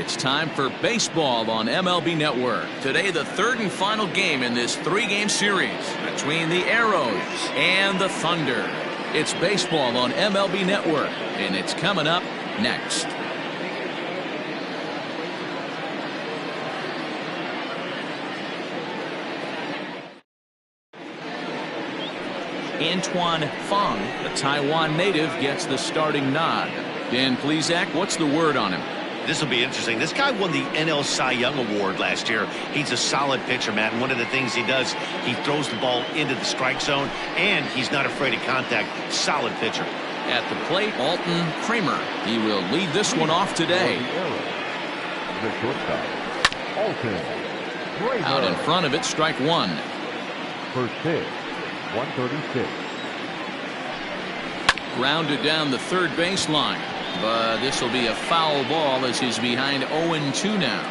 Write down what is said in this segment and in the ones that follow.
It's time for baseball on MLB Network. Today, the third and final game in this three-game series between the Arrows and the Thunder. It's baseball on MLB Network, and it's coming up next. Antoine Fong, the Taiwan native, gets the starting nod. Dan Plesac, what's the word on him? This will be interesting. This guy won the NL Cy Young Award last year. He's a solid pitcher, Matt. And one of the things he does, he throws the ball into the strike zone, and he's not afraid of contact. Solid pitcher. At the plate, Alton Kramer. He will lead this one off today. The shortstop, Alton Kramer. Out in front of it, strike one. First pitch, 136. Grounded down the third baseline. But this will be a foul ball as he's behind 0-2 now.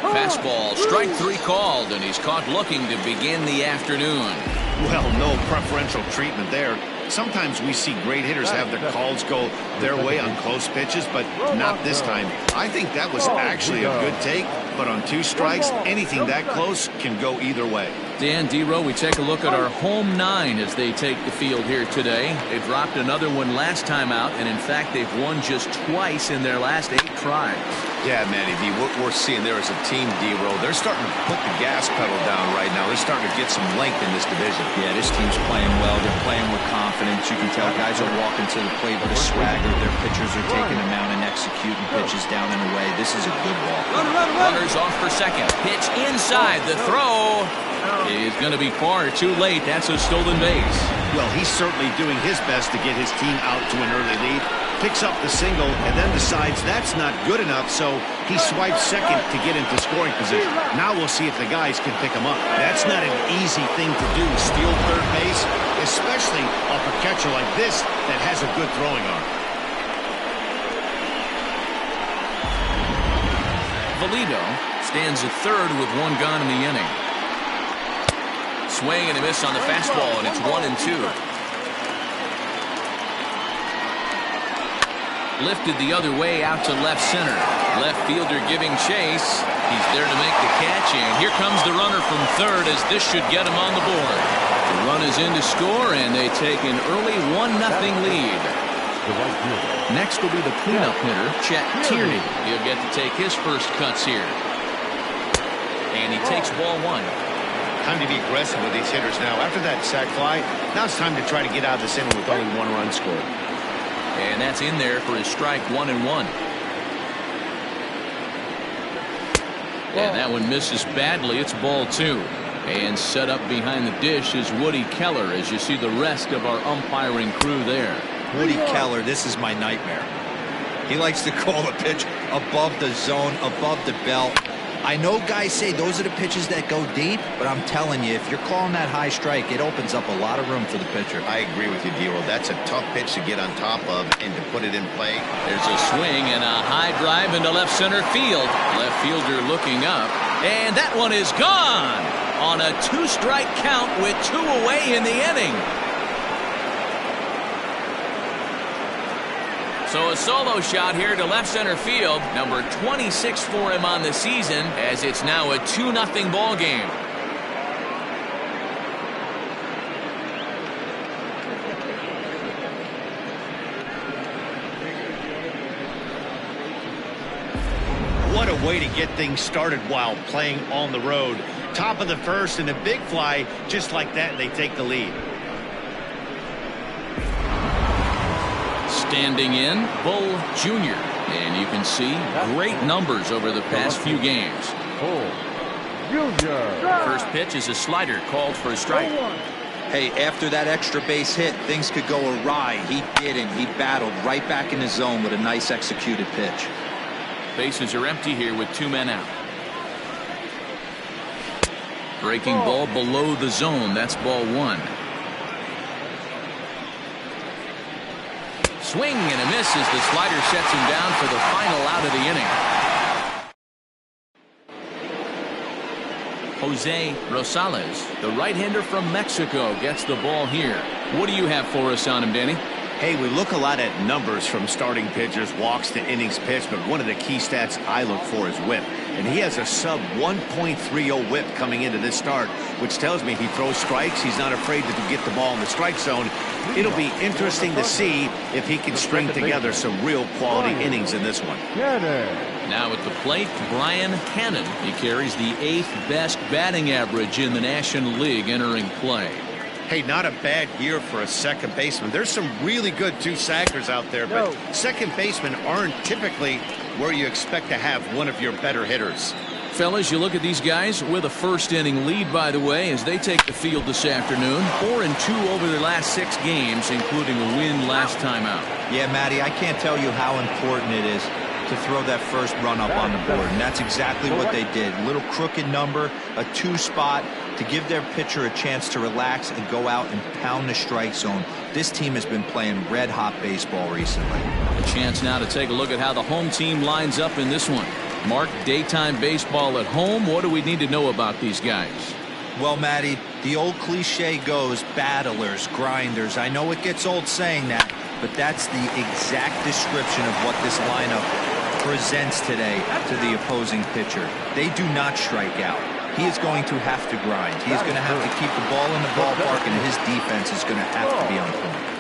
Fastball, strike three called, and he's caught looking to begin the afternoon. Well, no preferential treatment there. Sometimes we see great hitters have their calls go their way on close pitches, but not this time. I think that was actually a good take, but on two strikes, anything that close can go either way. Dan Dero, we take a look at our home nine as they take the field here today. They dropped another one last time out, and in fact, they've won just twice in their last 8 tries. Yeah, Manny B, what we're seeing there is a team, Dero. They're starting to put the gas pedal down right now. They're starting to get some length in this division. Yeah, this team's playing well. They're playing with confidence. You can tell guys are walking to the plate with a swagger. Their pitchers are taking them out and executing pitches down and away. This is a good ball. Runners off for second. Pitch inside. The throw is going to be far too late. That's a stolen base. Well, he's certainly doing his best to get his team out to an early lead. Picks up the single and then decides that's not good enough, so he swipes second to get into scoring position. Now we'll see if the guys can pick him up. That's not an easy thing to do, steal third base, especially off a catcher like this that has a good throwing arm. Valido stands at third with one gone in the inning. Swing and a miss on the fastball, and it's 1-2. Lifted the other way out to left center. Left fielder giving chase. He's there to make the catch, and here comes the runner from third as this should get him on the board. The run is in to score, and they take an early 1-0 lead. Next will be the cleanup hitter, Chet Tierney. He'll get to take his first cuts here. And he takes ball one. Time to be aggressive with these hitters now. After that sac fly, now it's time to try to get out of this inning with only 1 run scored. And that's in there for his strike 1-1. And that one misses badly. It's ball 2. And set up behind the dish is Woody Keller as you see the rest of our umpiring crew there. Woody Keller, this is my nightmare. He likes to call the pitch above the zone, above the belt. I know guys say those are the pitches that go deep, but I'm telling you, if you're calling that high strike, it opens up a lot of room for the pitcher. I agree with you, Dero. That's a tough pitch to get on top of and to put it in play. There's a swing and a high drive into left center field. Left fielder looking up, and that one is gone on a 2-strike count with 2 away in the inning. So a solo shot here to left center field, number 26 for him on the season, as it's now a 2-0 ball game. What a way to get things started while playing on the road. Top of the first and a big fly, just like that, and they take the lead. Standing in, Bull Jr. And you can see great numbers over the past few games. Bull Jr. First pitch is a slider called for a strike. Hey, after that extra base hit, things could go awry. He didn't. He battled right back in the zone with a nice executed pitch. Bases are empty here with 2 men out. Breaking ball below the zone. That's ball 1. Swing and a miss as the slider sets him down for the final out of the inning. Jose Rosales, the right-hander from Mexico, gets the ball here. What do you have for us on him, Danny? Hey, we look a lot at numbers from starting pitchers, walks to innings pitched, but one of the key stats I look for is whip. And he has a sub 1.30 whip coming into this start, which tells me he throws strikes. He's not afraid to get the ball in the strike zone. It'll be interesting to see if he can string together some real quality innings in this one. Now at the plate, Brian Cannon. He carries the 8th best batting average in the National League entering play. Hey, not a bad year for a second baseman. There's some really good two-sackers out there, but second basemen aren't typically where you expect to have one of your better hitters. Fellas, you look at these guys with a first-inning lead, by the way, as they take the field this afternoon. 4-2 over their last 6 games, including a win last time out. Yeah, Matty, I can't tell you how important it is to throw that first run up on the board, and that's exactly what they did. A little crooked number, a 2 spot to give their pitcher a chance to relax and go out and pound the strike zone. This team has been playing red-hot baseball recently. A chance now to take a look at how the home team lines up in this one. Mark, daytime baseball at home. What do we need to know about these guys? Well, Matty, the old cliche goes, battlers, grinders. I know it gets old saying that, but that's the exact description of what this lineup presents today to the opposing pitcher. They do not strike out. He is going to have to grind. He is going to have to keep the ball in the ballpark, and his defense is going to have to be on point.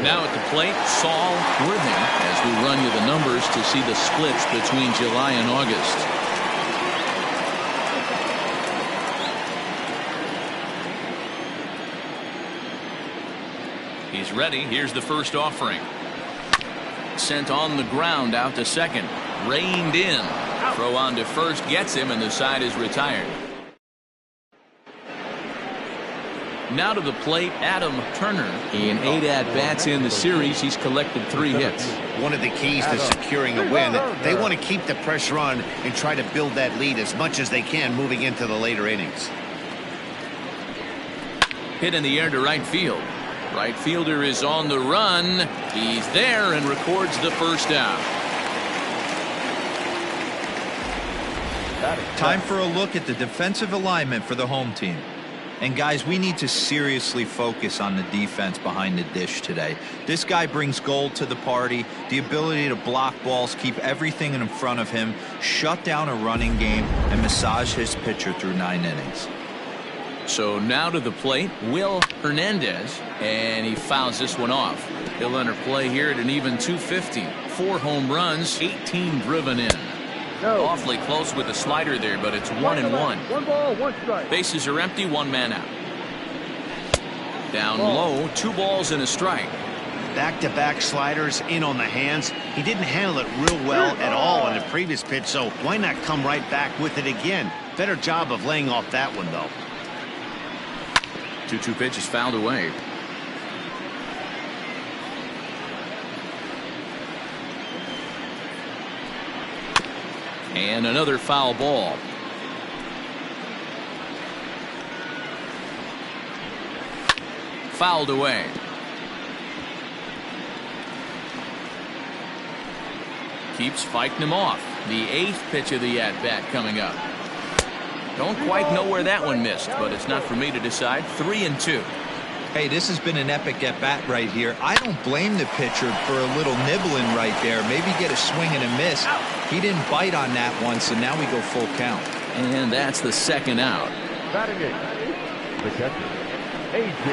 Now at the plate, Saul Worthing, as we run you the numbers to see the splits between July and August. He's ready. Here's the first offering. Sent on the ground out to second. Reined in. Throw on to first gets him, and the side is retired. Now to the plate, Adam Turner. In 8 at-bats in the series, he's collected 3 hits. One of the keys to securing a win, they want to keep the pressure on and try to build that lead as much as they can moving into the later innings. Hit in the air to right field. Right fielder is on the run. He's there and records the first out. Time for a look at the defensive alignment for the home team. And guys, we need to seriously focus on the defense behind the dish today. This guy brings gold to the party, the ability to block balls, keep everything in front of him, shut down a running game, and massage his pitcher through 9 innings. So now to the plate, Will Hernandez, and he fouls this one off. He'll enter play here at an even 250. 4 home runs, 18 driven in. Awfully close with the slider there, but it's 1-1. 1 ball, 1 strike. Bases are empty, 1 man out. Down low, 2 balls and a strike. Back-to-back sliders in on the hands. He didn't handle it real well at all on the previous pitch, so why not come right back with it again? Better job of laying off that one, though. 2-2 pitch is fouled away. And another foul ball. Fouled away. Keeps fighting him off. The 8th pitch of the at-bat coming up. Don't quite know where that one missed, but it's not for me to decide. 3-2. Hey, this has been an epic at-bat right here. I don't blame the pitcher for a little nibbling right there. Maybe get a swing and a miss. He didn't bite on that one, so now we go full count. And that's the 2nd out. Batting it, the catcher, A.J.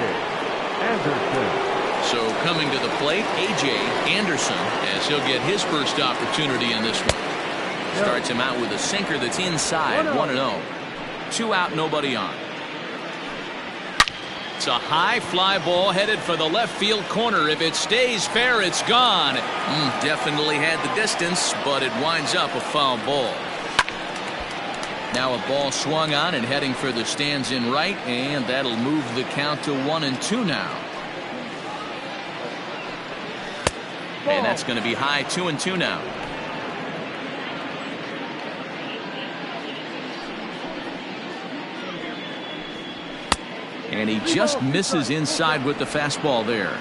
Anderson. So coming to the plate, A.J. Anderson, as he'll get his first opportunity in this one. Starts him out with a sinker that's inside, 1-0. 2 out, nobody on. It's a high fly ball headed for the left field corner. If it stays fair, it's gone. Definitely had the distance, but it winds up a foul ball. Now a ball swung on and heading for the stands in right, and that'll move the count to 1-2 now. And that's going to be high, 2-2 now. And he just misses inside with the fastball there.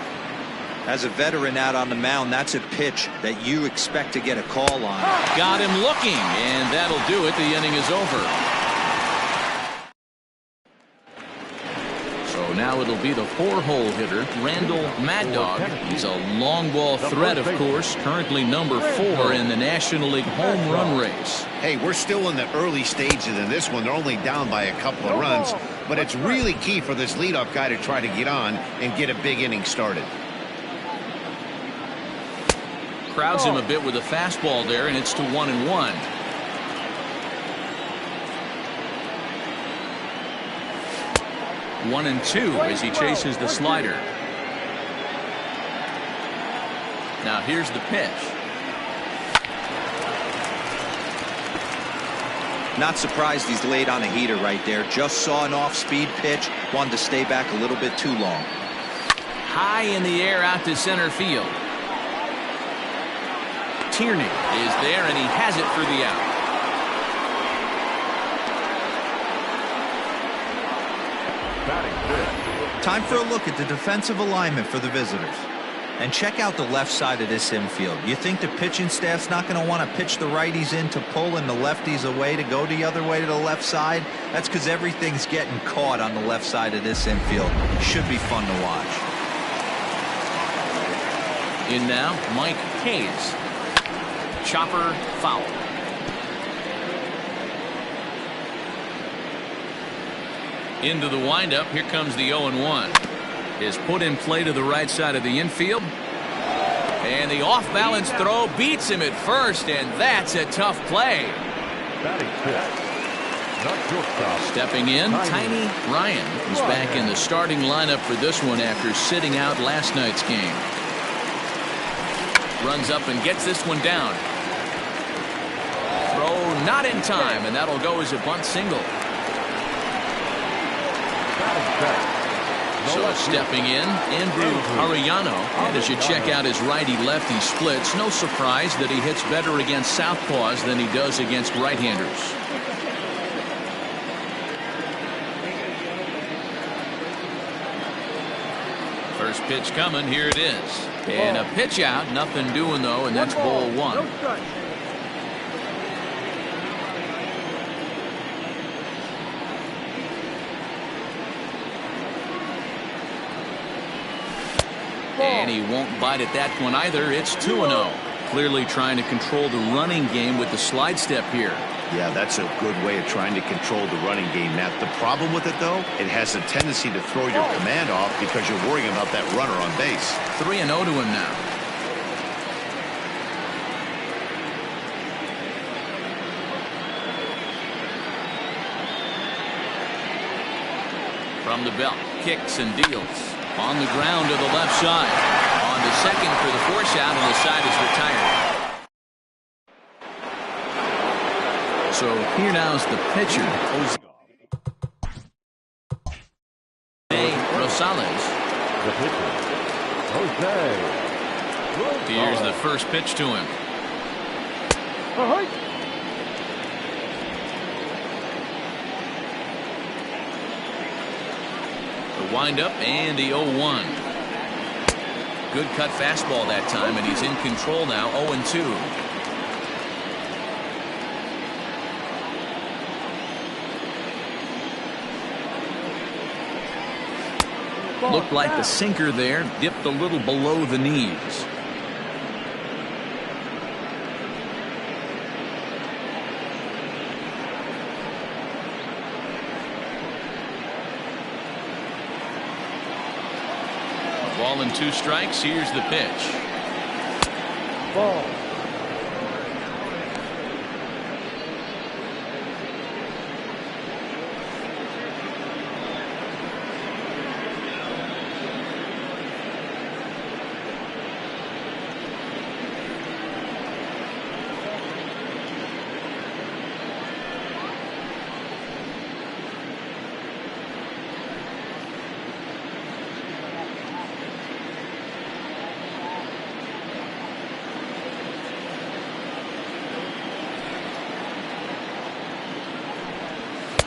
As a veteran out on the mound, that's a pitch that you expect to get a call on. Got him looking, and that'll do it. The inning is over. So now it'll be the 4-hole hitter, Randall Mad Dog. He's a long ball threat, of course, currently number 4 in the National League home run race. Hey, we're still in the early stages in this one. They're only down by a couple of runs, but it's really key for this leadoff guy to try to get on and get a big inning started. Crowds him a bit with a fastball there, and it's to 1-1. One and two as he chases the slider. Now here's the pitch. Not surprised he's laid on a heater right there. Just saw an off-speed pitch. Wanted to stay back a little bit too long. High in the air out to center field. Tierney is there, and he has it for the out. Time for a look at the defensive alignment for the visitors. And check out the left side of this infield. You think the pitching staff's not going to want to pitch the righties in to pull and the lefties away to go the other way to the left side? That's because everything's getting caught on the left side of this infield. Should be fun to watch. In now, Mike Hayes. Chopper foul. Into the windup. Here comes the 0-1. Is put in play to the right side of the infield. And the off-balance throw beats him at first, and that's a tough play. Stepping in, Tiny Ryan is back in the starting lineup for this one after sitting out last night's game. Runs up and gets this one down. Throw not in time, and that'll go as a bunt single. So stepping in, Andrew Arellano. And as you check out his righty-lefty splits, no surprise that he hits better against southpaws than he does against right-handers. First pitch coming, here it is. And a pitch out, nothing doing though, and that's ball 1. And he won't bite at that one either. It's 2-0. Clearly trying to control the running game with the slide step here. Yeah, that's a good way of trying to control the running game, Matt. The problem with it, though, it has a tendency to throw your command off because you're worrying about that runner on base. 3-0 to him now. From the belt, kicks and deals. On the ground to the left side. On to second for the force out, and the side is retired. So here now's the pitcher, Jose Rosales. The pitcher, Jose. Here's the first pitch to him. The windup and the 0-1. Good cut fastball that time, and he's in control now. 0-2. Looked like the sinker there dipped a little below the knees. Ball and 2 strikes. Here's the pitch. Ball.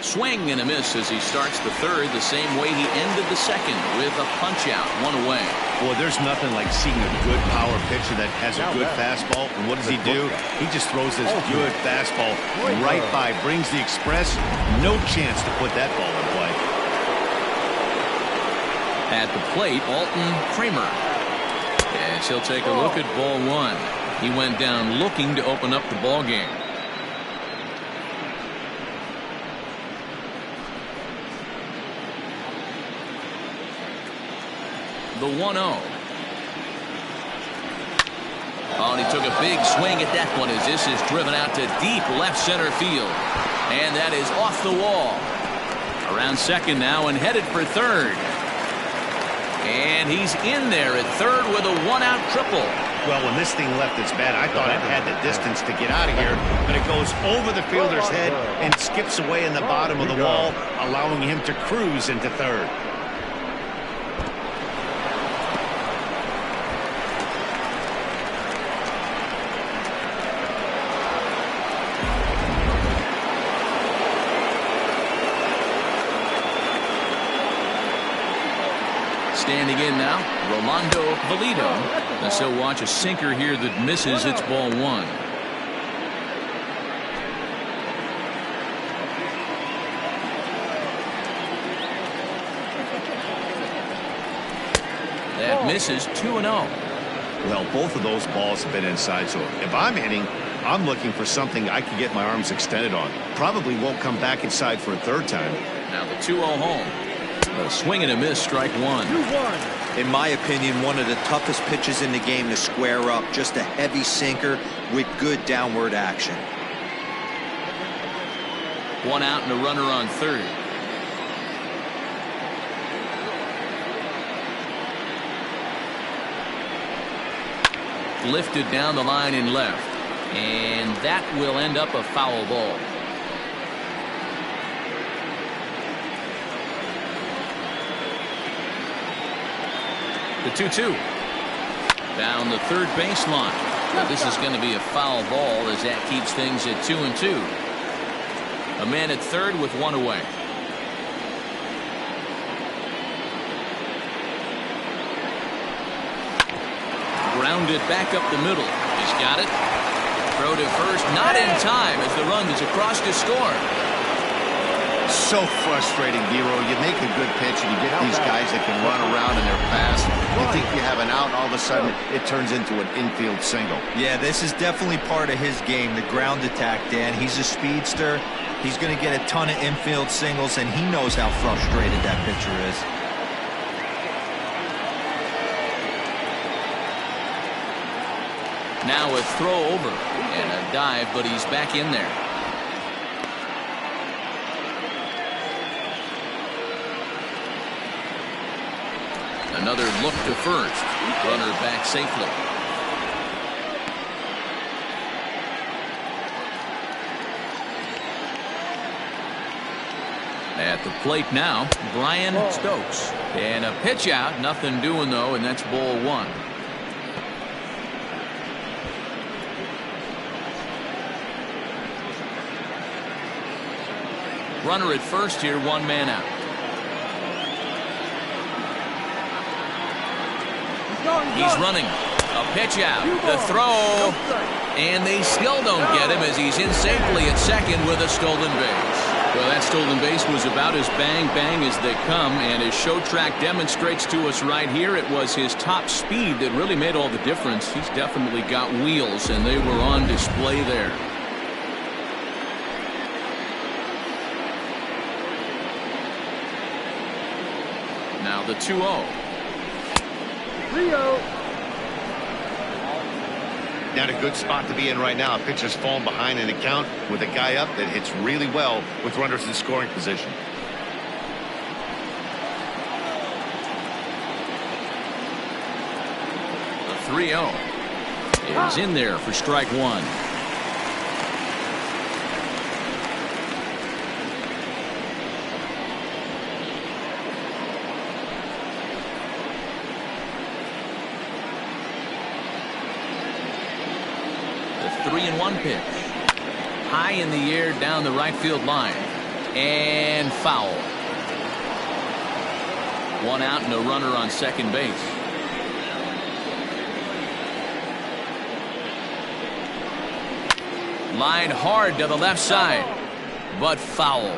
Swing and a miss as he starts the third the same way he ended the second with a punch out, 1 away. Well, there's nothing like seeing a good power pitcher that has a good fastball. And what does he do? He just throws this good fastball right by, brings the express. No chance to put that ball in play. At the plate, Alton Kramer. As he'll take a look at ball one. He went down looking to open up the ball game. The 1-0. Oh, and he took a big swing at that one as this is driven out to deep left center field. And that is off the wall. Around second now and headed for third. And he's in there at third with a one-out triple. Well, when this thing left its bat, I thought it had the distance to get out of here, but it goes over the fielder's head and skips away in the bottom of the wall, allowing him to cruise into third. Standing in now, Rolando Valido. As he'll watch a sinker here that misses. It's ball one. That misses 2-0. Well, both of those balls have been inside, so if I'm hitting, I'm looking for something I can get my arms extended on. Probably won't come back inside for a third time. Now the 2-0 home. A swing and a miss, strike one. In my opinion, one of the toughest pitches in the game to square up. Just a heavy sinker with good downward action. One out and a runner on third. Lifted down the line in left. And that will end up a foul ball. The 2-2. Down the third baseline. Now this is going to be a foul ball as that keeps things at 2-2. A man at third with one away. Grounded back up the middle. He's got it. Throw to first, not in time as the run is across to score. So frustrating, Dero. You make a good pitch and you get these guys that can run around and they're fast. You think you have an out, all of a sudden it turns into an infield single. Yeah, this is definitely part of his game, the ground attack, Dan. He's a speedster. He's going to get a ton of infield singles, and he knows how frustrated that pitcher is. Now a throw over and a dive, but he's back in there. Another look to first. Runner back safely. At the plate now, Brian Stokes. And a pitch out. Nothing doing, though, and that's ball one. Runner at first here, one man out. He's running. A pitch out. The throw. And they still don't get him as he's in safely at second with a stolen base. Well, that stolen base was about as bang-bang as they come, and as show track demonstrates to us right here, it was his top speed that really made all the difference. He's definitely got wheels, and they were on display there. Now the 2-0. Not a good spot to be in right now. A pitcher's falling behind in the count with a guy up that hits really well with runners in scoring position. The 3-0 is in there for strike one. The 3-1 pitch. High in the air down the right field line. And foul. One out and a runner on second base. Line hard to the left side, but foul.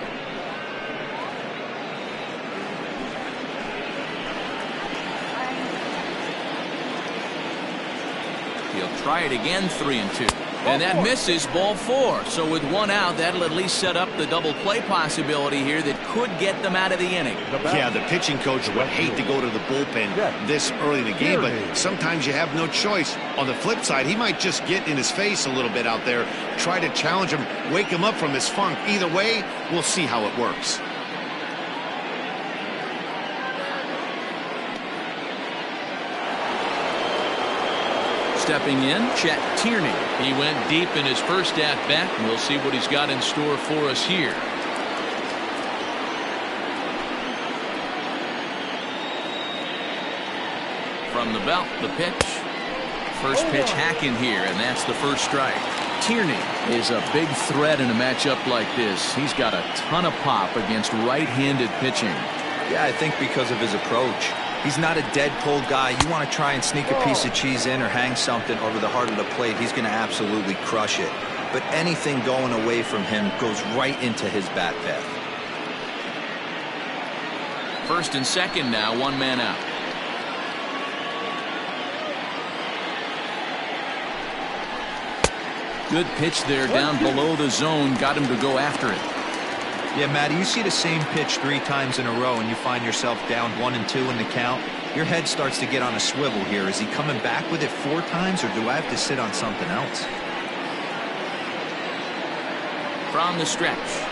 He'll try it again, 3-2. And that misses, ball 4. So with 1 out, that'll at least set up the double play possibility here that could get them out of the inning. Yeah, the pitching coach would hate to go to the bullpen this early in the game, but sometimes you have no choice. On the flip side, he might just get in his face a little bit out there, try to challenge him, wake him up from his funk. Either way, we'll see how it works. Stepping in, Chet Tierney. He went deep in his first at-bat, and we'll see what he's got in store for us here. From the belt, the pitch. First pitch hacking here, and that's the first strike. Tierney is a big threat in a matchup like this. He's got a ton of pop against right-handed pitching. Yeah, I think because of his approach. He's not a dead pull guy. You want to try and sneak a piece of cheese in or hang something over the heart of the plate, he's going to absolutely crush it. But anything going away from him goes right into his bat path. First and second now, 1 man out. Good pitch there down below the zone. Got him to go after it. Yeah, Matty, you see the same pitch 3 times in a row and you find yourself down 1-2 in the count. Your head starts to get on a swivel here. Is he coming back with it 4 times, or do I have to sit on something else? From the stretch.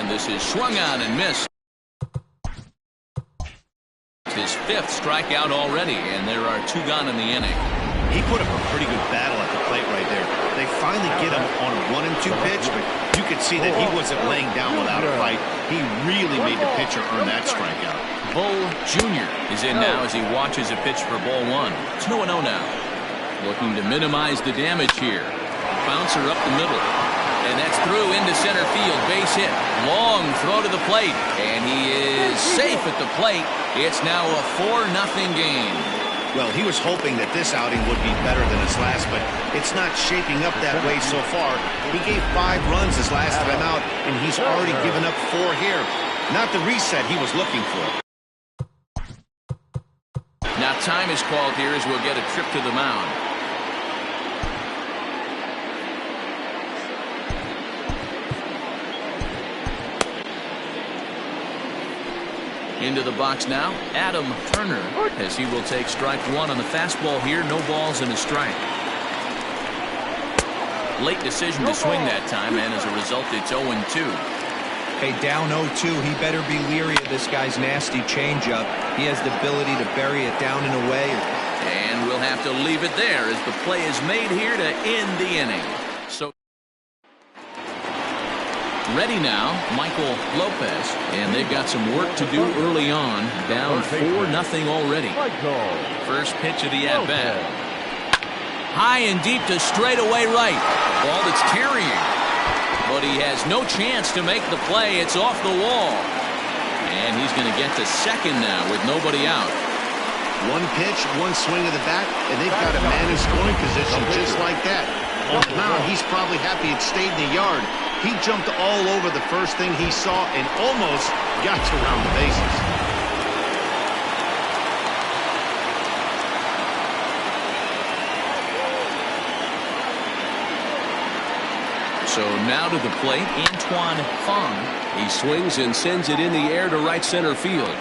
This is swung on and missed. His 5th strikeout already, and there are 2 gone in the inning. He put up a pretty good battle at the plate right there. They finally get him on a 1-2 pitch, but you could see that he wasn't laying down without a fight. He really made the pitcher earn that strikeout. Bull Jr. is in now as he watches a pitch for ball 1. It's 2-0 now. Looking to minimize the damage here. Bouncer up the middle. And that's through into center field. Base hit. Long throw to the plate. And he is safe at the plate. It's now a 4-0 game. Well, he was hoping that this outing would be better than his last, but it's not shaping up that way so far. He gave 5 runs his last time out, and he's already given up 4 here. Not the reset he was looking for. Now time is called here as we'll get a trip to the mound. Into the box now, Adam Turner, as he will take strike 1 on the fastball here. No balls and a strike. Late decision to swing that time, and as a result, it's 0-2. Hey, down 0-2, he better be leery of this guy's nasty changeup. He has the ability to bury it down and away. And we'll have to leave it there as the play is made here to end the inning. So ready now, Michael Lopez, and they've got some work to do early on. Down 4-0 already. First pitch of the at-bat. High and deep to straightaway right. Ball that's carrying, but he has no chance to make the play. It's off the wall, and he's going to get to second now with nobody out. 1 pitch, 1 swing of the bat, and they've got a man in scoring position just like that. On the mound, he's probably happy it stayed in the yard. He jumped all over the first thing he saw and almost got to around the bases. So now to the plate, Antoine Fong. He swings and sends it in the air to right center field.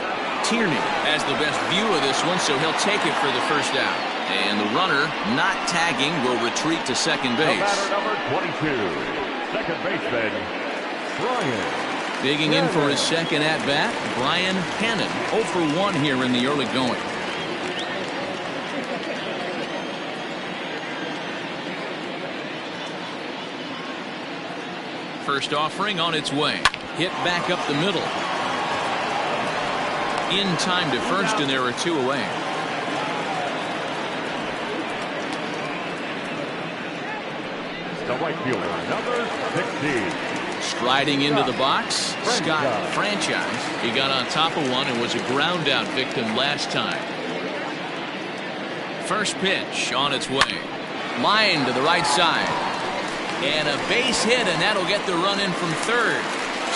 Tierney has the best view of this one, so he'll take it for the first out. And the runner, not tagging, will retreat to second base. Number 22, second baseman, Brian. Digging in for his second at-bat, Brian Hannon. 0 for 1 here in the early going. First offering on its way. Hit back up the middle. In time to first, and there are 2 away. The right fielder, number 16. Striding into the box, Scott Franchise. He got on top of one and was a ground out victim last time. First pitch on its way. Line to the right side. And a base hit, and that'll get the run in from third.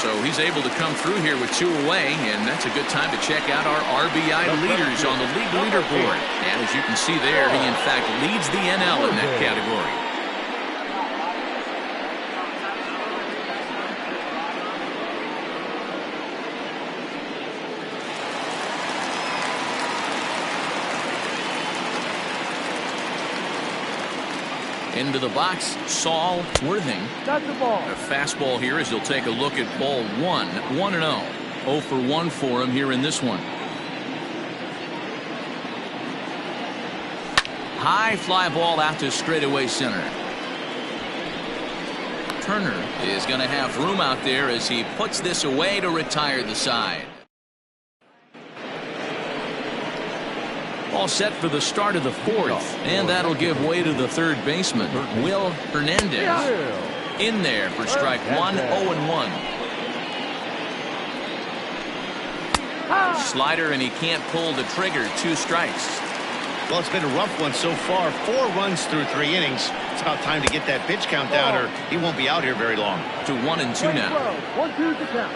So he's able to come through here with 2 away, and that's a good time to check out our RBI leaders on the league leaderboard. And as you can see there, he in fact leads the NL in that category. Into the box, Saul Worthing. That's the ball. A fastball here as he'll take a look at ball 1. 1-0. 0 for 1 for him here in this one. High fly ball out to straightaway center. Turner is going to have room out there as he puts this away to retire the side. All set for the start of the 4th, and that'll give way to the third baseman, Will Hernandez. In there for strike 1, 0-1. Slider, and he can't pull the trigger. 2 strikes. Well, it's been a rough one so far. 4 runs through 3 innings. It's about time to get that pitch count down, or he won't be out here very long. To 1-2 now. 1-2 to count.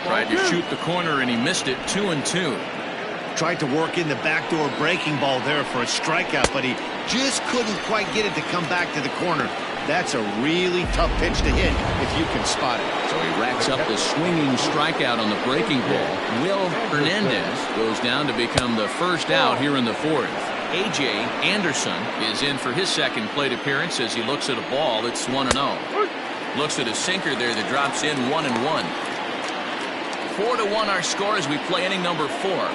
Tried to shoot the corner, and he missed it. 2-2. Tried to work in the backdoor breaking ball there for a strikeout, but he just couldn't quite get it to come back to the corner. That's a really tough pitch to hit if you can spot it. So he racks up the swinging strikeout on the breaking ball. Will Hernandez goes down to become the first out here in the 4th. A.J. Anderson is in for his second plate appearance as he looks at a ball that's 1-0. Looks at a sinker there that drops in 1-1. 4-1 our score as we play inning number 4.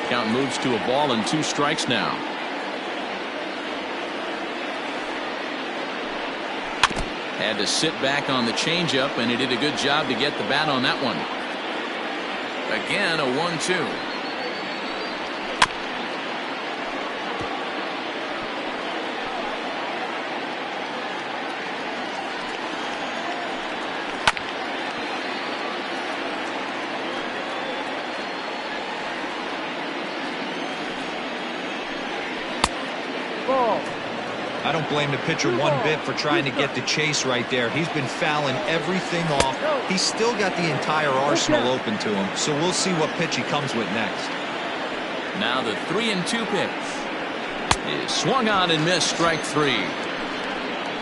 Count moves to a ball and 2 strikes now. Had to sit back on the changeup, and he did a good job to get the bat on that one. Again, a 1-2. I don't blame the pitcher one bit for trying to get the chase right there. He's been fouling everything off. He's still got the entire arsenal open to him, so we'll see what pitch he comes with next. Now the 3-2 pitch is swung on and missed. Strike 3.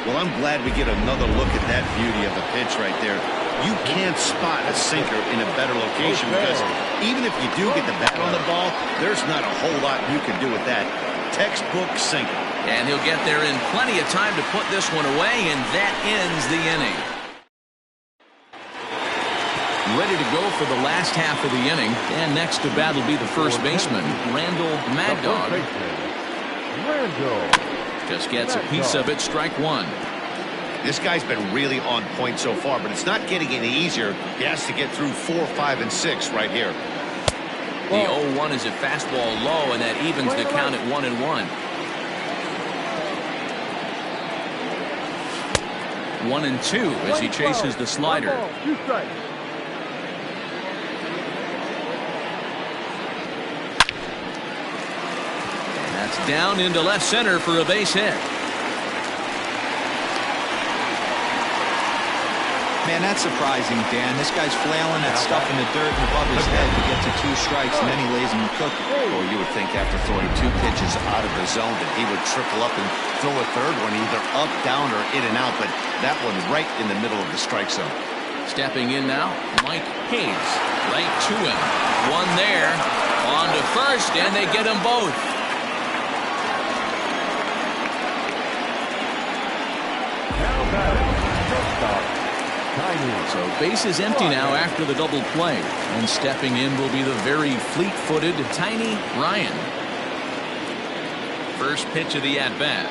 Well, I'm glad we get another look at that beauty of a pitch right there. You can't spot a sinker in a better location because even if you do get the bat on the ball, there's not a whole lot you can do with that. Textbook sinker. And he'll get there in plenty of time to put this one away, and that ends the inning. Ready to go for the last half of the inning, and next to bat will be the first baseman, Randall Mad Dog. Just gets a piece of it. Strike 1. This guy's been really on point so far, but it's not getting any easier. He has to get through 4, 5, and 6 right here. The 0-1 is a fastball low, and that evens the count at 1-1. 1-2 as he chases the slider. And that's down into left center for a base hit. Man, that's surprising, Dan. This guy's flailing that stuff in the dirt and above his head to get to 2 strikes, and then he lays him a cookie. Well, you would think after throwing 2 pitches out of the zone that he would triple up and throw a third one either up, down, or in and out, but that one right in the middle of the strike zone. Stepping in now, Mike Hayes. Right to him. One there. On to first, and they get them both. Now batting, shortstop. So base is empty now after the double play, and stepping in will be the very fleet-footed Tiny Ryan. First pitch of the at-bat.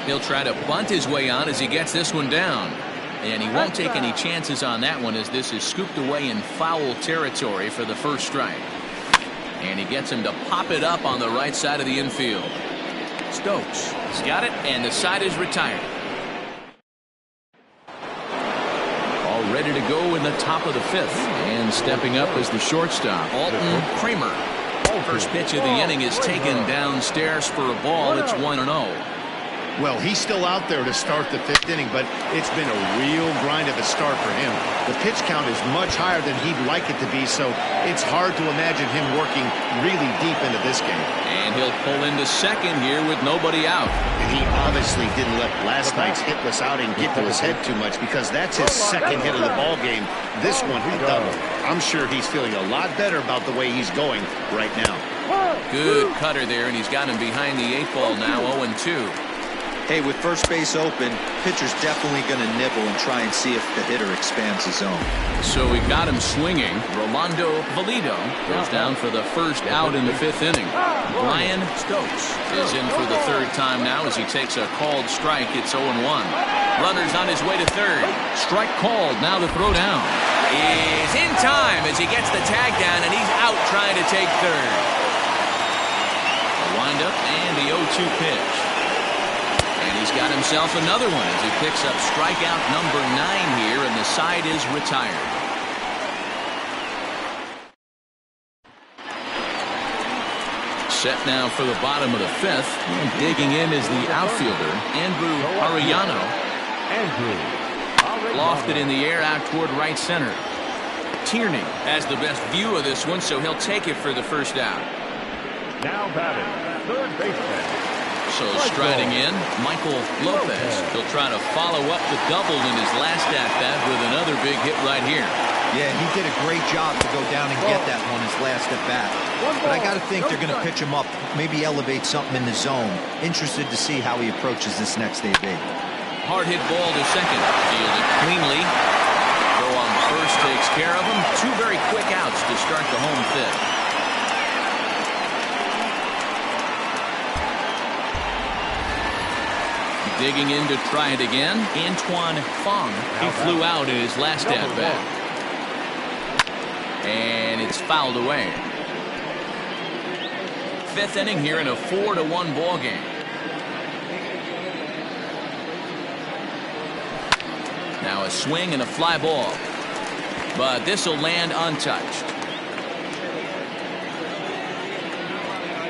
He'll try to bunt his way on as he gets this one down, and he won't take any chances on that one as this is scooped away in foul territory for the first strike. And he gets him to pop it up on the right side of the infield. Stokes has got it, and the side is retired. All ready to go in the top of the 5th. And stepping up is the shortstop, Alton Kramer. First pitch of the inning is taken downstairs for a ball. It's 1-0. Well, he's still out there to start the 5th inning, but it's been a real grind of a start for him. The pitch count is much higher than he'd like it to be, so it's hard to imagine him working really deep into this game. And he'll pull into second here with nobody out. And he obviously didn't let last night's hitless outing get to his head too much, because that's his second hit of the ball game. This one he doubled. I'm sure he's feeling a lot better about the way he's going right now. Good cutter there, and he's got him behind the 8 ball now, 0-2. Hey, with first base open, pitcher's definitely going to nibble and try and see if the hitter expands his zone. So we got him swinging. Rolando Valido goes down for the first out in the 5th inning. Brian Stokes is in for the 3rd time now as he takes a called strike. It's 0-1. Runner's on his way to 3rd. Strike called. Now the throw down is in time as he gets the tag down, and he's out trying to take 3rd. A windup and the 0-2 pitch. And he's got himself another one as he picks up strikeout number 9 here, and the side is retired. Set now for the bottom of the 5th. And digging in is the outfielder, Andrew Arellano. Lofted in the air out toward right center. Tierney has the best view of this one, so he'll take it for the first out. Now batting, 3rd baseman. So striding in, Michael Lopez. He'll try to follow up the double in his last at-bat with another big hit right here. Yeah, he did a great job to go down and get that one his last at-bat. But I got to think they're going to pitch him up, maybe elevate something in the zone. Interested to see how he approaches this next AB. Hard hit ball to second. Fielded cleanly. Throw on first takes care of him. 2 very quick outs to start the home 5th. Digging in to try it again, Antoine Fong. He flew out in his last at-bat. And it's fouled away. 5th inning here in a 4-1 ball game. Now a swing and a fly ball. But this will land untouched.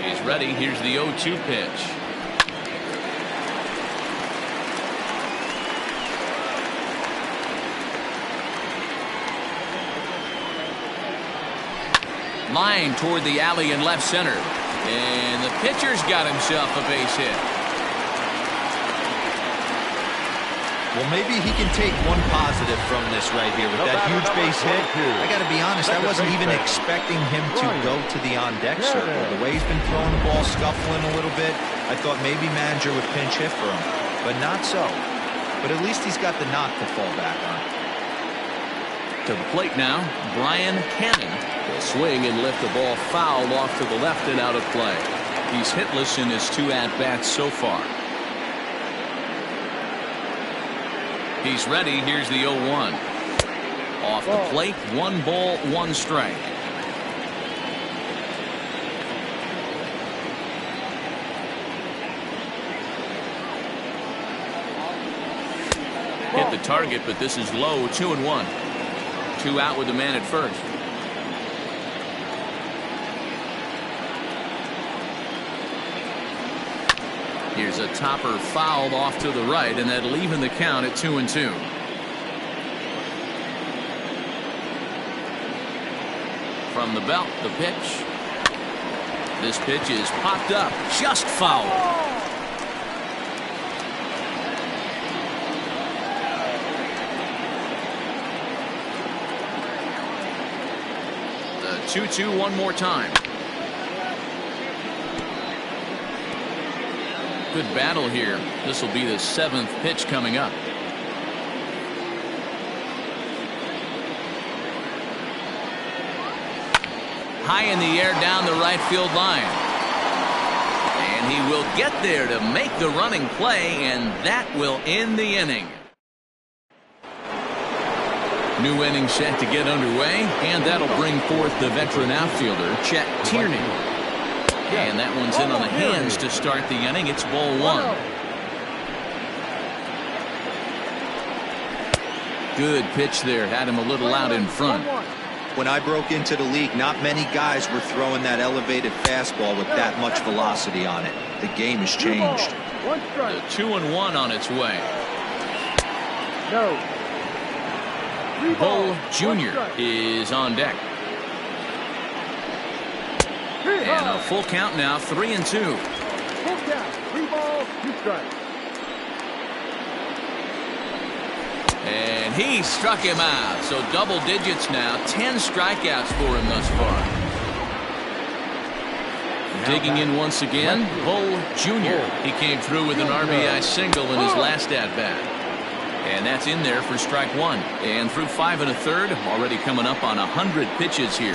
He's ready. Here's the 0-2 pitch. Line toward the alley in left center. And the pitcher's got himself a base hit. Well, maybe he can take one positive from this right here with that huge base hit. I got to be honest, I wasn't even expecting him to go to the on-deck circle. The way he's been throwing the ball, scuffling a little bit, I thought maybe manager would pinch hit for him. But not so. But at least he's got the knock to fall back on. To the plate now, Brian Cannon. He'll swing and lift the ball foul off to the left and out of play. He's hitless in his 2 at-bats so far. He's ready. Here's the 0-1. Off the plate, 1 ball, 1 strike. Hit the target, but this is low. 2-1. 2 out with the man at first. Here's a topper fouled off to the right, and that'll even the count at 2-2. From the belt, the pitch. This pitch is popped up, just foul. The 2-2 one more time. Good battle here. This will be the 7th pitch coming up. High in the air down the right field line. And he will get there to make the running play, and that will end the inning. New inning set to get underway, and that'll bring forth the veteran outfielder, Chet Tierney. And that one's in on the hands to start the inning. It's ball one. Good pitch there. Had him a little out in front. When I broke into the league, not many guys were throwing that elevated fastball with that much velocity on it. The game has changed. The 2-1 on its way. Bull Jr. is on deck. And a full count now, 3-2. Full count, 3 balls, 2 strikes. And he struck him out. So double digits now, 10 strikeouts for him thus far. Digging in once again, Bull Jr. He came through with an RBI single in his last at-bat. And that's in there for strike one. And through 5 1/3, already coming up on 100 pitches here.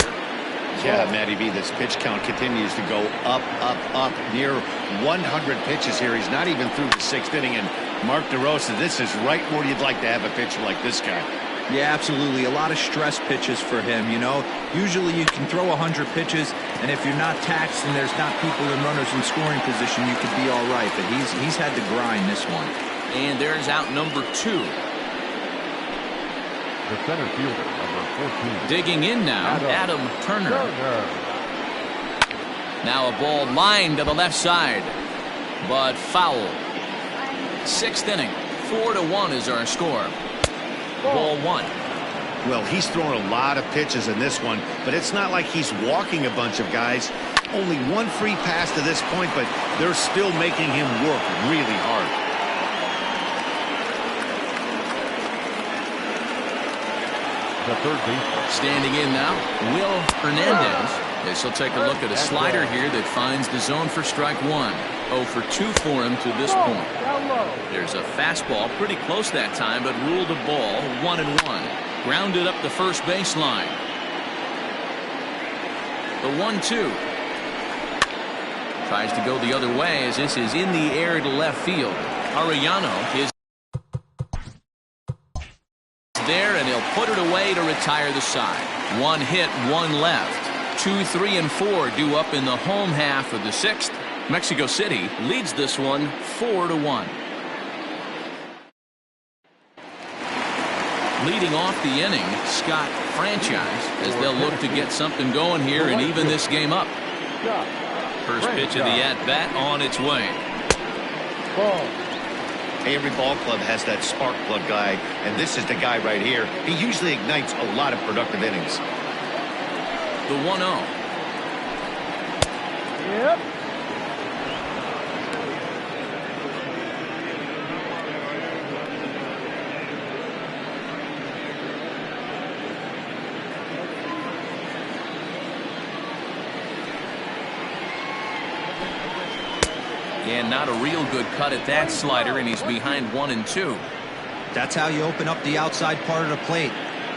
Yeah, Matty B, this pitch count continues to go up, near 100 pitches here. He's not even through the 6th inning. And Mark DeRosa, this is right where you'd like to have a pitcher like this guy. Yeah, absolutely. A lot of stress pitches for him, you know. Usually you can throw 100 pitches, and if you're not taxed and there's not people and runners in scoring position, you could be all right. But he's had to grind this one. And there's out number 2. The center fielder, number 14. Digging in now, Adam Turner. Now a ball lined to the left side, but foul. 6th inning, 4-1 is our score. Ball 1. Well, he's thrown a lot of pitches in this one, but it's not like he's walking a bunch of guys. Only one free pass to this point, but they're still making him work really hard. The third baseman. Standing in now, Will Hernandez. This will take a look at a slider here that finds the zone for strike one. 0 for 2 for him to this point. There's a fastball pretty close that time, but ruled a ball. 1-1. Grounded up the first baseline. The 1-2. Tries to go the other way as this is in the air to left field. Arellano is there, and he'll put it away to retire the side. 1 hit, 1 left. 2, 3, and 4 due up in the home half of the 6th. Mexico City leads this one 4-1. Leading off the inning, Scott Franchise, as they'll look to get something going here and even this game up. First pitch of the at-bat on its way. Every ball club has that spark plug guy, and this is the guy right here. He usually ignites a lot of productive innings. The 1-0. Yep. And not a real good cut at that slider, and he's behind 1-2. That's how you open up the outside part of the plate.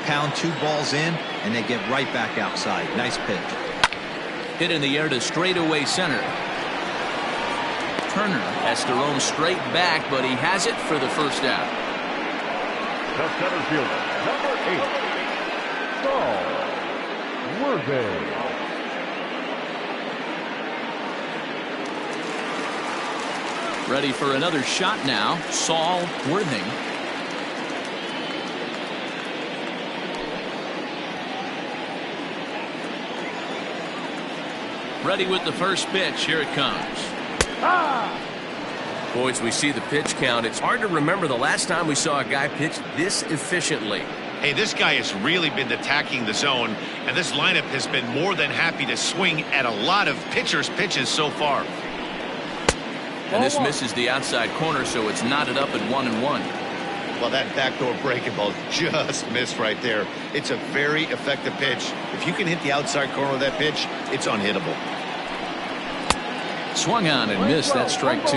Pound 2 balls in, and they get right back outside. Nice pitch. Hit in the air to straightaway center. Turner has to roam straight back, but he has it for the first out. The center fielder, number 8, Saul Worthy. Ready for another shot now, Saul Worthing. Ready with the first pitch. Here it comes. Boys, we see the pitch count. It's hard to remember the last time we saw a guy pitch this efficiently. Hey, this guy has really been attacking the zone, and this lineup has been more than happy to swing at a lot of pitchers' pitches so far. And this misses the outside corner, so it's knotted up at 1-1. Well, that backdoor breaking ball just missed right there. It's a very effective pitch. If you can hit the outside corner of that pitch, it's unhittable. Swung on and missed. That strike 2.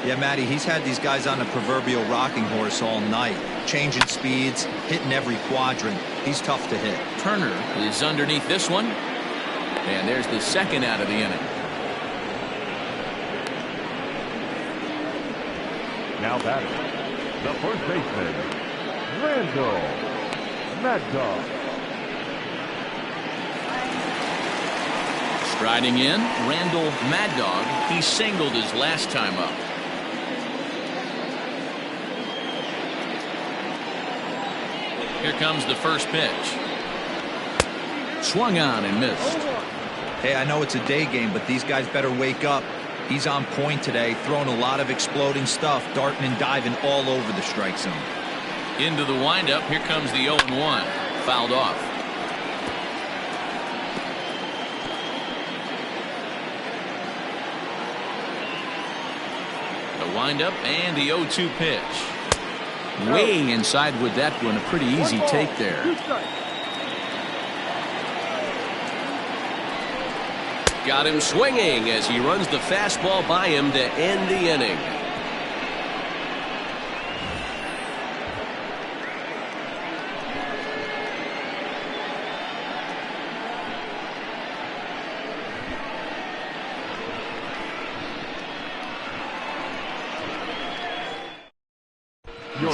Yeah, Matty, he's had these guys on the proverbial rocking horse all night. Changing speeds, hitting every quadrant. He's tough to hit. Turner is underneath this one. And there's the second out of the inning. Now batting, the first baseman, Randall Mad Dog. Striding in, Randall Mad Dog. He singled his last time up. Here comes the first pitch. Swung on and missed. Hey, I know it's a day game, but these guys better wake up. He's on point today, throwing a lot of exploding stuff, darting and diving all over the strike zone. Into the windup. Here comes the 0-1. Fouled off. The windup and the 0-2 pitch. Way inside with that one. A pretty easy take there. Got him swinging as he runs the fastball by him to end the inning.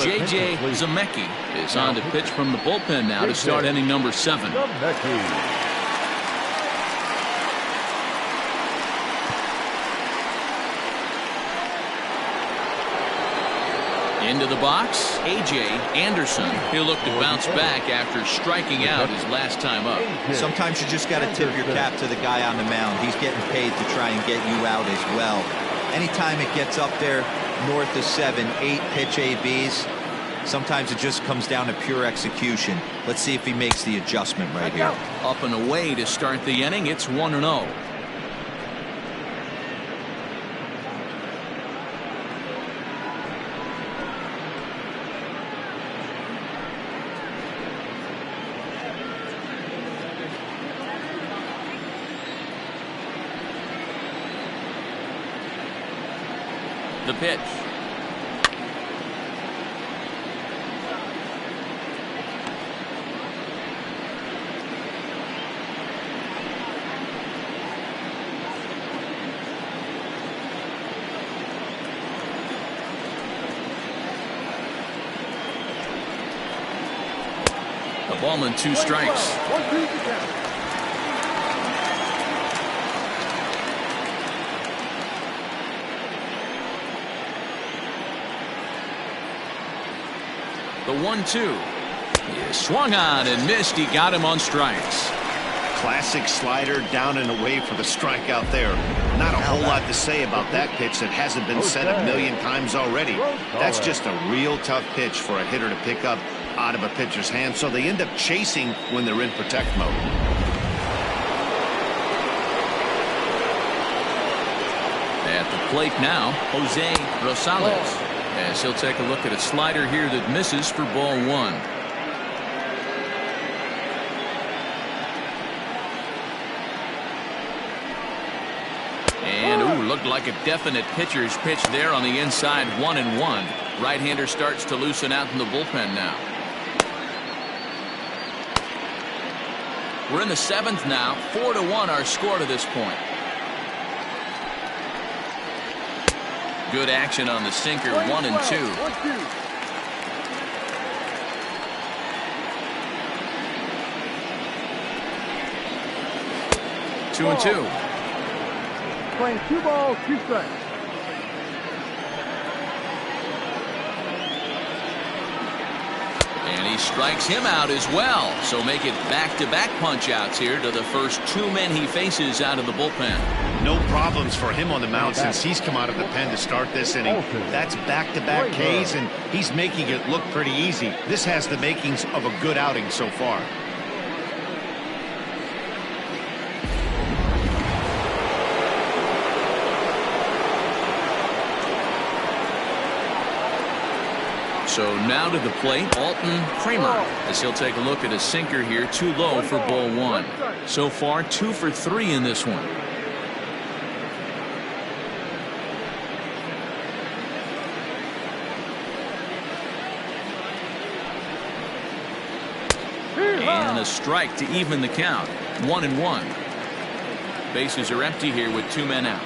J.J. Zemecki is on to pitch from the bullpen now to start inning number 7. Into the box, A.J. Anderson. He'll look to bounce back after striking out his last time up. Sometimes you just got to tip your cap to the guy on the mound. He's getting paid to try and get you out as well. Anytime it gets up there north of 7, 8 pitch ABs, sometimes it just comes down to pure execution. Let's see if he makes the adjustment right here. Up and away to start the inning. It's 1-0. The pitch. The ballman 2 strikes. The 1-2. He swung on and missed. He got him on strikes. Classic slider down and away for the strikeout there. Not a whole lot to say about that pitch that hasn't been said a million times already. That's just a real tough pitch for a hitter to pick up out of a pitcher's hand, so they end up chasing when they're in protect mode. At the plate now, Jose Rosales. As he'll take a look at a slider here that misses for ball 1. And ooh, looked like a definite pitcher's pitch there on the inside. 1-1. Right-hander starts to loosen out in the bullpen now. We're in the 7th now. 4-1 our score to this point. Good action on the sinker. 1-2. 2-2. Playing 2 balls, 2 strikes. And he strikes him out as well. So make it back-to-back punch-outs here to the first 2 men he faces out of the bullpen. No problems for him on the mound since he's come out of the pen to start this inning. That's back-to-back Ks, and he's making it look pretty easy. This has the makings of a good outing so far. So now to the plate, Alton Kramer, as he'll take a look at a sinker here, too low for ball 1. So far, 2 for 3 in this one. And a strike to even the count. 1-1. Bases are empty here with 2 men out.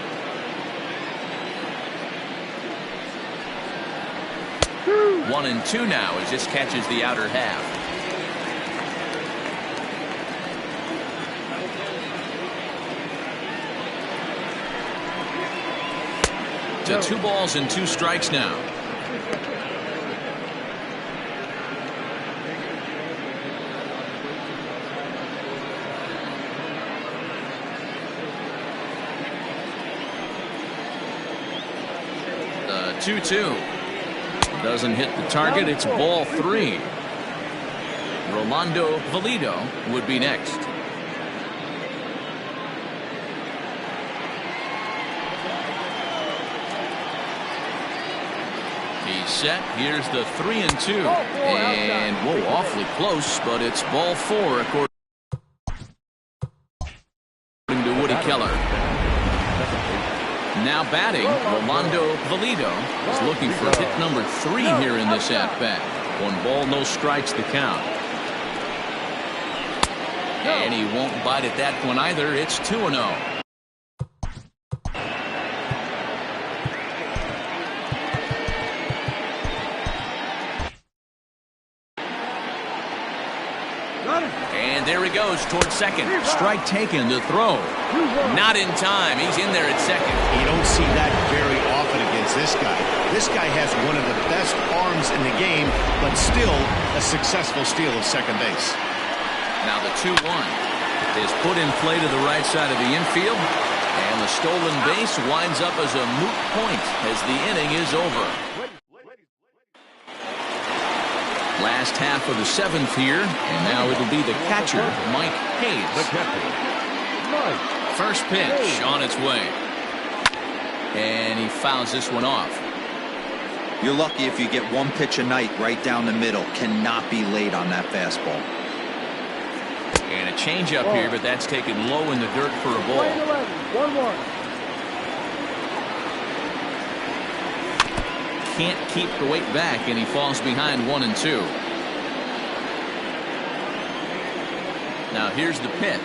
1-2 now as this catches the outer half. to 2 balls and 2 strikes now. The 2-2 doesn't hit the target. It's ball 3. Rolando Valido would be next. He's set. Here's the 3-2. And whoa, awfully close, but it's ball 4 according to Woody Keller. Now batting, Rolando Valido is looking for hit number 3 here in this at-bat. 1 ball, no strikes the count. And he won't bite at that one either. It's 2-0. And there he goes towards second. Strike taken, the throw. Not in time. He's in there at second. You don't see that very often against this guy. This guy has one of the best arms in the game, but still a successful steal of second base. Now the 2-1 is put in play to the right side of the infield, and the stolen base winds up as a moot point as the inning is over. Last half of the 7th here, and now it'll be the catcher, Mike Hayes. First pitch on its way. And he fouls this one off. You're lucky if you get 1 pitch a night right down the middle. Cannot be late on that fastball. And a changeup here, but that's taken low in the dirt for a ball. 1-1. Can't keep the weight back, and he falls behind 1-2. Now here's the pitch.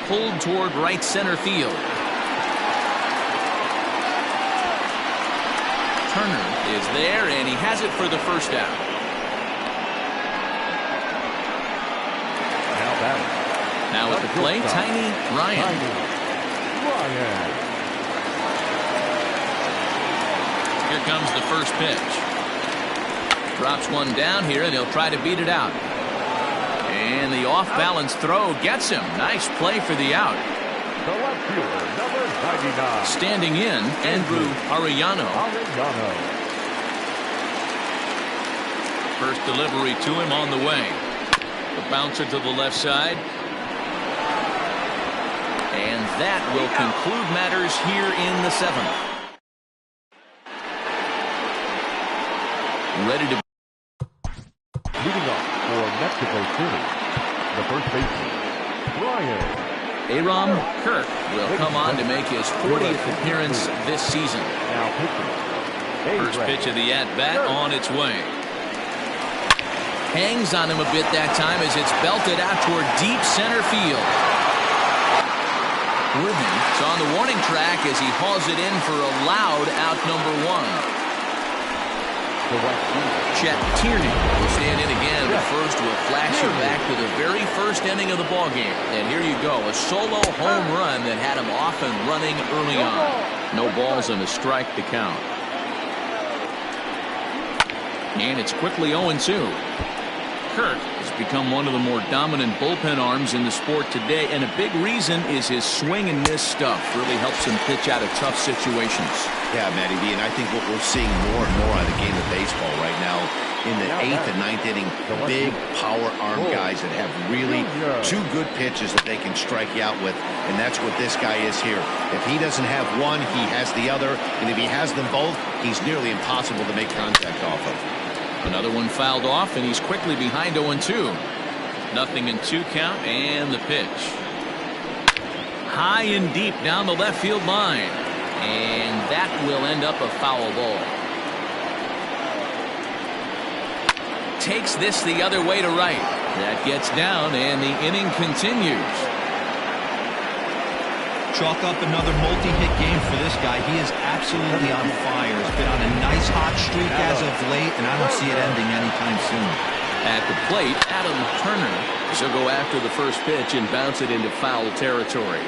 Pulled toward right center field. Turner is there, and he has it for the first out. Now at the plate, Tiny Ryan. Here comes the first pitch. Drops one down here, and he'll try to beat it out. And the off-balance throw gets him. Nice play for the out. The left fielder, number 99. Standing in, Andrew Arellano. First delivery to him on the way. The bouncer to the left side. And that will conclude matters here in the 7th. Ready to Leading up for Mexico City, the first baseman, Brian. Aram Kirk will come on to make his 40th appearance this season. Now pitching. First pitch of the at-bat on its way. Hangs on him a bit that time as it's belted out toward deep center field. Worthing is on the warning track as he hauls it in for a loud out number 1. Chet Tierney will stand in again, but first we'll flash you back to the very first inning of the ballgame. And here you go, a solo home run that had him off and running early on. No balls and a strike to count. And it's quickly 0-2. Kirk has become one of the more dominant bullpen arms in the sport today, and a big reason is his swing and miss stuff. Really helps him pitch out of tough situations. Yeah, Matty B, and I think what we're seeing more and more out of the game of baseball right now in the 8th and 9th inning, big power arm guys that have really 2 good pitches that they can strike you out with, and that's what this guy is here. If he doesn't have one, he has the other, and if he has them both, he's nearly impossible to make contact off of. Another one fouled off, and he's quickly behind 0-2. 0-2 count, and the pitch. High and deep down the left field line. And that will end up a foul ball. Takes this the other way to right. That gets down, and the inning continues. Chalk up another multi-hit game for this guy. He is absolutely on fire. He's been on a nice hot streak as of late, and I don't see it ending anytime soon. At the plate, Adam Turner will go after the first pitch and bounce it into foul territory.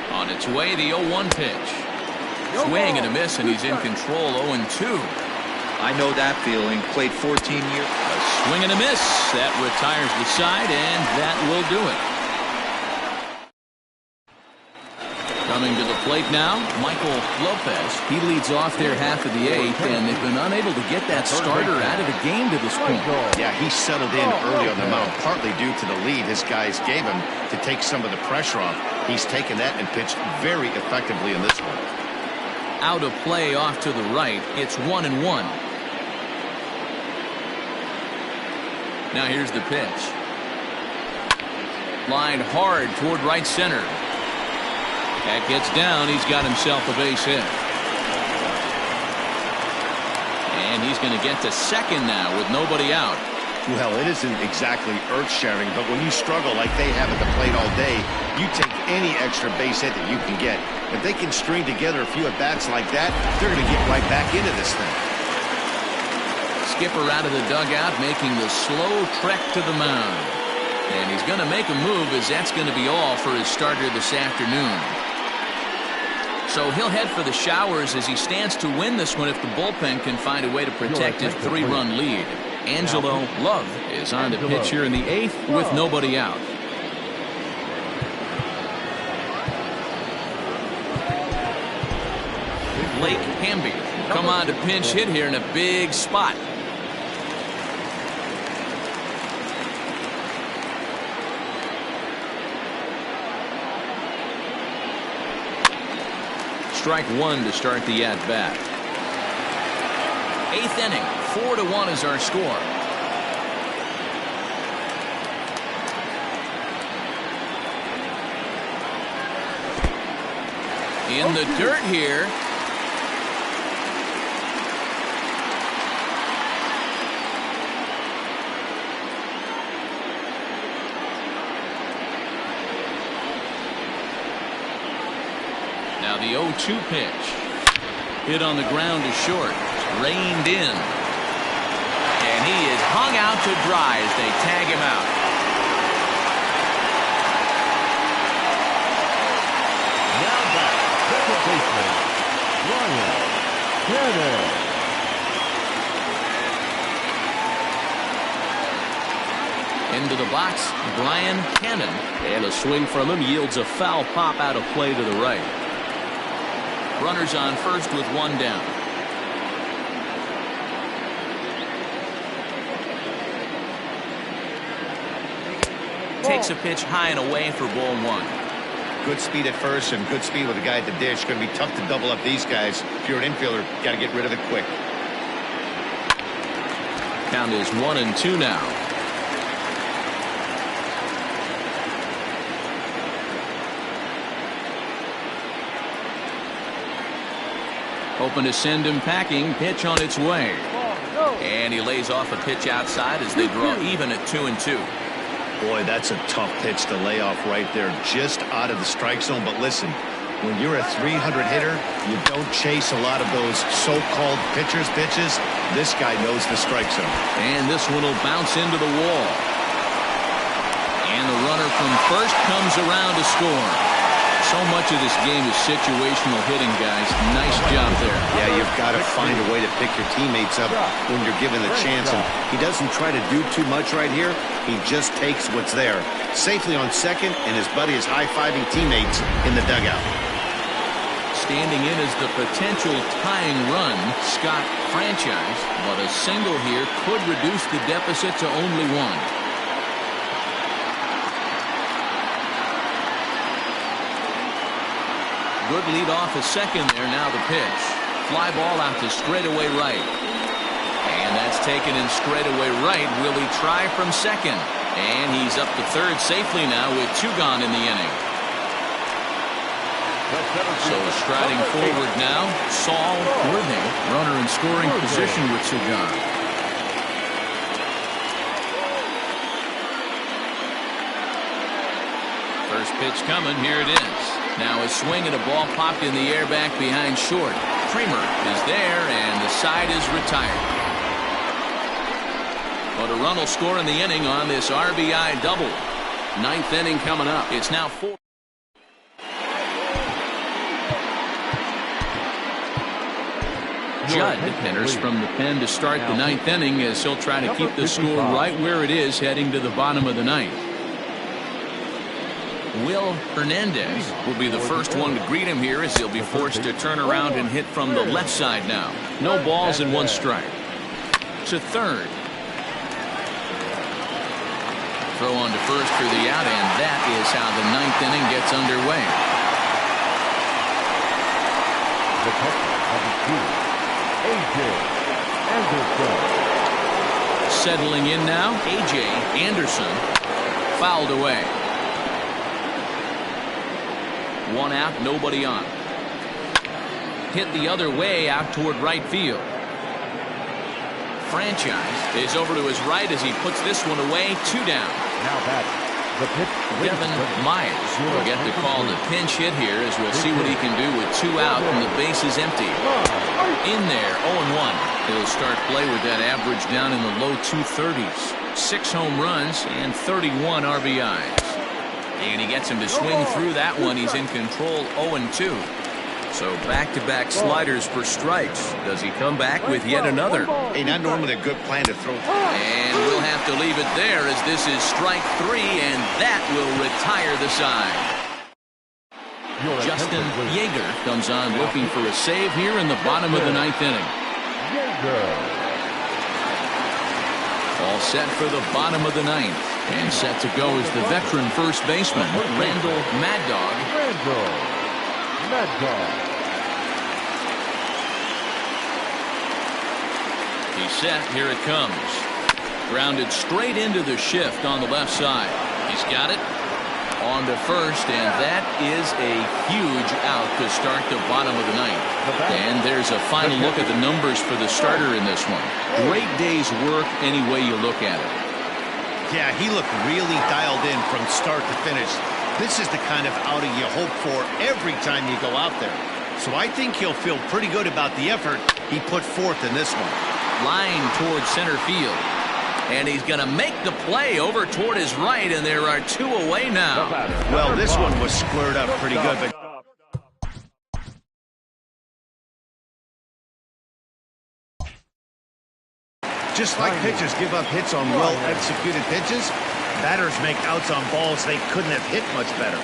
On its way, the 0-1 pitch. Swing and a miss, and he's in control. 0-2. I know that feeling. Played 14 years. A swing and a miss. That retires the side, and that will do it. Coming to the plate now, Michael Lopez. He leads off their half of the eighth, and they've been unable to get that starter out of the game to this point. Yeah, he settled in early on the mound, partly due to the lead his guys gave him to take some of the pressure off. He's taken that and pitched very effectively in this one. Out of play off to the right. It's 1-1. Now here's the pitch. Lined hard toward right center. That gets down. He's got himself a base hit. And he's going to get to second now with nobody out. Well, it isn't exactly earth-shattering, but when you struggle like they have at the plate all day, you take any extra base hit that you can get. If they can string together a few at-bats like that, they're going to get right back into this thing. Skipper out of the dugout, making the slow trek to the mound. And he's going to make a move, as that's going to be all for his starter this afternoon. So he'll head for the showers as he stands to win this one if the bullpen can find a way to protect his 3-run lead. Angelo Love is on to pitch here in the eighth with nobody out. Blake Hamby come on to pinch hit here in a big spot. Strike one to start the at-bat. Eighth inning, 4-1 is our score. In the dirt here. Now the 0-2 pitch. Hit on the ground to short. Reined in. And he is hung out to dry as they tag him out. Now back, second baseman, Ryan Cannon. Into the box, Brian Cannon. And a swing from him yields a foul pop out of play to the right. Runners on first with one down. Takes a pitch high and away for ball one. Good speed at first and good speed with the guy at the dish. Going to be tough to double up these guys. If you're an infielder, got to get rid of it quick. Count is 1-2 now. Hoping to send him packing. Pitch on its way. And he lays off a pitch outside as they draw even at 2-2. Boy, that's a tough pitch to lay off right there, just out of the strike zone. But listen, when you're a 300 hitter, you don't chase a lot of those so-called pitchers' pitches. This guy knows the strike zone. And this one will bounce into the wall. And the runner from first comes around to score. So much of this game is situational hitting, guys. Nice job there. Yeah, you've got to find a way to pick your teammates up when you're given the chance. And he doesn't try to do too much right here. He just takes what's there. Safely on second, and his buddy is high-fiving teammates in the dugout. Standing in is the potential tying run, Scott Franchise. But a single here could reduce the deficit to only one. Good lead off a second there. Now the pitch. Fly ball out to straightaway right. And that's taken in straightaway right. Will he try from second? And he's up to third safely now with two gone in the inning. So striding forward now, Saul Worthing, runner in scoring position with two gone. First pitch coming. Here it is. Now a swing and a ball popped in the air back behind short. Kramer is there, and the side is retired. But a run will score in the inning on this RBI double. Ninth inning coming up. It's now 4. Judd enters from the pen to start the ninth inning, as he'll try to keep the score right where it is heading to the bottom of the ninth. Will Hernandez will be the first one to greet him here, as he'll be forced to turn around and hit from the left side now. No balls and one strike. To third. Throw on to first for the out, and that is how the ninth inning gets underway. The catcher, A.J. Anderson. Settling in now, A.J. Anderson. Fouled away. One out, nobody on. Hit the other way out toward right field. Franchise is over to his right as he puts this one away. 2 down. Now batting, the pitch. Devin Myers will get the call to pinch hit here, as we'll see what he can do with 2 out and the base is empty. In there, 0-1. He'll start play with that average down in the low 230s. 6 home runs and 31 RBIs. And he gets him to swing through that one. He's in control, 0-2. So back-to-back sliders for strikes. Does he come back with yet another? Hey, not normally a good plan to throw. And we'll have to leave it there, as this is strike 3, and that will retire the side. Justin Yeager comes on looking for a save here in the bottom of the ninth inning. All set for the bottom of the ninth. And set to go is the veteran first baseman, Randall Mad Dog. He's set. Here it comes. Grounded straight into the shift on the left side. He's got it. On to first, and that is a huge out to start the bottom of the ninth. And there's a final look at the numbers for the starter in this one. Great day's work any way you look at it. Yeah, he looked really dialed in from start to finish. This is the kind of outing you hope for every time you go out there. So I think he'll feel pretty good about the effort he put forth in this one. Line towards center field. And he's going to make the play over toward his right, and there are 2 away now. Well, this one was squared up pretty good, but just like pitchers give up hits on well-executed pitches, batters make outs on balls they couldn't have hit much better.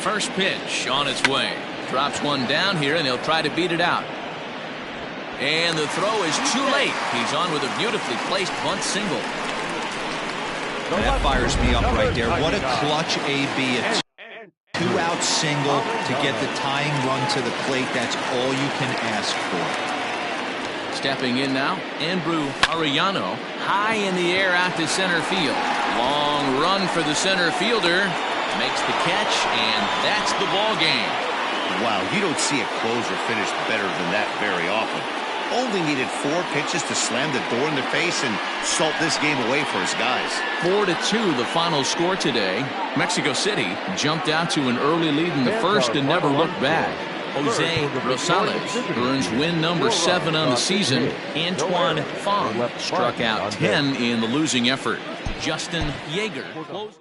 First pitch on its way. Drops one down here, and he'll try to beat it out. And the throw is too late. He's on with a beautifully placed bunt single. That fires me up right there. What a clutch AB. A 2-out single to get the tying run to the plate. That's all you can ask for. Stepping in now, Andrew Arellano, high in the air out to center field. Long run for the center fielder. Makes the catch, and that's the ball game. Wow, you don't see a closer finish better than that very often. Only needed 4 pitches to slam the door in their face and salt this game away for his guys. 4-2 the final score today. Mexico City jumped out to an early lead in the first and never looked back. Jose Rosales earns win number 7 on the season. Antoine Fong struck out 10 in the losing effort. Justin Yeager closed.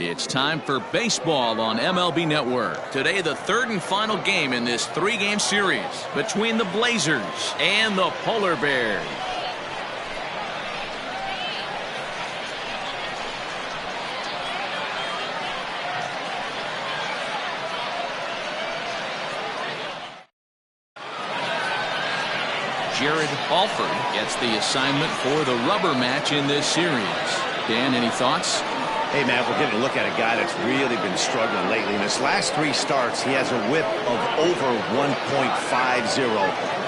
It's time for baseball on MLB Network. Today, the third and final game in this three-game series between the Blazers and the Polar Bears. Jared Alford gets the assignment for the rubber match in this series. Dan, any thoughts? Hey, man, we're getting a look at a guy that's really been struggling lately. In his last 3 starts, he has a whip of over 1.50.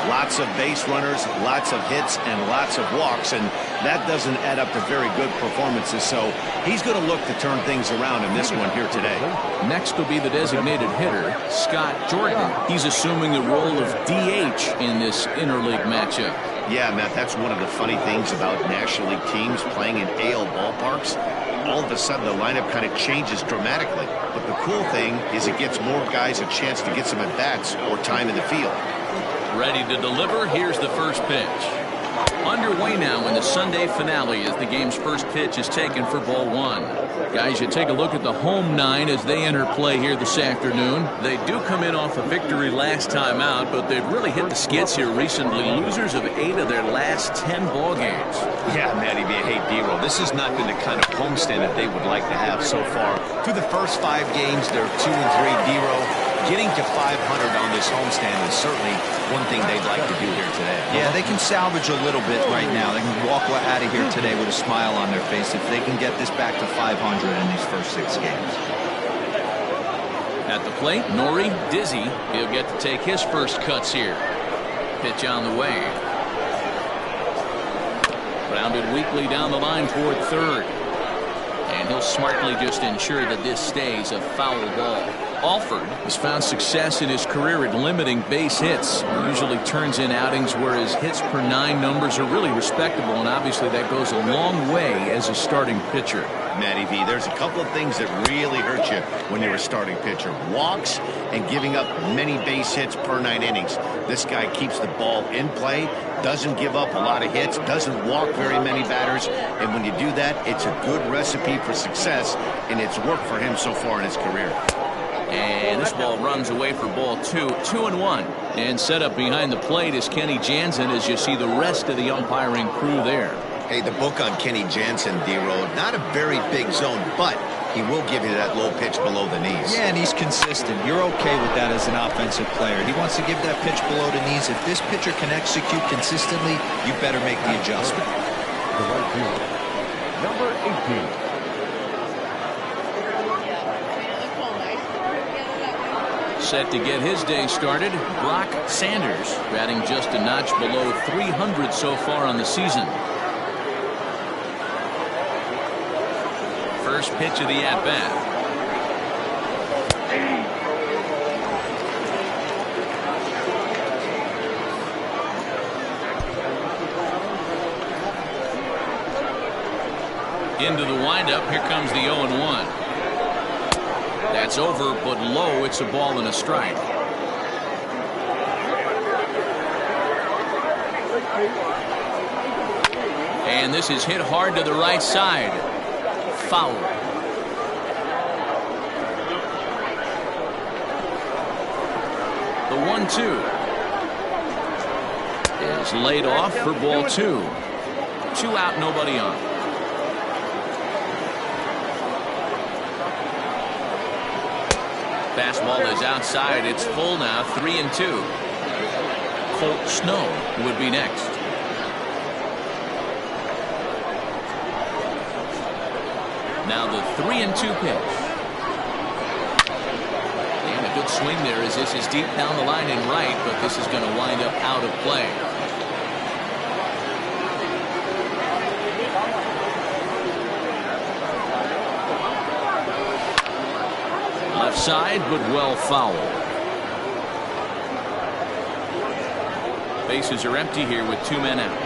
Lots of base runners, lots of hits, and lots of walks, and that doesn't add up to very good performances. So he's going to look to turn things around in this one here today. Next will be the designated hitter, Scott Jordan. He's assuming the role of DH in this interleague matchup. Yeah, Matt, that's one of the funny things about National League teams playing in AL ballparks. All of a sudden, the lineup kind of changes dramatically. But the cool thing is it gets more guys a chance to get some at-bats or time in the field. Ready to deliver. Here's the first pitch. Underway now in the Sunday finale as the game's first pitch is taken for ball 1. Guys, you take a look at the home 9 as they enter play here this afternoon. They do come in off a victory last time out, but they've really hit the skids here recently. Losers of 8 of their last 10 ball games. Yeah, Matty B, hey, D-Roll, this has not been the kind of homestand that they would like to have so far. Through the first 5 games, they're 2-3, D-Roll. Getting to 500 on this homestand is certainly one thing they'd like to do here today. Yeah, they can salvage a little bit right now. They can walk out of here today with a smile on their face if they can get this back to 500 in these first 6 games. At the plate, Nori Dizzy. He'll get to take his first cuts here. Pitch on the way. Grounded weakly down the line toward third. And he'll smartly just ensure that this stays a foul ball. Alford has found success in his career at limiting base hits. He usually turns in outings where his hits per 9 numbers are really respectable, and obviously that goes a long way as a starting pitcher. Matty V, there's a couple of things that really hurt you when you're a starting pitcher. Walks and giving up many base hits per 9 innings. This guy keeps the ball in play, doesn't give up a lot of hits, doesn't walk very many batters, and when you do that, it's a good recipe for success, and it's worked for him so far in his career. And this ball runs away for ball 2, 2-1. And set up behind the plate is Kenny Jansen as you see the rest of the umpiring crew there. Hey, the book on Kenny Jansen, D-Road, not a very big zone, but he will give you that low pitch below the knees. Yeah, and he's consistent. You're okay with that as an offensive player. He wants to give that pitch below the knees. If this pitcher can execute consistently, you better make the adjustment. The right fielder, number 18. Set to get his day started, Brock Sanders, batting just a notch below 300 so far on the season. First pitch of the at-bat. Into the windup, here comes the 0-1. That's over, but low. It's a ball and a strike. And this is hit hard to the right side. Foul. The 1-2 is laid off for ball 2. 2 out, nobody on. Fastball is outside. It's full now. 3-2. Colt Snow would be next. Now the 3-2 pitch. And a good swing there as this is deep down the line and right, but this is going to wind up out of play. Left side, but well fouled. Bases are empty here with 2 men out.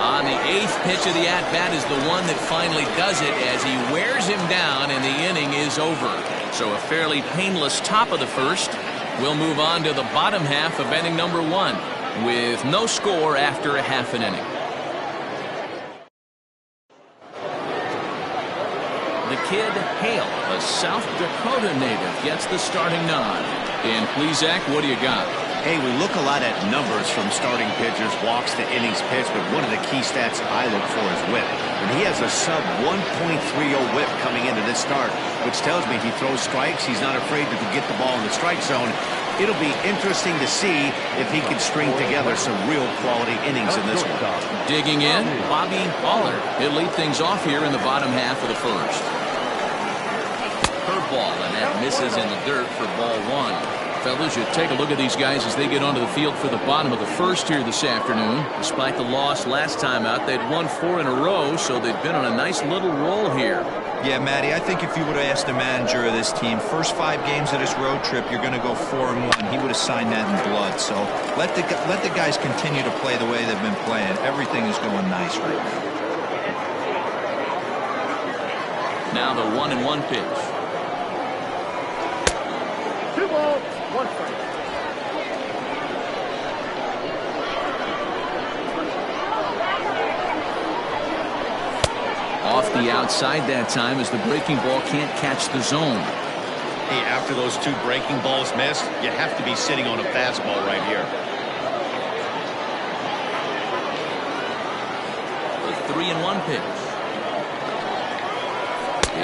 On the 8th pitch of the at-bat is the one that finally does it as he wears him down and the inning is over. So a fairly painless top of the first. We'll move on to the bottom half of inning number 1 with no score after a half an inning. Kid Hale, a South Dakota native, gets the starting nod. And please, Zach, what do you got? Hey, we look a lot at numbers from starting pitchers, walks to innings pitched, but one of the key stats I look for is whip. And he has a sub 1.30 whip coming into this start, which tells me if he throws strikes, he's not afraid to get the ball in the strike zone. It'll be interesting to see if he can string together some real quality innings in this one. Digging in, Bobby Baller. He'll lead things off here in the bottom half of the first. Curveball, and that misses in the dirt for ball one. Fellas, you take a look at these guys as they get onto the field for the bottom of the first here this afternoon. Despite the loss last time out, they'd won 4 in a row, so they've been on a nice little roll here. Yeah, Matty, I think if you would have asked the manager of this team, first 5 games of this road trip, you're going to go 4-1. He would have signed that in blood. So let the guys continue to play the way they've been playing. Everything is going nice right Now now. the 1-1 pitch. 2 balls, 1 strike. Off the outside that time as the breaking ball can't catch the zone. Hey, after those 2 breaking balls missed, you have to be sitting on a fastball right here. The 3-1 pitch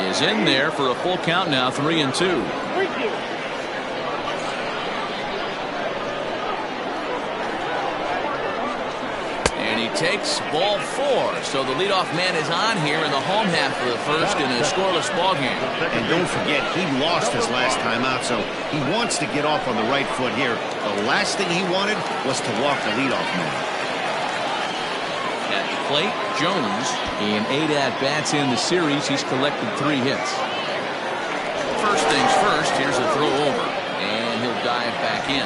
is in there for a full count now, 3-2. Takes ball 4, so the leadoff man is on here in the home half of the first in a scoreless ball game. And don't forget, he lost his last time out, so he wants to get off on the right foot here. The last thing he wanted was to walk the leadoff man. At the plate, Jones, in 8 at-bats in the series, he's collected 3 hits. First things first, here's a throw over, and he'll dive back in.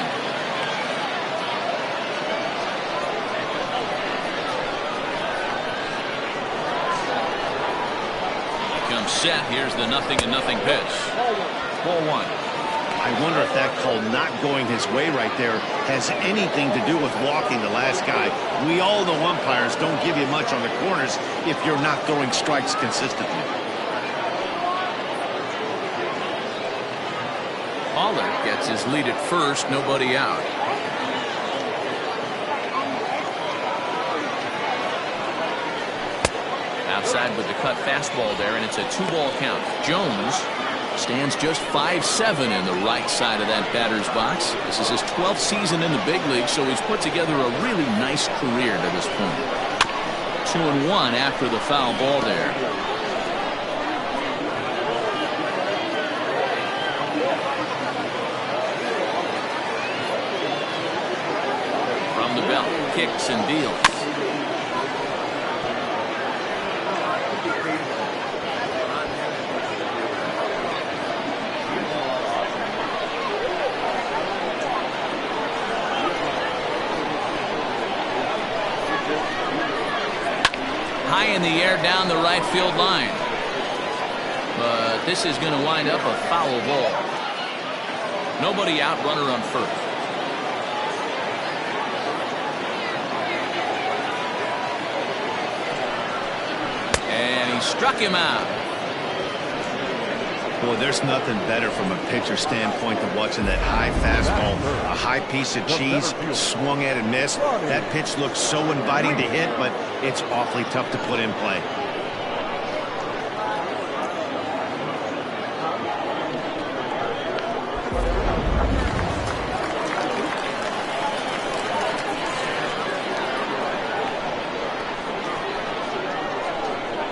Set. Here's the 0-0 pitch. Ball 1. I wonder if that call not going his way right there has anything to do with walking the last guy. We all know umpires don't give you much on the corners if you're not throwing strikes consistently. Haller gets his lead at first, nobody out. Outside with the cut fastball there, and it's a 2-ball count. Jones stands just 5'7" in the right side of that batter's box. This is his 12th season in the big league, so he's put together a really nice career to this point. 2-1 after the foul ball there. From the belt, kicks and deals. High in the air down the right field line. But this is going to wind up a foul ball. Nobody out, runner on first. And he struck him out. Boy, there's nothing better from a pitcher standpoint than watching that high fastball. A high piece of cheese, swung at and missed. That pitch looks so inviting to hit, but it's awfully tough to put in play.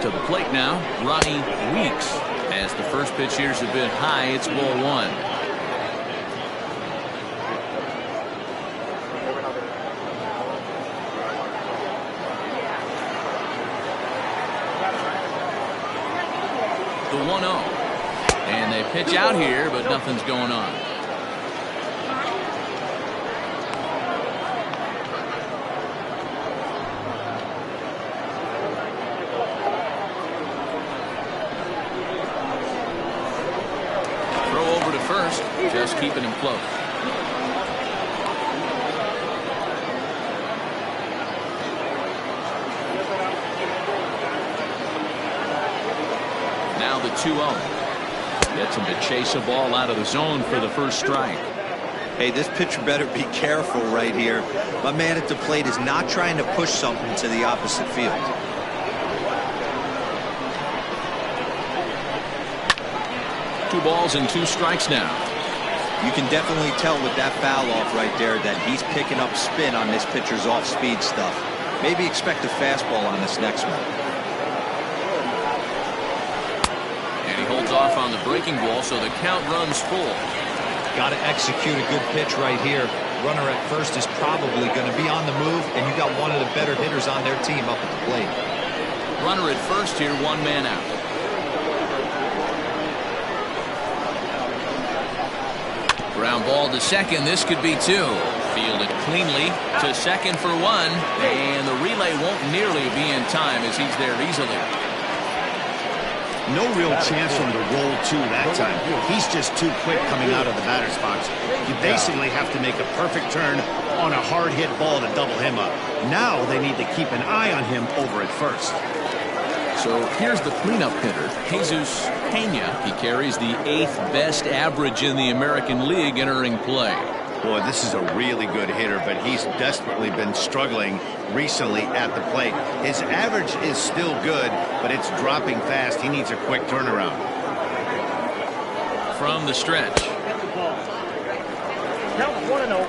To the plate now, Ronnie Weeks. As the first pitch here's a bit high, it's ball 1. The 1-0. And they pitch out here, but nothing's going on. First, just keeping him close. Now the 2-0. Gets him to chase a ball out of the zone for the first strike. Hey, this pitcher better be careful right here. My man at the plate is not trying to push something to the opposite field. 2 balls and 2 strikes now. You can definitely tell with that foul off right there that he's picking up spin on this pitcher's off-speed stuff. Maybe expect a fastball on this next one. And he holds off on the breaking ball, so the count runs full. Got to execute a good pitch right here. Runner at first is probably going to be on the move, and you got one of the better hitters on their team up at the plate. Runner at first here, 1 man out. Ground ball to second. This could be 2. Fielded cleanly to second for 1. And the relay won't nearly be in time as he's there easily. No real chance for him to roll 2 that time. He's just too quick coming out of the batter's box. You basically have to make a perfect turn on a hard hit ball to double him up. Now they need to keep an eye on him over at first. So here's the cleanup hitter, Jesus Pena. He carries the 8th best average in the American League entering play. Boy, this is a really good hitter, but he's desperately been struggling recently at the plate. His average is still good, but it's dropping fast. He needs a quick turnaround. From the stretch. Count 1-0.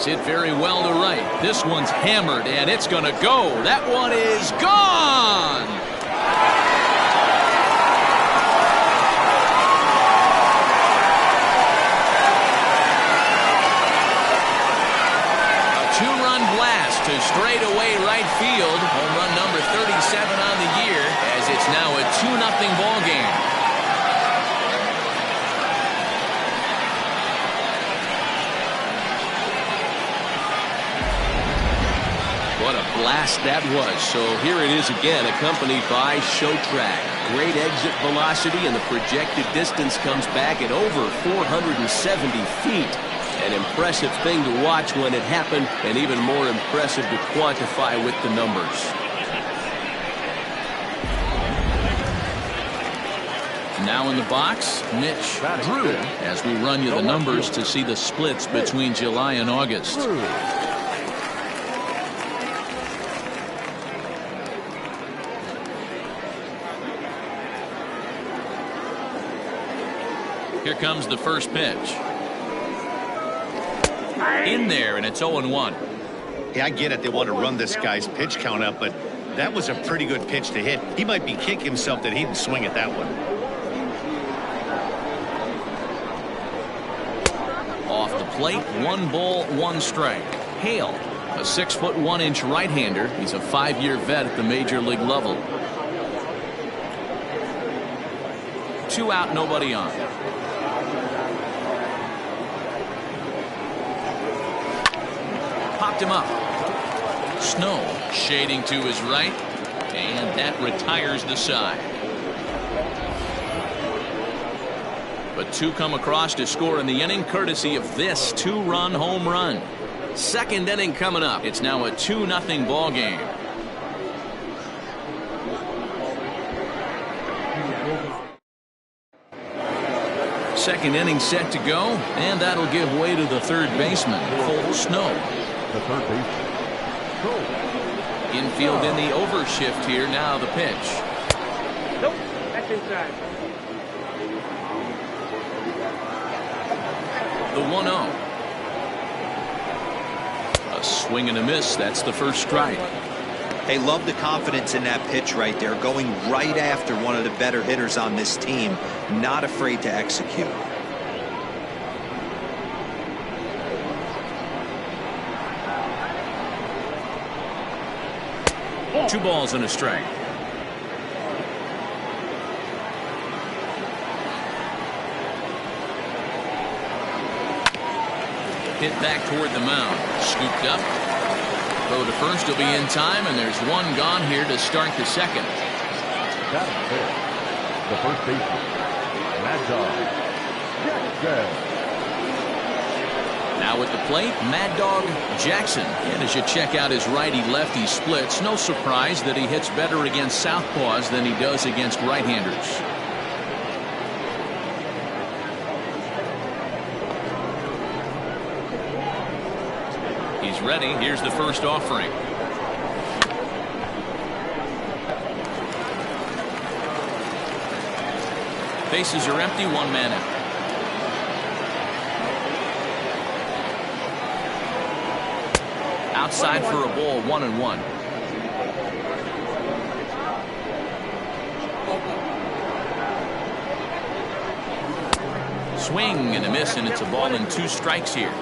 Hit very well to right. This one's hammered, and it's going to go. That one is gone. A 2-run blast to straightaway right field. Home run number 37 on the year, as it's now a 2-0 ball game. What a blast that was. So here it is again, accompanied by show track. Great exit velocity, and the projected distance comes back at over 470 feet. An impressive thing to watch when it happened, and even more impressive to quantify with the numbers. Now in the box, Mitch Drew, as we run you the numbers to see the splits between July and August. Here comes the first pitch. In there, and it's 0-1. Yeah, I get it. They want to run this guy's pitch count up, but that was a pretty good pitch to hit. He might be kicking himself that he didn't swing at that one. Off the plate, 1 ball, 1 strike. Hale, a 6'1" right-hander. He's a 5-year vet at the major league level. 2 out, nobody on. Popped him up. Snow shading to his right, and that retires the side. But 2 come across to score in the inning, courtesy of this 2-run home run. Second inning coming up. It's now a 2-0 ball game. Second inning set to go, and that'll give way to the third baseman, Cole Snow. The third baseman, Snow. Infield in the overshift here. Now the pitch. Nope, that's inside. The 1-0. A swing and a miss. That's the first strike. Hey, love the confidence in that pitch right there, going right after one of the better hitters on this team, not afraid to execute. Two balls and a strike. Hit back toward the mound. Scooped up. Throw to first will be in time, and there's one gone here to start the second. The first baseman, Mad Dog Jackson. Now at the plate, Mad Dog Jackson. And as you check out his righty-lefty splits, no surprise that he hits better against southpaws than he does against right-handers. He's ready. Here's the first offering. Bases are empty, one man out. Outside for a ball, 1-1. Swing and a miss, and it's a ball and 2 strikes here.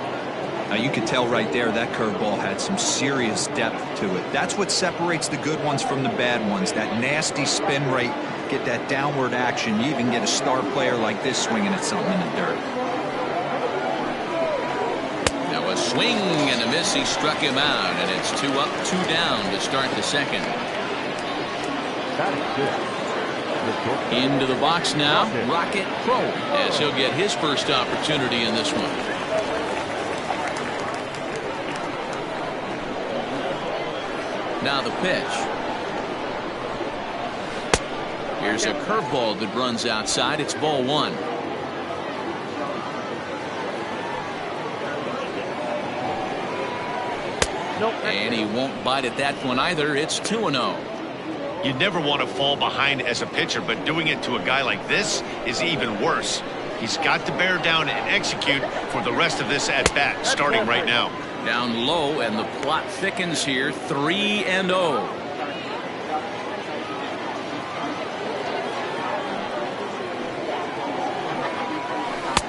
Now you can tell right there that curveball had some serious depth to it. That's what separates the good ones from the bad ones. That nasty spin rate, get that downward action. You even get a star player like this swinging at something in the dirt. Now a swing and a miss. He struck him out, and it's 2 up, 2 down to start the second. Into the box now, Rocket Crow, as he'll get his first opportunity in this one. Now the pitch. Here's a curveball that runs outside. It's ball 1. And he won't bite at that one either. It's 2-0. You never want to fall behind as a pitcher, but doing it to a guy like this is even worse. He's got to bear down and execute for the rest of this at bat, starting right now. Down low, and the plot thickens here. 3-0.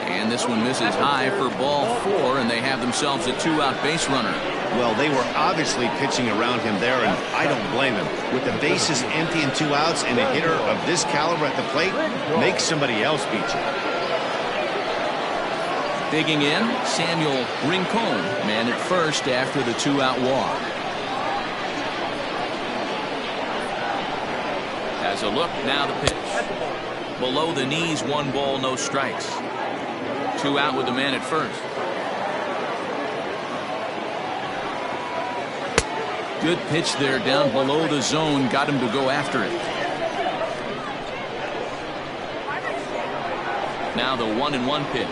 And this one misses high for ball 4, and they have themselves a 2-out base runner. Well, they were obviously pitching around him there, and I don't blame them. With the bases empty and 2 outs, and a hitter of this caliber at the plate, make somebody else beat you. Digging in, Samuel Rincon, man at first after the 2-out walk. Has a look, now the pitch. Below the knees, 1 ball, no strikes. 2 out with the man at first. Good pitch there down below the zone, got him to go after it. Now the 1-1 pitch.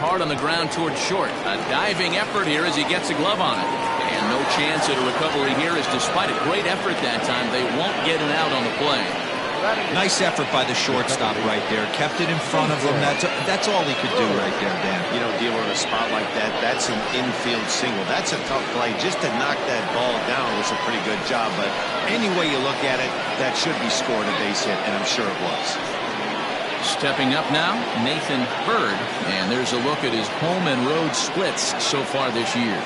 Hard on the ground towards short. A diving effort here as he gets a glove on it. And no chance at a recovery here, as despite a great effort that time, they won't get an out on the play. Nice effort by the shortstop right there. Kept it in front of him. That's all he could do right there, Dan. You know, dealing with a spot like that, that's an infield single. That's a tough play. Just to knock that ball down was a pretty good job. But any way you look at it, that should be scored a base hit, and I'm sure it was. Stepping up now, Nathan Bird. And there's a look at his home and road splits so far this year.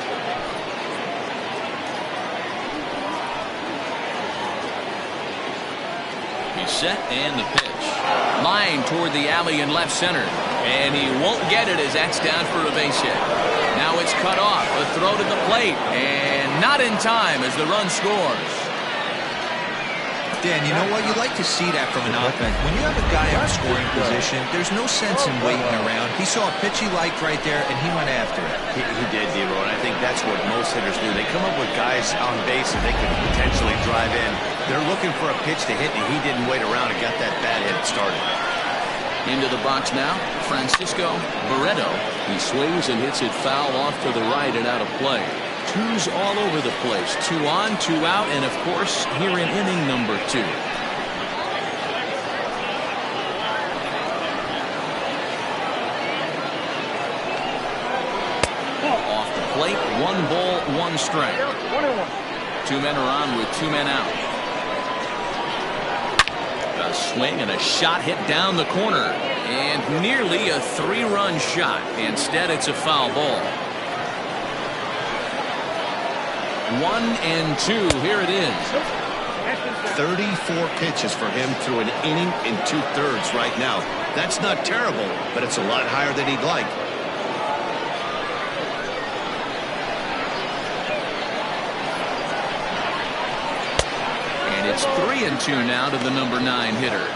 Set and the pitch. Line toward the alley in left center. And he won't get it as that's down for a base hit. Now it's cut off. A throw to the plate. And not in time as the run scores. Dan, you know what? You like to see that from an offense. When you have a guy in scoring position, there's no sense in waiting around. He saw a pitch he liked right there, and he went after it. He did, D-Roy, and I think that's what most hitters do. They come up with guys on base that they can potentially drive in. They're looking for a pitch to hit, and he didn't wait around and got that bad hit started. Into the box now, Francisco Barreto. He swings and hits it foul off to the right and out of play. 2s all over the place. 2 on, 2 out, and of course here in inning number 2. Off the plate, 1 ball, 1 strike. 2 men are on with 2 men out. A swing and a shot hit down the corner, and nearly a 3-run shot. Instead, it's a foul ball. 1-2. Here it is. 34 pitches for him through an inning and 2/3 right now. That's not terrible, but it's a lot higher than he'd like. And it's 3-2 now to the number 9 hitter.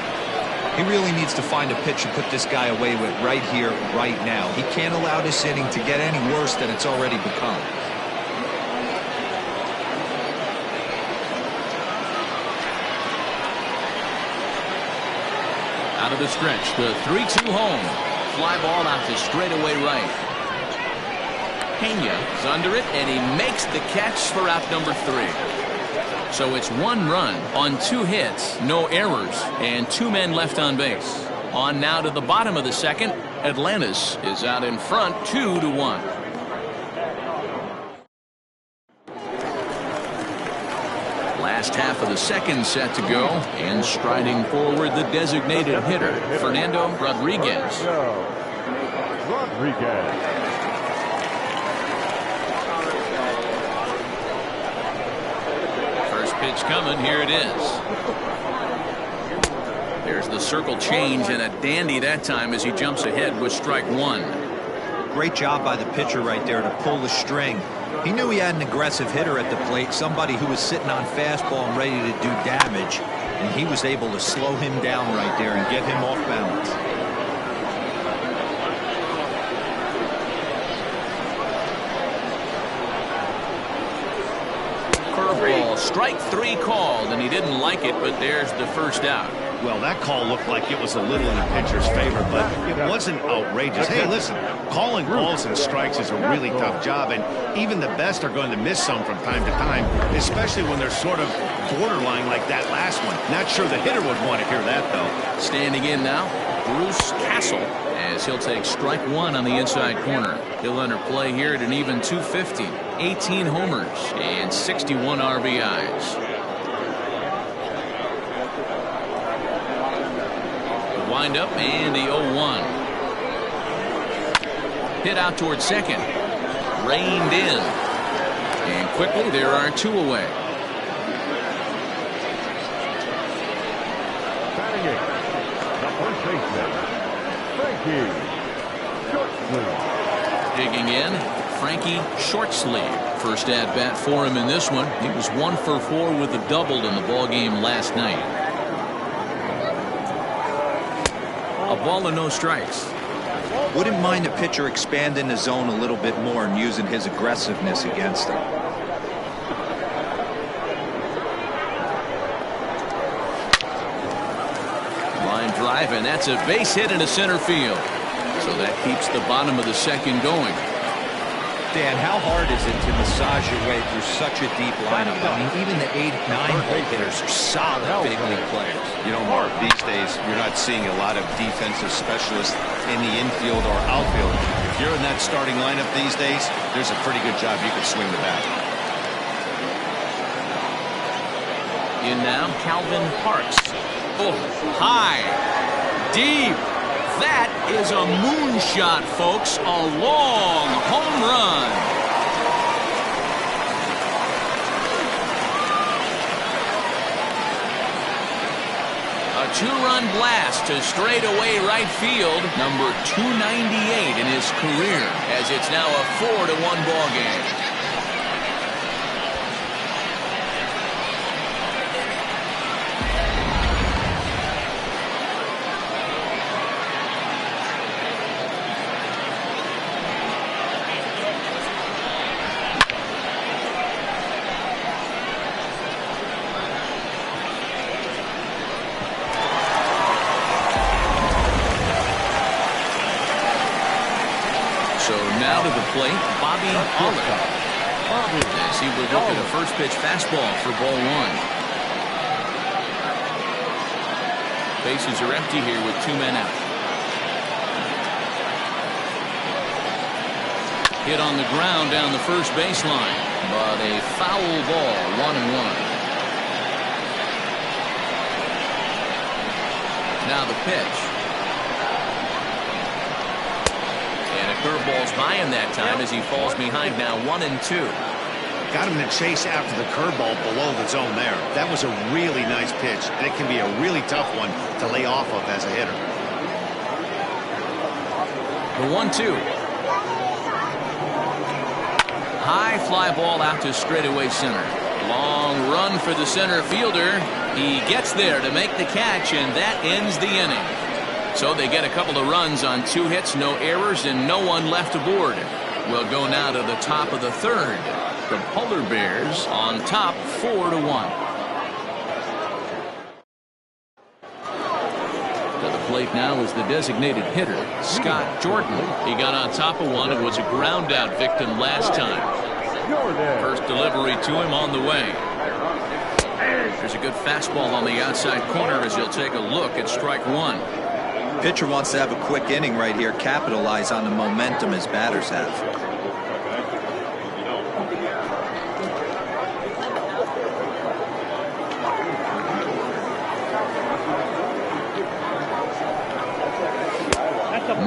He really needs to find a pitch to put this guy away with right here, right now. He can't allow this inning to get any worse than it's already become. Out of the stretch, the 3-2 home. Fly ball out to straightaway right. Pena is under it, and he makes the catch for out number 3. So it's 1 run on 2 hits, no errors, and 2 men left on base. On now to the bottom of the second. Atlantis is out in front 2-1. Last half of the second set to go, and striding forward the designated hitter, Fernando Rodriguez. First pitch coming, here it is. There's the circle change, and a dandy that time as he jumps ahead with strike 1. Great job by the pitcher right there to pull the string. He knew he had an aggressive hitter at the plate, somebody who was sitting on fastball and ready to do damage, and he was able to slow him down right there and get him off balance. Curveball, strike 3 called, and he didn't like it, but there's the first out. Well, that call looked like it was a little in the pitcher's favor, but it wasn't outrageous. Hey, listen, calling balls and strikes is a really tough job, and even the best are going to miss some from time to time, especially when they're sort of borderline like that last one. Not sure the hitter would want to hear that, though. Standing in now, Bruce Castle, as he'll take strike 1 on the inside corner. He'll enter play here at an even .250, 18 homers, and 61 RBIs. Wind up and the 0-1. Hit out towards second. Reined in. And quickly there are 2 away. Batting it, the first baseman, Frankie Shortsleeve. Digging in, Frankie Shortsleeve. First at bat for him in this one. He was 1 for 4 with a double in the ball game last night. A ball and no strikes. Wouldn't mind a pitcher expanding the zone a little bit more and using his aggressiveness against him. Line drive, and that's a base hit into center field. So that keeps the bottom of the second going. Dan, how hard is it to massage your way through such a deep lineup? I mean, even the 8, 9 hitters are solid big league players. You know, Mark, these days you're not seeing a lot of defensive specialists in the infield or outfield. If you're in that starting lineup these days, there's a pretty good job you could swing the bat. In now, Calvin Parks. Oh, high, deep. That is a moonshot, folks. A long home run. A 2-run blast to straightaway right field. Number 298 in his career, as it's now a 4-1 ball game. Now to the plate, Bobby Olive. As he would look at a first pitch fastball for ball 1. Bases are empty here with 2 men out. Hit on the ground down the first baseline, but a foul ball, 1-1. Now the pitch. Curveball's by him that time as he falls behind now 1-2. Got him to chase after the curveball below the zone there. That was a really nice pitch, and it can be a really tough one to lay off of as a hitter. The 1-2. High fly ball out to straightaway center. Long run for the center fielder. He gets there to make the catch, and that ends the inning. So they get a couple of runs on 2 hits, no errors, and no one left aboard. We'll go now to the top of the 3rd. The Polar Bears on top 4-1. To the plate now is the designated hitter, Scott Jordan. He got on top of one and was a ground out victim last time. First delivery to him on the way. There's a good fastball on the outside corner as he'll take a look at strike 1. Pitcher wants to have a quick inning right here, capitalize on the momentum his batters have.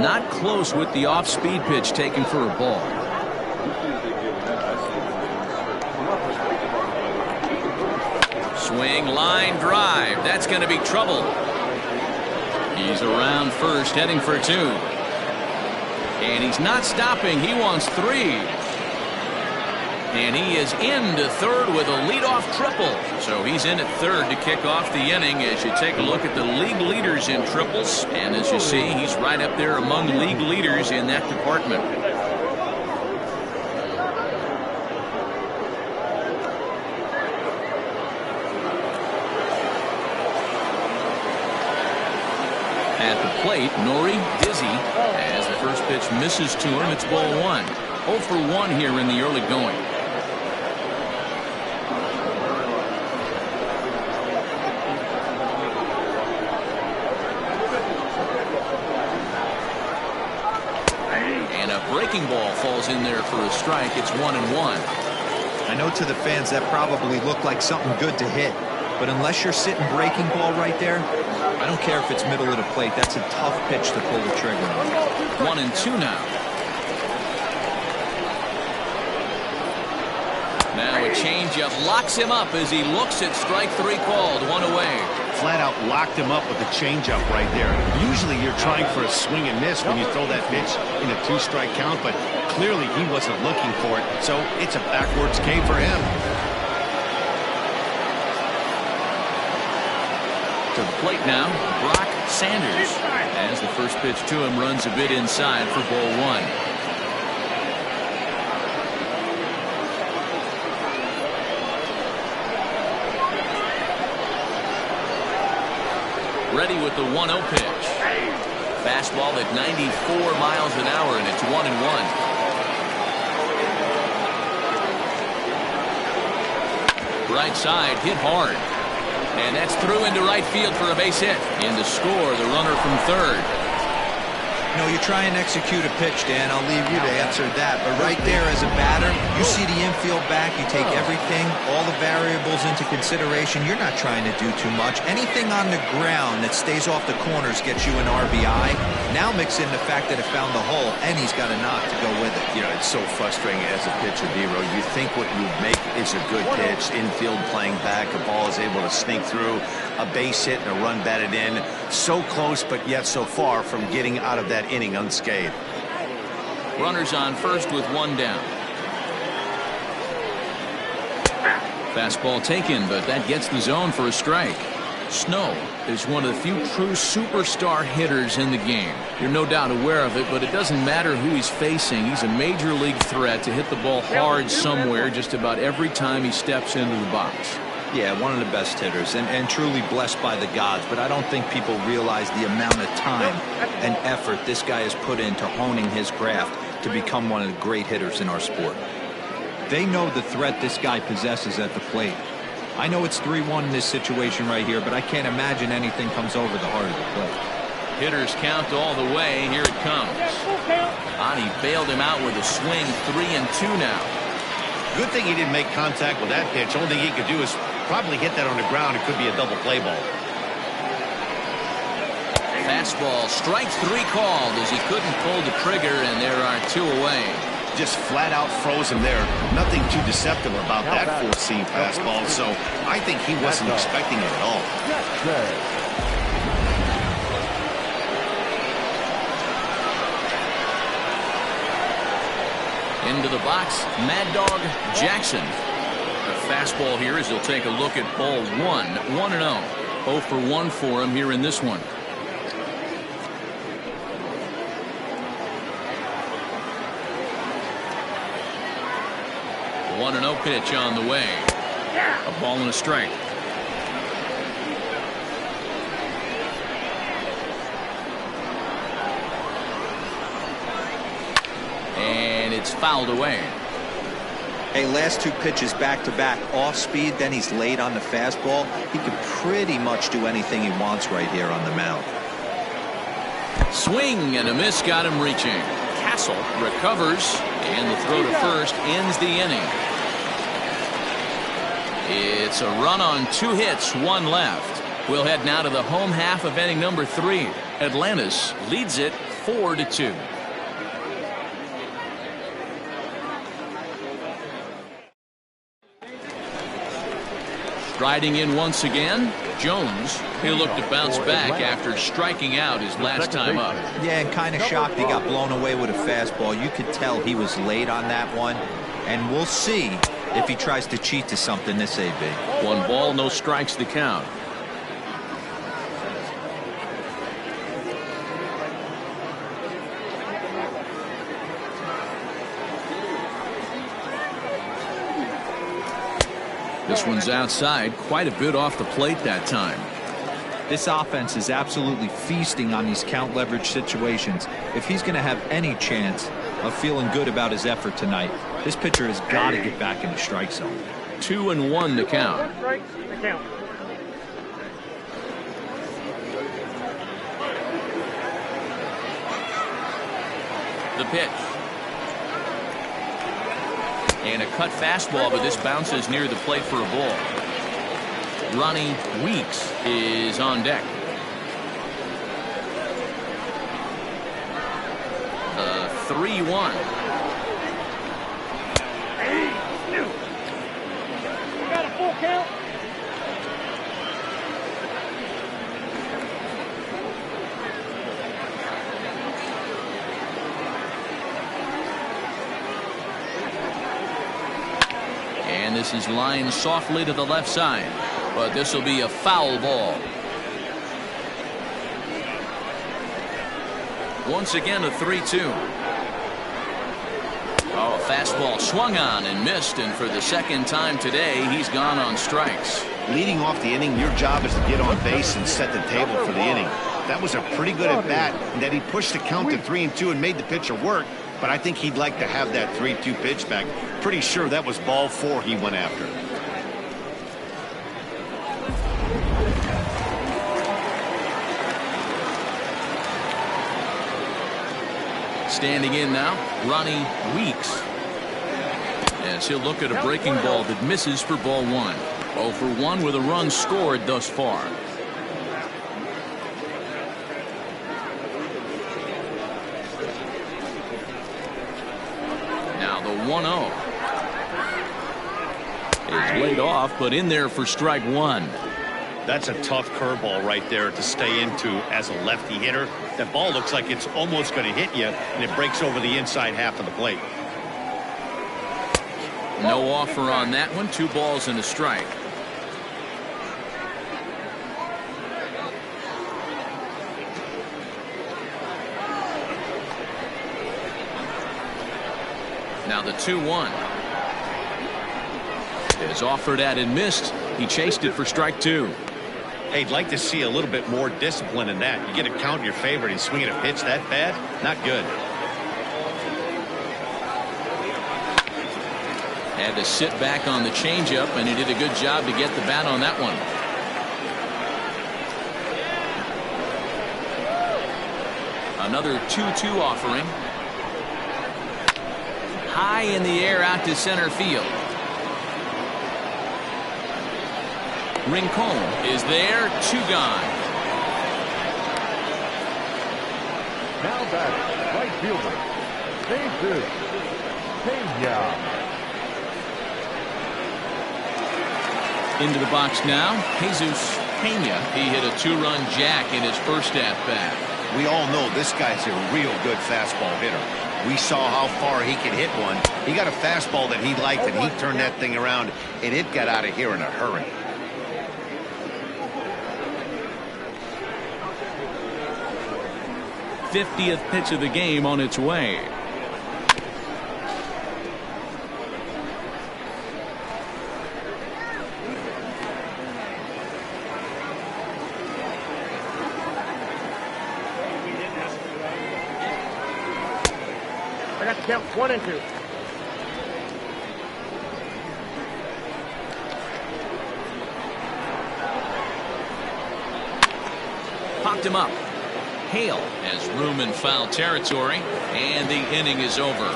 Not close with the off-speed pitch taken for a ball. Swing, line drive. That's going to be trouble. He's around first, heading for 2. And he's not stopping. He wants 3. And he is into 3rd with a leadoff triple. So he's in at 3rd to kick off the inning as you take a look at the league leaders in triples. And as you see, he's right up there among league leaders in that department. At the plate, Nori dizzy as the first pitch misses to him. It's ball 1. 0 for 1 here in the early going. And a breaking ball falls in there for a strike. It's 1-1. I know to the fans that probably looked like something good to hit, but unless you're sitting breaking ball right there, I don't care if it's middle of the plate. That's a tough pitch to pull the trigger on. 1-2 now. Now a changeup locks him up as he looks at strike 3 called. 1 away. Flat out locked him up with the changeup right there. Usually you're trying for a swing and miss when you throw that pitch in a 2-strike count, but clearly he wasn't looking for it, so it's a backwards K for him. To the plate now, Brock Sanders. As the first pitch to him runs a bit inside for ball 1. Ready with the 1-0 pitch. Fastball at 94 miles an hour, and it's 1-1. Right side, hit hard. And that's through into right field for a base hit. In to score, the runner from 3rd. You know, you try and execute a pitch, Dan. I'll leave you to answer that. But right there as a batter, you see the infield back. You take everything, all the variables into consideration. You're not trying to do too much. Anything on the ground that stays off the corners gets you an RBI. Now mix in the fact that it found the hole, and he's got a knock to go with it. You know, it's so frustrating as a pitcher, D-Row. You think what you make is a good pitch. Infield playing back. A ball is able to sneak through. A base hit and a run batted in. So close, but yet so far from getting out of that inning unscathed. Runners on first with 1 down. Fastball taken, but that gets the zone for a strike. Snow is one of the few true superstar hitters in the game. You're no doubt aware of it, but it doesn't matter who he's facing. He's a major league threat to hit the ball hard somewhere just about every time he steps into the box. Yeah, one of the best hitters and truly blessed by the gods, but I don't think people realize the amount of time and effort this guy has put into honing his craft to become one of the great hitters in our sport. They know the threat this guy possesses at the plate. I know it's 3-1 in this situation right here, but I can't imagine anything comes over the heart of the plate. Hitters count all the way. Here it comes. Ani bailed him out with a swing. 3-2 now. Good thing he didn't make contact with that pitch. Only thing he could do is probably hit that on the ground. It could be a double play ball. Fastball, strike 3 called as he couldn't pull the trigger, and there are 2 away. Just flat out frozen there. Nothing too deceptive about that 4-seam fastball, so I think he wasn't expecting it at all. Into the box, Mad Dog Jackson. The fastball here as he'll take a look at ball 1. 1-0. 0 for 1 for him here in this one. 1-0 pitch on the way. A ball and a strike. And it's fouled away. Hey, last 2 pitches back-to-back off speed, then he's late on the fastball. He could pretty much do anything he wants right here on the mound. Swing and a miss got him reaching. Castle recovers, and the throw to first ends the inning. It's a run on 2 hits, 1 left. We'll head now to the home half of inning number 3. Atlantis leads it 4-2. Striding in once again, Jones. He'll look to bounce back after striking out his last time up. Yeah, and kind of shocked he got blown away with a fastball. You could tell he was late on that one. And we'll see if he tries to cheat to something this AB. 1 ball, no strikes to count. This one's outside, quite a bit off the plate that time. This offense is absolutely feasting on these count leverage situations. If he's going to have any chance of feeling good about his effort tonight, this pitcher has got to get back in the strike zone. 2-1 to count. 1 strike to count. The pitch. And a cut fastball, but this bounces near the plate for a ball. Ronnie Weeks is on deck. 3-1. Got a full count. And this is lined softly to the left side, but this will be a foul ball. Once again a 3-2. Oh, a fastball swung on and missed, and for the second time today he's gone on strikes. Leading off the inning, your job is to get on base and set the table for the inning. That was a pretty good at bat, and that he pushed the count to 3-2 and made the pitcher work. But I think he'd like to have that 3-2 pitch back. Pretty sure that was ball 4 he went after. Standing in now, Ronnie Weeks. As he'll look at a breaking ball that misses for ball 1. 0 for 1 with a run scored thus far. Now the 1-0 is laid off, but in there for strike 1. That's a tough curveball right there to stay into as a lefty hitter. That ball looks like it's almost going to hit you, and it breaks over the inside half of the plate. No offer on that one. 2 balls and a strike. Now the 2-1 is offered at and missed. He chased it for strike 2. Hey, I'd like to see a little bit more discipline in that. You get a count in your favor and swinging a pitch that bad? Not good. Had to sit back on the changeup, and he did a good job to get the bat on that one. Another 2-2 offering. High in the air out to center field. Rincon is there, 2 gone. Now back, right fielder, Jesus Pena. Into the box now, Jesus Pena. He hit a 2-run jack in his first at-bat. We all know this guy's a real good fastball hitter. We saw how far he could hit one. He got a fastball that he liked, and he turned that thing around, and it got out of here in a hurry. '50th pitch of the game on its way. I got the count 1 and 2. Popped him up. Hale has room in foul territory, and the inning is over.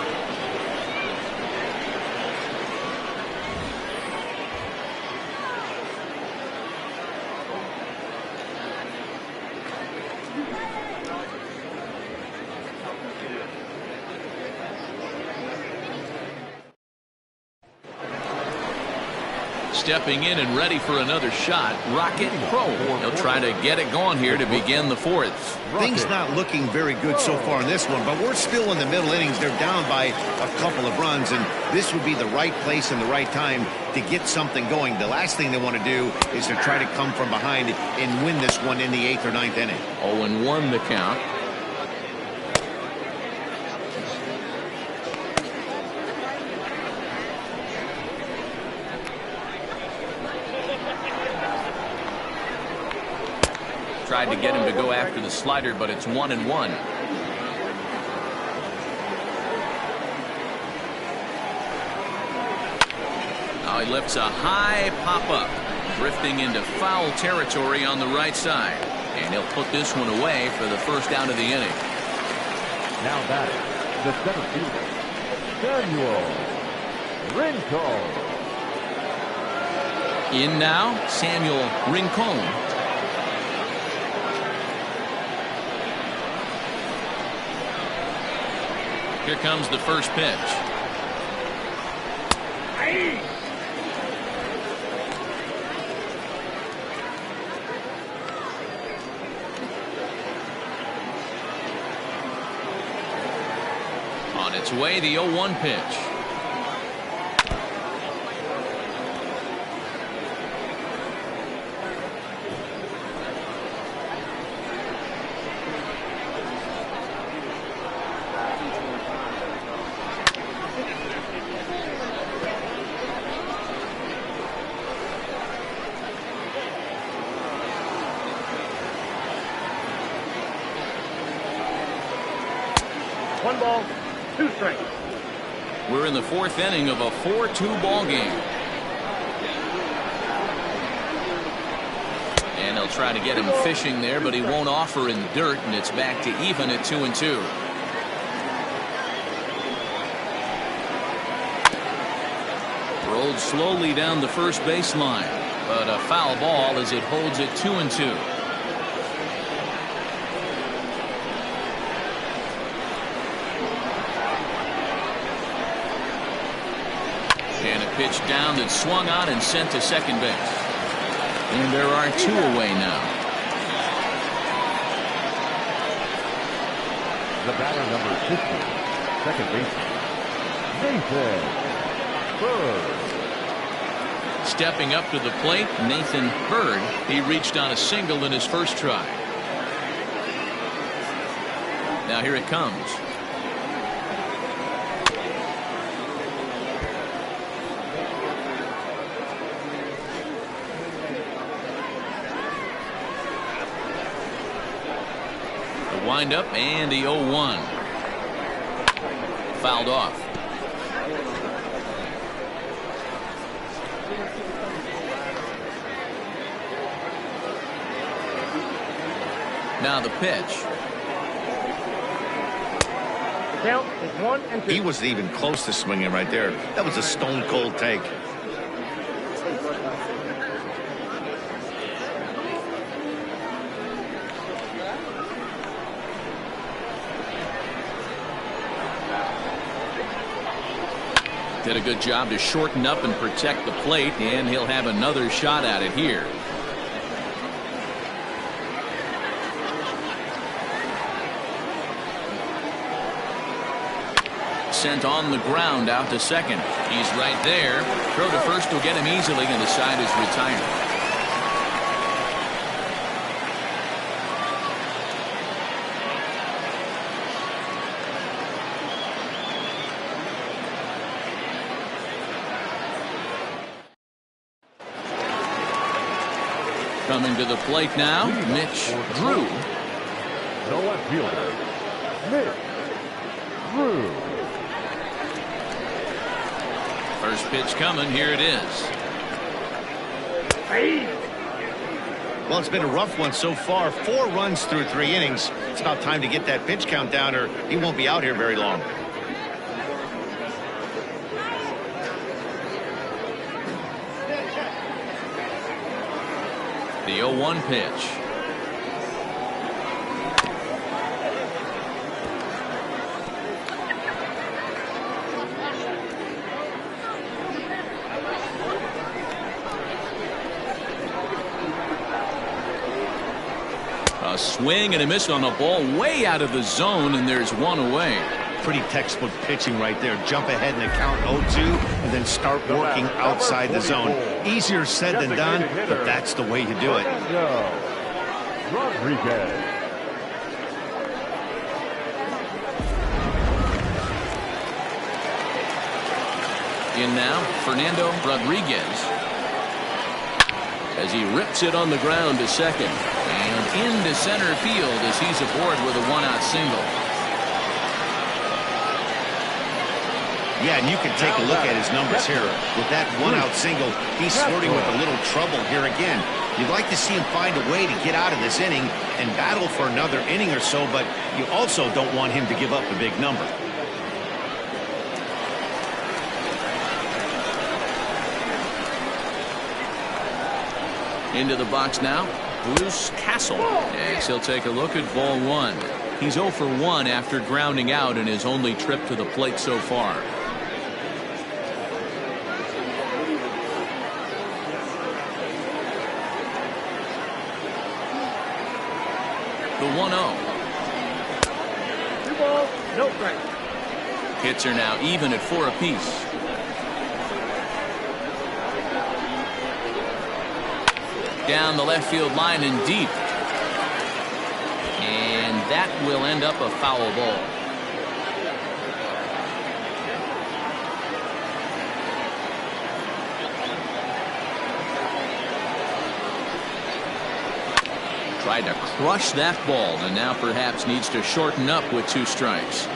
Stepping in and ready for another shot, Rocket Pro. He'll try to get it going here to begin the 4th. Things not looking very good so far in this one, but we're still in the middle innings. They're down by a couple of runs, and this would be the right place and the right time to get something going. The last thing they want to do is to try to come from behind and win this one in the 8th or 9th inning. 0-1 the count. Tried to get him to go after the slider, but it's 1-1. Now he lifts a high pop-up, drifting into foul territory on the right side. And he'll put this one away for the first out of the inning. Now batting, the center fielder, Samuel Rincon. In now, Samuel Rincon. Here comes the first pitch. On its way, the 0-1 pitch. One ball, 2 strikes. We're in the 4th inning of a 4-2 ball game. And they'll try to get him fishing there, but he won't offer in the dirt, and it's back to even at 2-2. Rolled slowly down the first baseline, but a foul ball as it holds it 2-2. And a pitch down that swung on and sent to second base. And there are 2 away now. The batter number 50, second baseman, Nathan Bird. Stepping up to the plate, Nathan Bird. He reached on a single in his first try. Now here it comes. Wind up and the 0-1. Fouled off. Now the pitch. The count is 1 and 2. He wasn't even close to swinging right there. That was a stone cold take. Did a good job to shorten up and protect the plate, and he'll have another shot at it here. sent on the ground out to second. He's right there. Throw to first will get him easily, and the side is retired. Coming to the plate now, Mitch Drew. No left fielder, Mitch Drew. First pitch coming. Here it is. Well, it's been a rough one so far. 4 runs through 3 innings. It's about time to get that pitch count down, or he won't be out here very long. The 0-1 pitch. A swing and a miss on a ball way out of the zone, and there's one away. Pretty textbook pitching right there. Jump ahead in the count 0-2 and then start working outside the zone. Easier said than done, but that's the way to do it. Rodriguez. In now, Fernando Rodriguez. As he rips it on the ground to second. And into center field as he's aboard with a 1-out single. Yeah, and you can take a look at his numbers here. With that 1-out single, he's flirting with a little trouble here again. You'd like to see him find a way to get out of this inning and battle for another inning or so, but you also don't want him to give up a big number. Into the box now, Bruce Castle. As he'll take a look at ball 1. He's 0 for 1 after grounding out in his only trip to the plate so far. The 1-0. 2 balls, no strikes. Hits are now even at 4 apiece. Down the left field line and deep. And that will end up a foul ball. Tried to crush that ball, and now perhaps needs to shorten up with 2 strikes.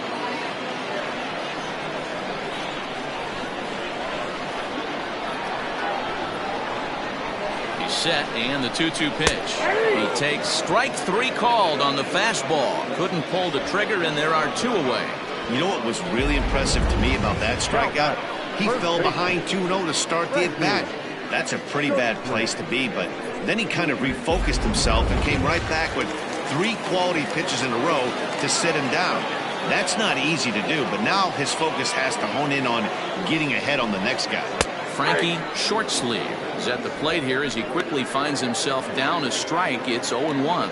Set and the 2-2 pitch. He takes strike 3 called on the fastball. Couldn't pull the trigger, and there are 2 away. You know what was really impressive to me about that strikeout? He fell behind 2-0 to start the at-bat. That's a pretty bad place to be, but then he kind of refocused himself and came right back with 3 quality pitches in a row to sit him down. That's not easy to do, but now his focus has to hone in on getting ahead on the next guy. Frankie Shortsleeve is at the plate here as he quickly finds himself down a strike. It's 0-1.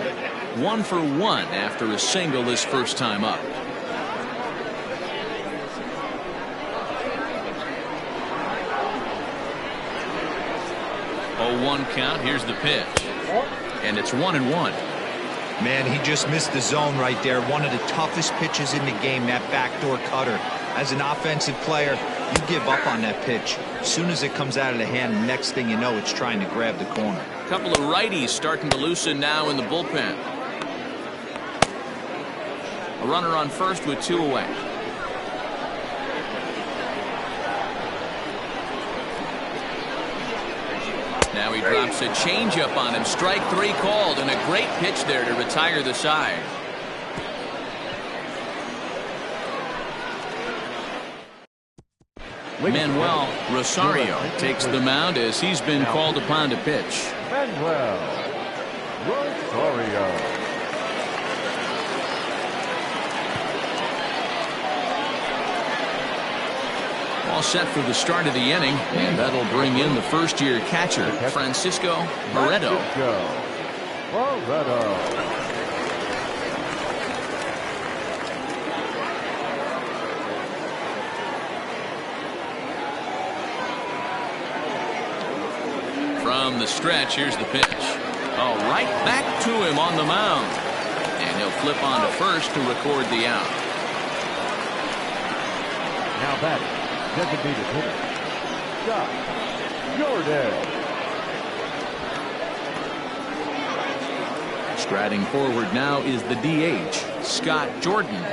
1 for 1 after a single his first time up. Oh, 1 count. Here's the pitch. And it's 1-1. Man, he just missed the zone right there. One of the toughest pitches in the game, that backdoor cutter. As an offensive player, you give up on that pitch. As soon as it comes out of the hand, next thing you know, it's trying to grab the corner. A couple of righties starting to loosen now in the bullpen. A runner on first with 2 away. Now he drops a changeup on him. Strike 3 called, and a great pitch there to retire the side. Manuel Rosario takes the mound as he's been called upon to pitch. Manuel Rosario. All set for the start of the inning, and that'll bring in the first-year catcher, Francisco Barreto. down the stretch. Here's the pitch. Oh, right back to him on the mound. And he'll flip on to first to record the out. Now batting, designated hitter, Scott Jordan. Striding forward now is the DH, Scott Jordan.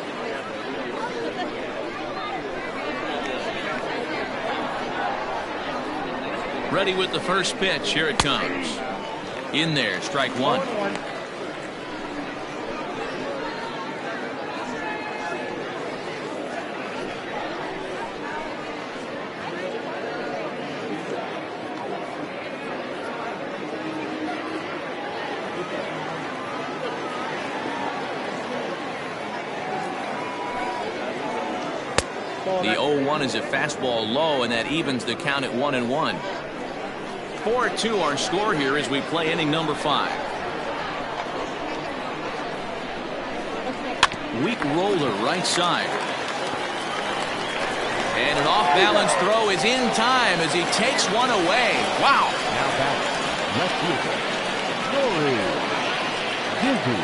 Ready with the first pitch. Here it comes. In there, strike one. The 0-1 is a fastball low, and that evens the count at 1-1. 4-2 our score here as we play inning number 5. Weak roller right side. And an off-balance throw is in time as he takes one away. Wow. Now batting, left fielder, Nori Dizzy.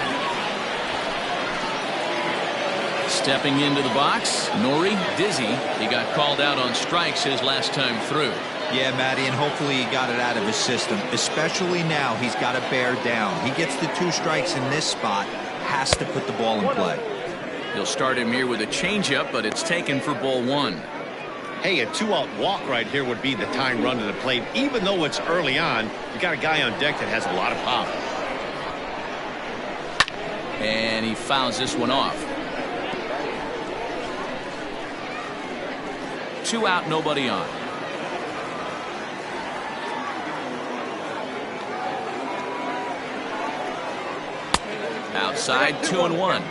Stepping into the box, Nori Dizzy. He got called out on strikes his last time through. Yeah, Matty, and hopefully he got it out of his system. Especially now, he's got to bear down. He gets the 2 strikes in this spot, has to put the ball in play. He'll start him here with a changeup, but it's taken for ball 1. Hey, a 2-out walk right here would be the time run to the plate. Even though it's early on, you got a guy on deck that has a lot of pop. And he fouls this one off. 2 out, nobody on. Outside, 2-1.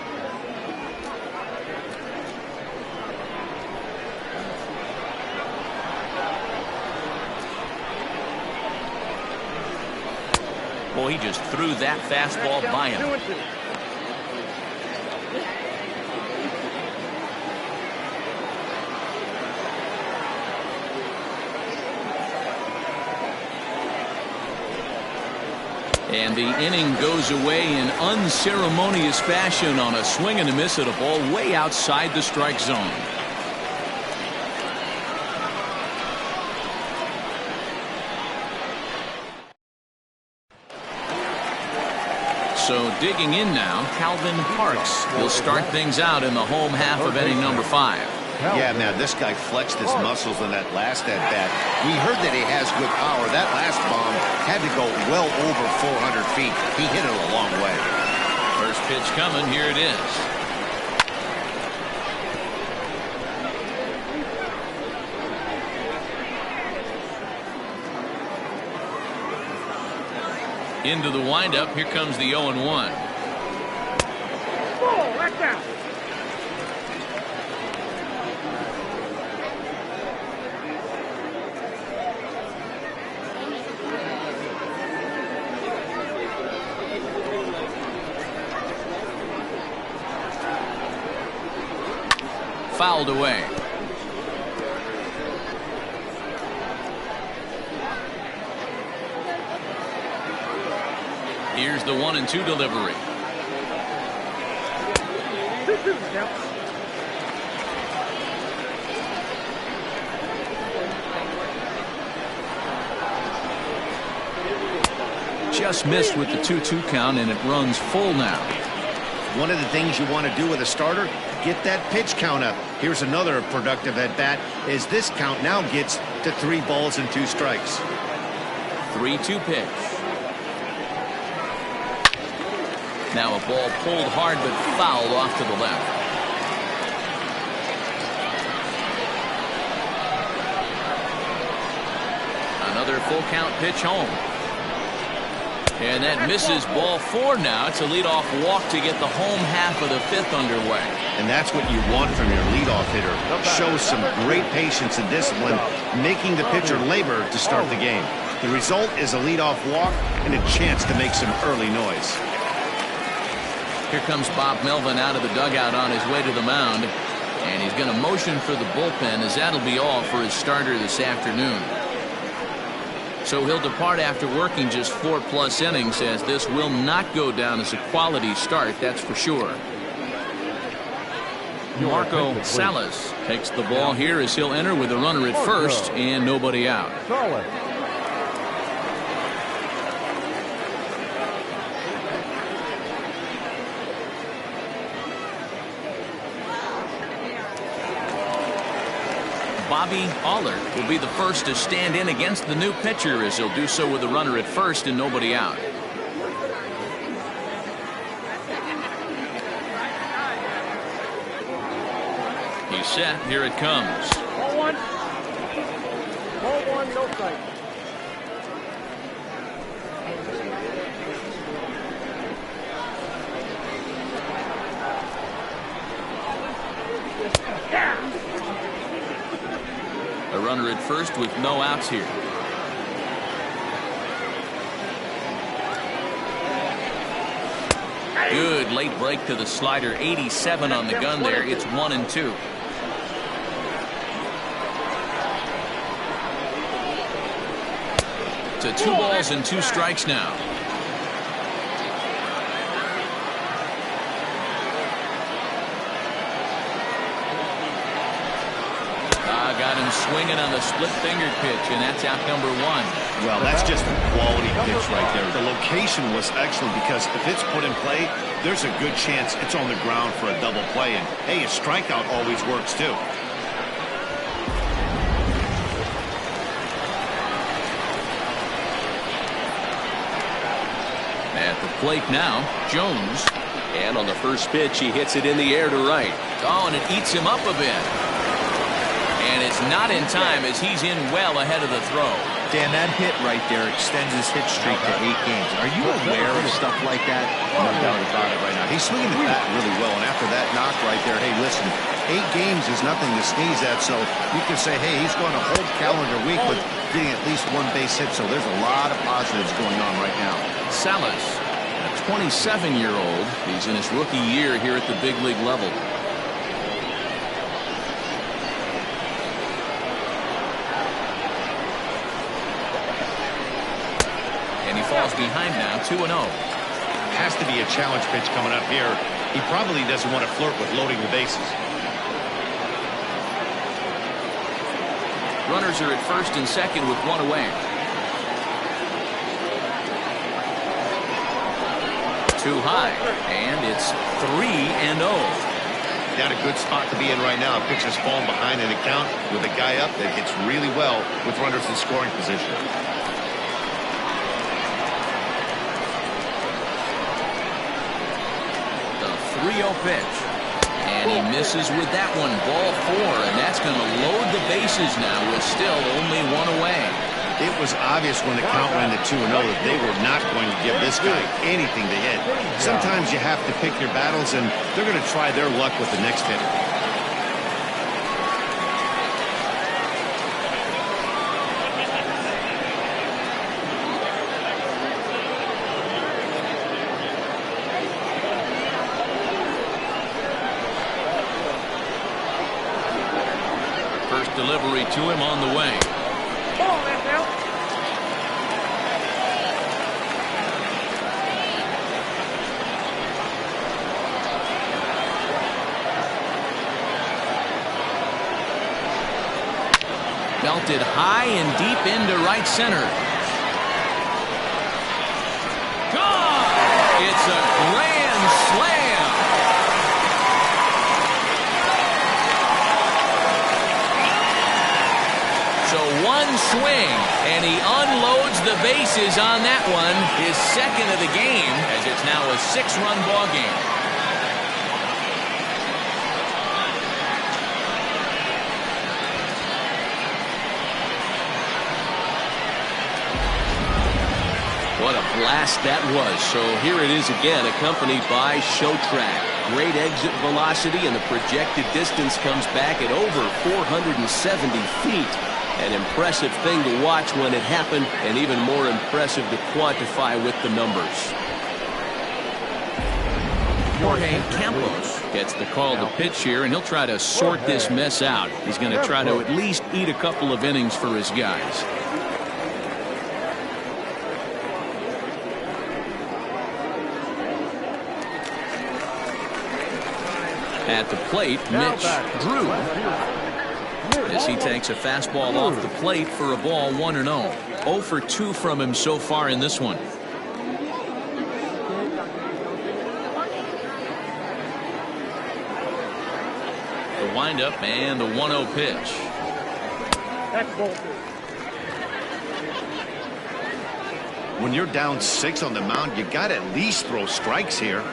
Boy, he just threw that fastball by him. 2-2. And the inning goes away in unceremonious fashion on a swing and a miss at a ball way outside the strike zone. So digging in now, Calvin Parks will start things out in the home half of inning number 5. Yeah, man, this guy flexed his muscles on that last at-bat. We heard that he has good power. That last bomb had to go well over 400 feet. He hit it a long way. First pitch coming. Here it is. Into the windup. Here comes the 0-1. Ball, right down. Fouled away. Here's the 1-2 delivery. Just missed with the 2-2 count, and it runs full now. One of the things you want to do with a starter, get that pitch count up. Here's another productive at-bat as this count now gets to 3 balls and 2 strikes. 3-2 pitch. Now a ball pulled hard but fouled off to the left. Another full count pitch home. And that misses ball 4 now. It's a leadoff walk to get the home half of the 5th underway. And that's what you want from your leadoff hitter. Shows some great patience and discipline, making the pitcher labor to start the game. The result is a leadoff walk and a chance to make some early noise. Here comes Bob Melvin out of the dugout on his way to the mound. And he's going to motion for the bullpen, as that'll be all for his starter this afternoon. So he'll depart after working just 4+ innings, as this will not go down as a quality start, that's for sure. Marco Salas takes the ball here as he'll enter with a runner at first and nobody out. Bobby Allard will be the first to stand in against the new pitcher, as he'll do so with a runner at first and nobody out. He's set. Here it comes. Ball one. Ball one, no strike. A runner at first with no outs here. Good late break to the slider. 87 on the gun there. It's 1-2. To 2 balls and 2 strikes now. Got him swinging on the split finger pitch, and that's out number 1. Well, that's just a quality pitch right there. The location was excellent, because if it's put in play, there's a good chance it's on the ground for a double play. And hey, a strikeout always works too. At the plate now, Jones. And on the first pitch, he hits it in the air to right. Oh, and it eats him up a bit. And it's not in time, as he's in well ahead of the throw. Dan, that hit right there extends his hit streak to 8 games. Are you aware of stuff like that? No doubt about it right now. He's swinging the bat really well, and after that knock right there, hey, listen, 8 games is nothing to sneeze at, so you can say, hey, he's going a whole calendar week with getting at least 1 base hit, so there's a lot of positives going on right now. Salas, a 27-year-old. He's in his rookie year here at the big league level. Falls behind now, 2-0. Has to be a challenge pitch coming up here. He probably doesn't want to flirt with loading the bases. Runners are at first and second with 1 away. 2 high, and it's 3-0. Got a good spot to be in right now. Pitcher's falling behind in the count with a guy up that hits really well with runners in scoring position. 3-0 pitch, and he misses with that one. Ball 4, and that's going to load the bases now with still only 1 away. It was obvious when the count went to 2-0 that they were not going to give this guy anything to hit. Sometimes you have to pick your battles, and they're going to try their luck with the next hitter. Delivery to him on the way. Belted high and deep into right center. Gone! It's a grand slam. So 1 swing, and he unloads the bases on that one. His second of the game, as it's now a 6-run ball game. What a blast that was. So here it is again, accompanied by Show Track. Great exit velocity, and the projected distance comes back at over 470 feet. An impressive thing to watch when it happened, and even more impressive to quantify with the numbers. Jorge Campos gets the call to pitch here, and he'll try to sort this mess out. He's going to try to at least eat a couple of innings for his guys. At the plate, Mitch Drew, as he takes a fastball off the plate for a ball 1-0. 0 for 2 from him so far in this one. The windup and the 1-0 pitch. When you're down 6 on the mound, you got to at least throw strikes here.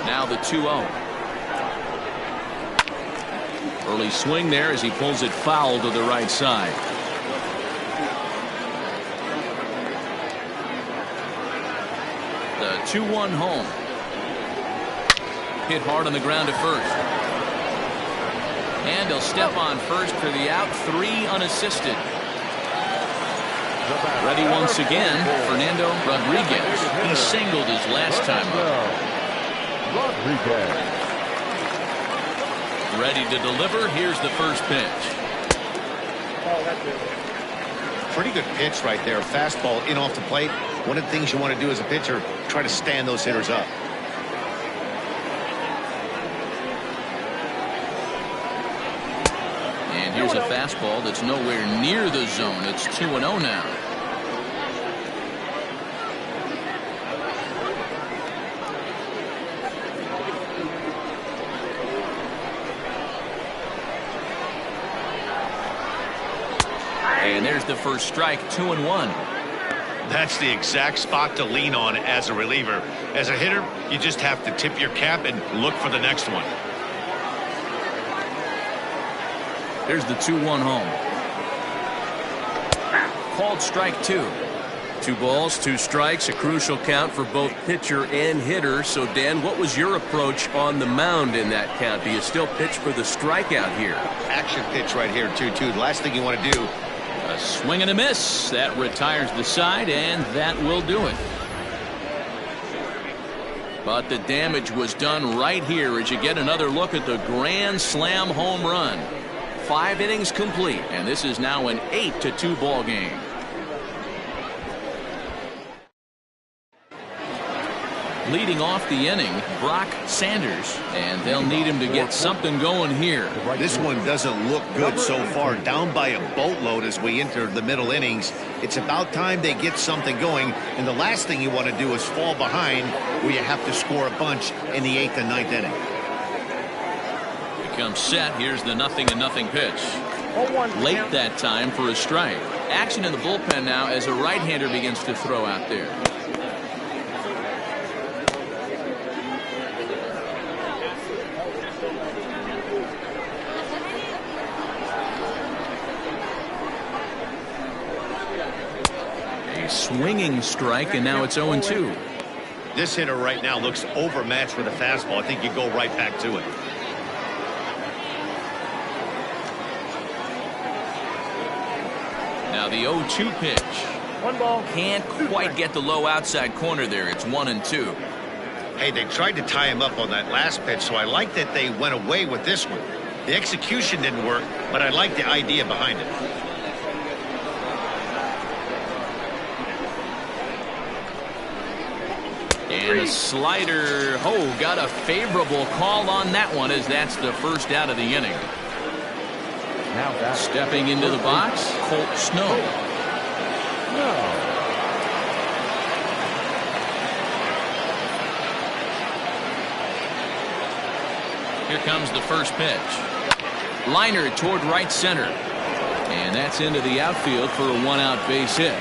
Now the 2-0. Early swing there as he pulls it foul to the right side. The 2-1 home. Hit hard on the ground to first. And he'll step on first for the out. 3 unassisted. Ready once again, Fernando Rodriguez. He singled his last time up. Ready to deliver. Here's the first pitch. Pretty good pitch right there. Fastball in off the plate. One of the things you want to do as a pitcher, try to stand those hitters up. And here's a fastball that's nowhere near the zone. It's 2-0 now. And there's the first strike. 2-1. That's the exact spot to lean on as a reliever. As a hitter, you just have to tip your cap and look for the next one. There's the 2-1 home. Called strike 2. 2 balls, 2 strikes, a crucial count for both pitcher and hitter. So, Dan, what was your approach on the mound in that count? Do you still pitch for the strikeout here? Action pitch right here, 2-2. The last thing you want to do. A swing and a miss. That retires the side, and that will do it. But the damage was done right here as you get another look at the grand slam home run. 5 innings complete, and this is now an 8-2 ball game. Leading off the inning, Brock Sanders, and they'll need him to get something going here. This one doesn't look good so far. Down by a boatload as we enter the middle innings. It's about time they get something going, and the last thing you want to do is fall behind where you have to score a bunch in the 8th and 9th inning. Becomes set. Here's the 0-0 pitch. Late that time for a strike. Action in the bullpen now as a right-hander begins to throw out there. Swinging strike, and now it's 0-2. This hitter right now looks overmatched with a fastball. I think you go right back to it. Now the 0-2 pitch. 1 ball. Can't quite get the low outside corner there. It's 1-2. Hey, they tried to tie him up on that last pitch, so I like that they went away with this one. The execution didn't work, but I like the idea behind it. And a slider. Oh, got a favorable call on that one as that's the first out of the inning. Now stepping into the box, Colt Snow. Here comes the first pitch. Liner toward right center. And that's into the outfield for a 1-out base hit.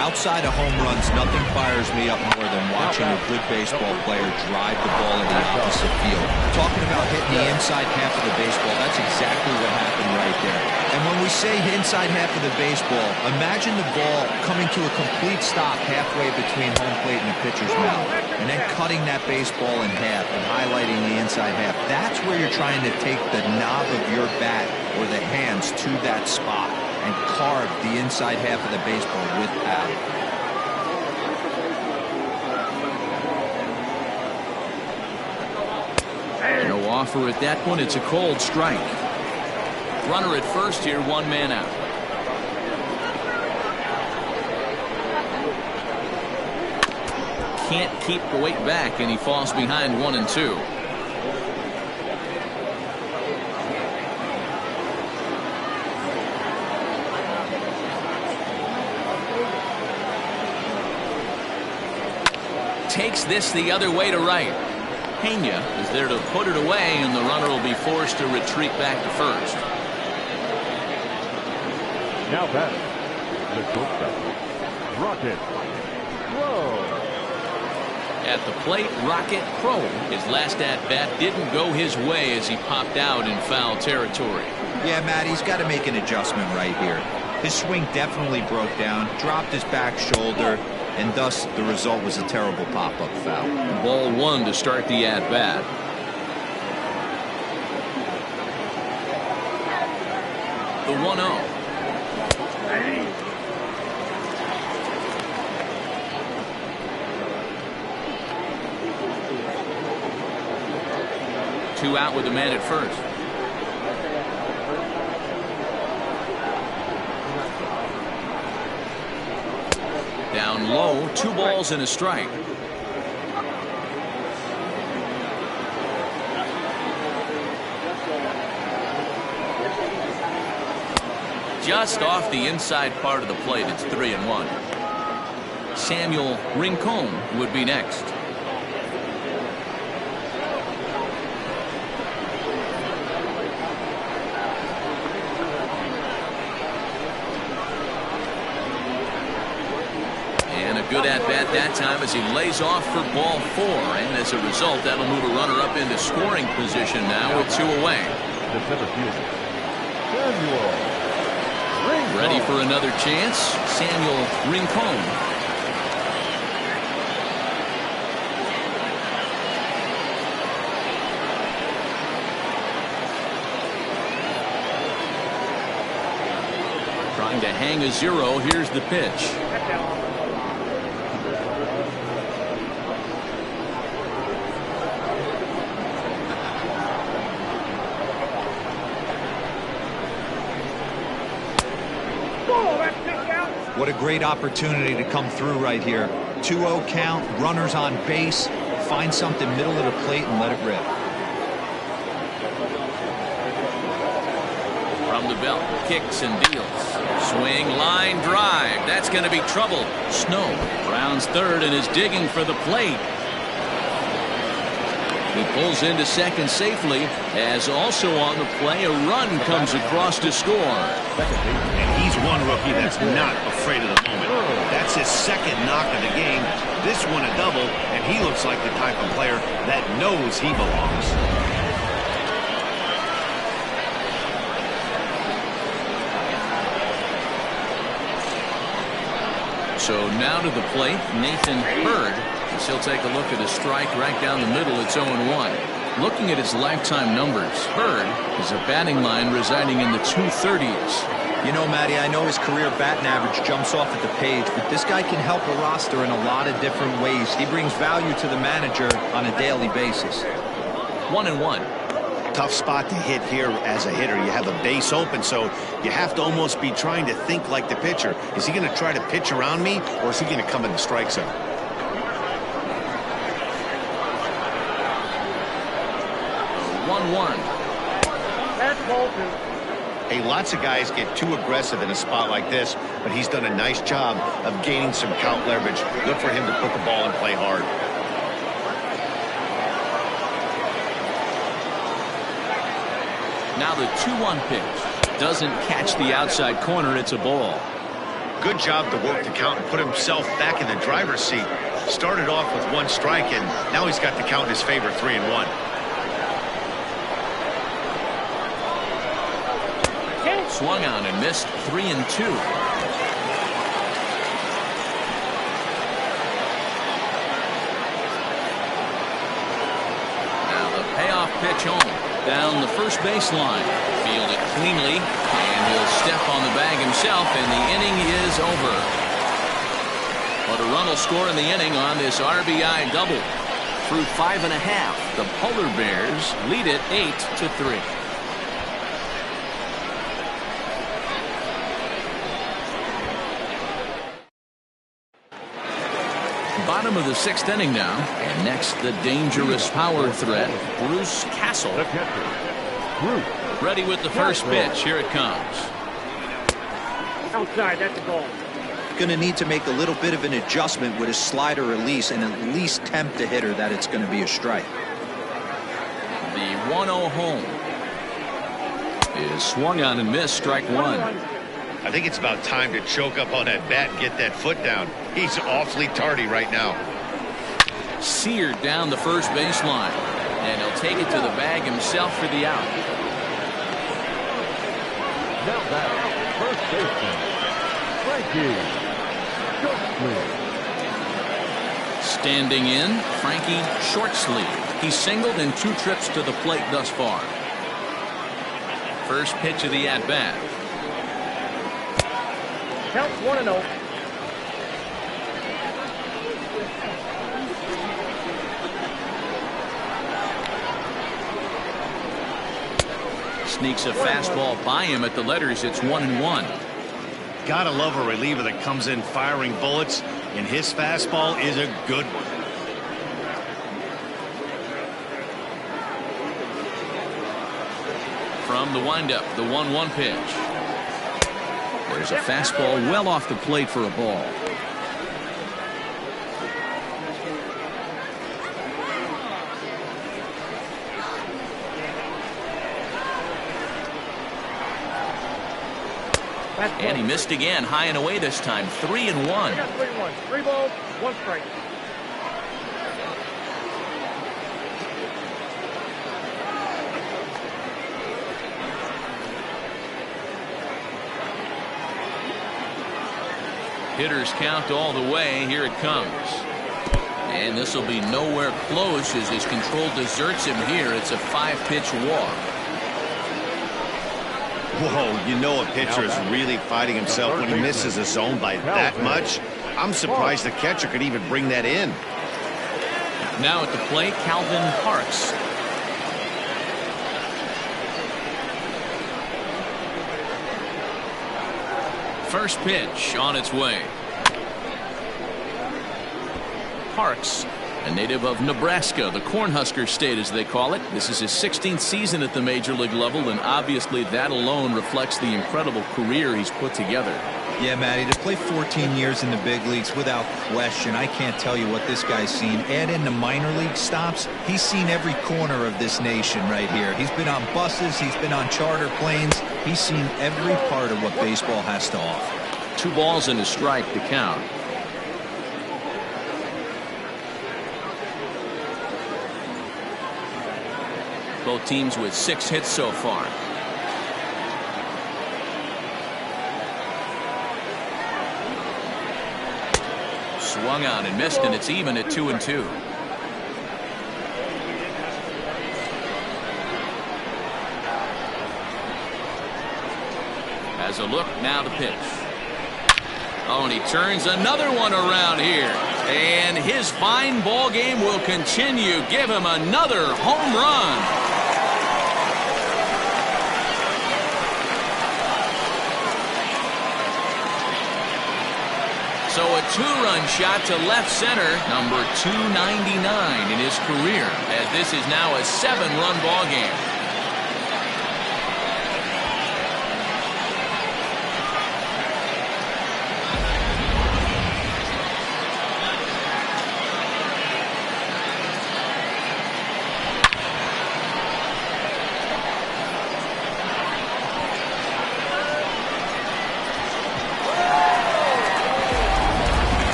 Outside of home runs, nothing fires me up more than watching a good baseball player drive the ball in the opposite field. Talking about hitting the inside half of the baseball, that's exactly what happened right there. And when we say inside half of the baseball, imagine the ball coming to a complete stop halfway between home plate and the pitcher's mouth, and then cutting that baseball in half and highlighting the inside half. That's where you're trying to take the knob of your bat or the hands to that spot and carve the inside half of the baseball with power. No offer at that point. It's a cold strike. Runner at first here, 1 man out. can't keep Wake back, and he falls behind 1-2. Takes this the other way to right. Pena is there to put it away, and the runner will be forced to retreat back to first. Now back, the shortstop, Rocket Crow. At the plate, Rocket Crow. His last at-bat didn't go his way as he popped out in foul territory. Yeah, Matt, he's got to make an adjustment right here. His swing definitely broke down, dropped his back shoulder, and thus the result was a terrible pop-up foul. Ball 1 to start the at-bat. The 1-0. Two out with a man at first. Down low, 2 balls and a strike. Just off the inside part of the plate, it's 3-1. Samuel Rincon would be next. Good at bat that time as he lays off for ball 4, and as a result that'll move a runner up into scoring position now with 2 away. The center fielder, Samuel Rincon. Ready for another chance, Samuel Rincon. Trying to hang a 0. Here's the pitch. What a great opportunity to come through right here. 2-0 count, runners on base. Find something middle of the plate and let it rip. From the belt, kicks and deals. Swing, line drive. That's going to be trouble. Snow rounds third and is digging for the plate. He pulls into second safely, as also on the play a run comes across to score. And he's one rookie that's not afraid of the moment. That's his second knock of the game. This one a double, and he looks like the type of player that knows he belongs. So now to the plate, Nathan Hurd. He'll take a look at his strike right down the middle. It's 0-1. Looking at his lifetime numbers, Hurd is a batting line residing in the 230s. You know, Matty, I know his career batting average jumps off at the page, but this guy can help a roster in a lot of different ways. He brings value to the manager on a daily basis. 1-1. Tough spot to hit here as a hitter. You have a base open, so you have to almost be trying to think like the pitcher. Is he going to try to pitch around me, or is he going to come in the strike zone? 1-1. That's Bolton. Hey, lots of guys get too aggressive in a spot like this, but he's done a nice job of gaining some count leverage. Look for him to put the ball and play hard. Now the 2-1 pitch. Doesn't catch the outside corner. It's a ball. Good job to work the count and put himself back in the driver's seat. Started off with 1 strike, and now he's got the count in his favor, 3-1. Swung on and missed, 3-2. Now the payoff pitch home. Down the first baseline. Fielded cleanly, and he'll step on the bag himself, and the inning is over. But a run will score in the inning on this RBI double. Through 5.5, the Polar Bears lead it 8-3. Bottom of the 6th inning now. And next, the dangerous power threat, Bruce Castle. The catcher, Bruce. Ready with the first pitch. Here it comes. Outside, that's a ball. Going to need to make a little bit of an adjustment with his slider release and at least tempt the hitter that it's going to be a strike. The 1-0 home is swung on and missed. Strike one. I think it's about time to choke up on that bat and get that foot down. He's awfully tardy right now. Seared down the first baseline, and he'll take it to the bag himself for the out. Now back, first baseman, Frankie Shortsleeve. Standing in, Frankie Shortsleeve. He's singled in 2 trips to the plate thus far. First pitch of the at-bat. Counts 1-0. Sneaks a fastball by him at the letters. It's 1-1. Gotta love a reliever that comes in firing bullets, and his fastball is a good one. From the windup, the 1-1 pitch. There's a fastball well off the plate for a ball. And he missed again, high and away this time. 3-1. 3-1. 3 balls, 1 strike. Hitters count all the way. Here it comes. And this will be nowhere close as his control deserts him here. It's a 5-pitch walk. Whoa, you know a pitcher is really fighting himself when he misses a zone by that much. I'm surprised the catcher could even bring that in. Now at the plate, Calvin Parks. First pitch on its way. Parks, a native of Nebraska, the Cornhusker State as they call it. This is his 16th season at the major league level, and obviously that alone reflects the incredible career he's put together. Yeah, Matty, to play 14 years in the big leagues without question, I can't tell you what this guy's seen. Add in the minor league stops, he's seen every corner of this nation right here. He's been on buses, he's been on charter planes, he's seen every part of what baseball has to offer. 2 balls and a strike to count. Both teams with 6 hits so far. Swung on and missed, and it's even at 2-2. Has a look, now the pitch. Oh, and he turns another one around here. And his fine ball game will continue. Give him another home run. So a 2-run shot to left center, number 299 in his career, as this is now a 7-run ball game.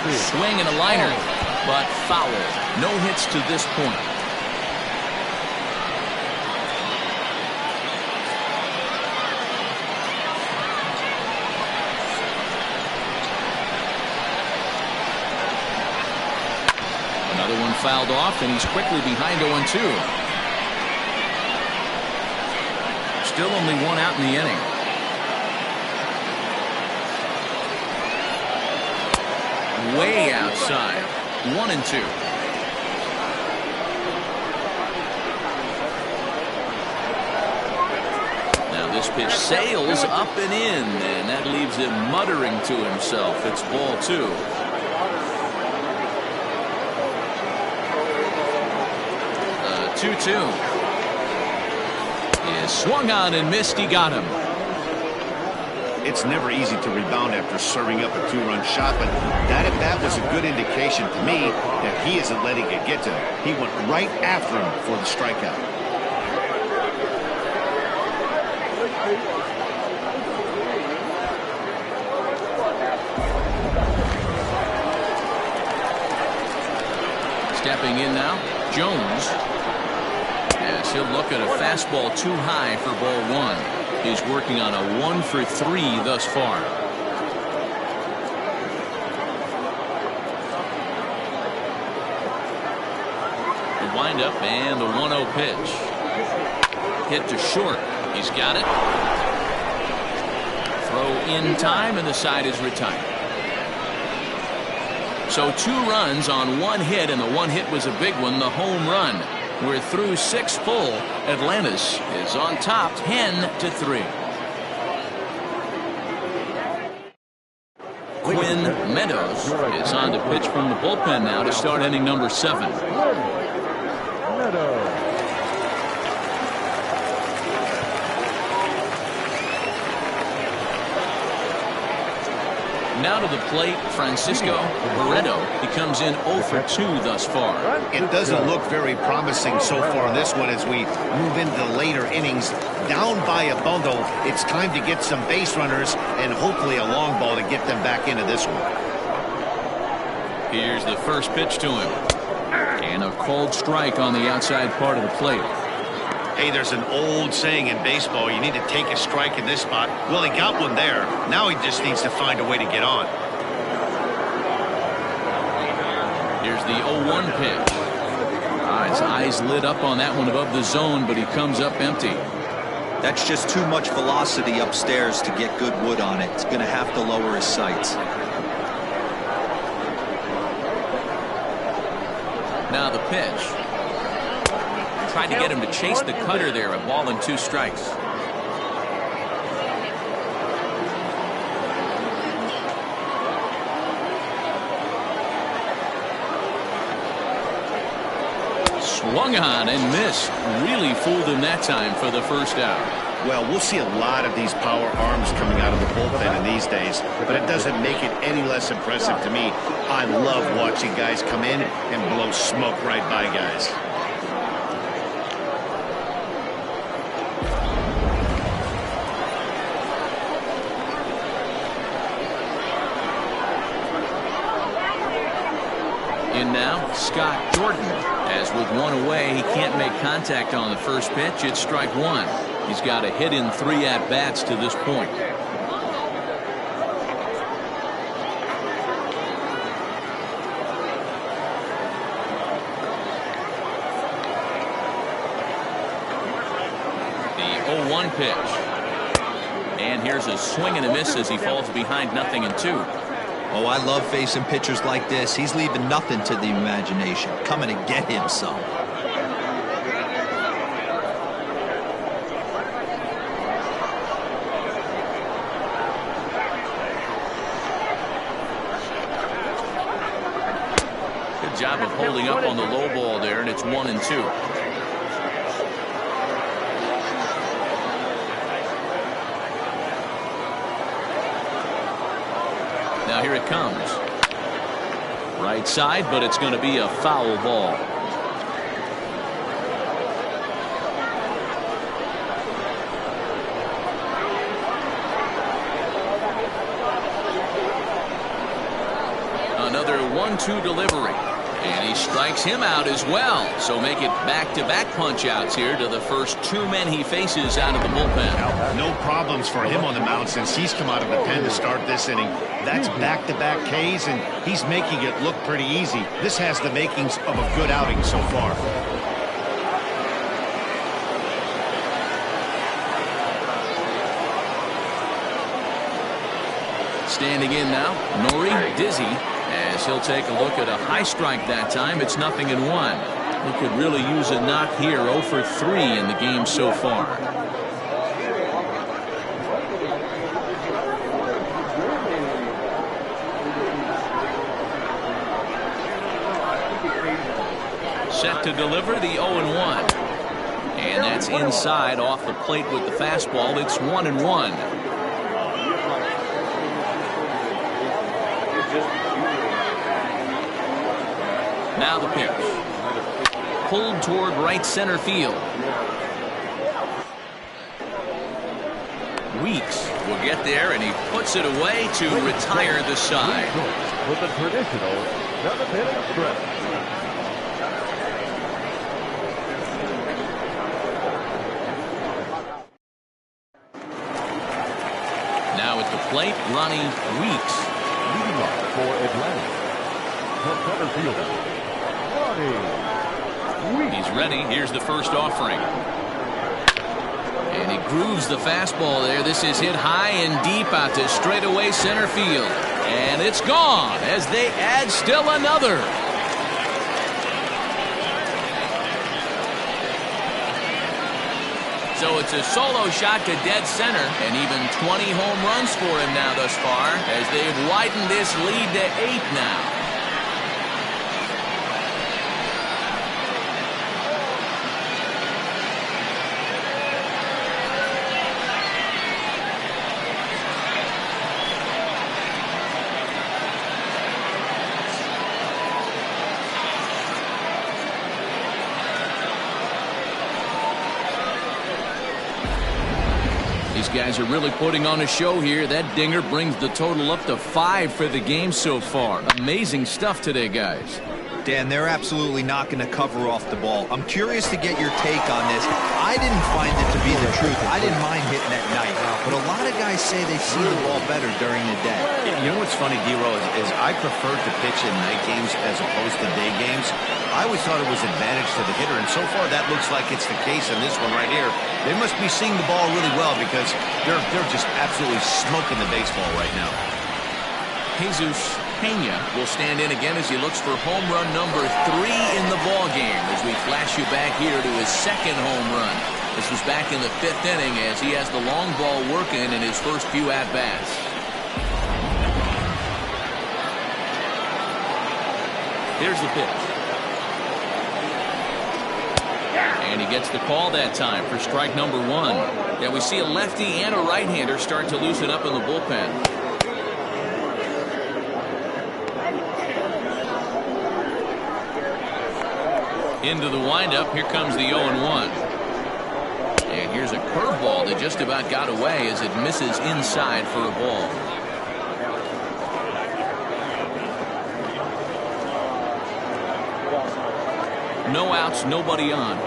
Swing and a liner, but foul. No hits to this point. Another one fouled off, and he's quickly behind 0-2. Still only 1 out in the inning. Way outside. 1-2. Now This pitch sails up and in, and that leaves him muttering to himself. It's ball 2. 2-2. Is swung on and missed. He got him. It's never easy to rebound after serving up a 2-run shot, but that at bat was a good indication to me that he isn't letting it get to him. He went right after him for the strikeout. Stepping in now, Jones. As he'll look at a fastball too high for ball 1. He's working on a 1-for-3 thus far. The windup and the 1-0 pitch. Hit to short. He's got it. Throw in time, and the side is retired. So 2 runs on 1 hit, and the 1 hit was a big one, the home run. We're through 6 full. Atlantis is on top 10-3. Quinn Meadows is on to pitch from the bullpen now to start inning number 7. Meadows. Now to the plate, Francisco Barreto. He comes in 0 for 2 thus far. It doesn't look very promising so far in this one as we move into the later innings. Down by a bundle, it's time to get some base runners and hopefully a long ball to get them back into this one. Here's the first pitch to him. And a called strike on the outside part of the plate. Hey, there's an old saying in baseball, you need to take a strike in this spot. Well, he got one there. Now he just needs to find a way to get on. Here's the 0-1 pitch. His eyes lit up on that one above the zone, but he comes up empty. That's just too much velocity upstairs to get good wood on it. It's going to have to lower his sights. Now the pitch. Tried to get him to chase the cutter there, a ball and 2 strikes. Swung on and missed. Really fooled him that time for the first out. Well, we'll see a lot of these power arms coming out of the bullpen in these days, but it doesn't make it any less impressive to me. I love watching guys come in and blow smoke right by guys. In now, Scott Jordan. As with 1 away, he can't make contact on the first pitch. It's strike 1. He's got a hit in 3 at-bats to this point. The 0-1 pitch. And here's a swing and a miss as he falls behind 0-2. Oh, I love facing pitchers like this. He's leaving nothing to the imagination. Coming to get him some. Good job of holding up on the low ball there, and it's 1-2. Now here it comes. Right side, but it's going to be a foul ball. Another 1-2 delivery. And he strikes him out as well. So make it back-to-back punch-outs here to the first 2 men he faces out of the bullpen. No problems for him on the mound since he's come out of the pen to start this inning. That's back-to-back Ks, and he's making it look pretty easy. This has the makings of a good outing so far. Standing in now, Nori Dizzy, as he'll take a look at a high strike that time. It's 0-1. He could really use a knock here. 0 for 3 in the game so far. Set to deliver the 0-1. And that's inside off the plate with the fastball. It's 1-1. Now the pitch. Pulled toward right center field. Weeks will get there, and he puts it away to retire the side. With the traditional 7th-inning stretch. Now at the plate, Ronnie Weeks. Leading off for Atlanta, the center fielder, Ronnie Weeks. He's ready. Here's the first offering. And he grooves the fastball there. This is hit high and deep out to straightaway center field. And it's gone as they add still another. So it's a solo shot to dead center, and even 20 home runs for him now thus far, as they've widened this lead to 8 now. These guys are really putting on a show here. That dinger brings the total up to 5 for the game so far. Amazing stuff today, guys. Dan, they're absolutely knocking the cover off the ball. I'm curious to get your take on this. I didn't find it to be the truth. I didn't mind hitting at night, but a lot of guys say they see the ball better during the day. You know what's funny, D-Roll, is I prefer to pitch in night games as opposed to day games. I always thought it was advantage to the hitter, and so far that looks like it's the case in this one right here. They must be seeing the ball really well because they're just absolutely smoking the baseball right now. Jesus Pena will stand in again as he looks for home run number 3 in the ball game as we flash you back here to his second home run. This was back in the 5th inning as he has the long ball working in his first few at-bats. Here's the pitch. And he gets the call that time for strike number 1. Yeah, we see a lefty and a right-hander start to loosen up in the bullpen. Into the windup, here comes the 0-1. And here's a curveball that just about got away as it misses inside for a ball. No outs, nobody on.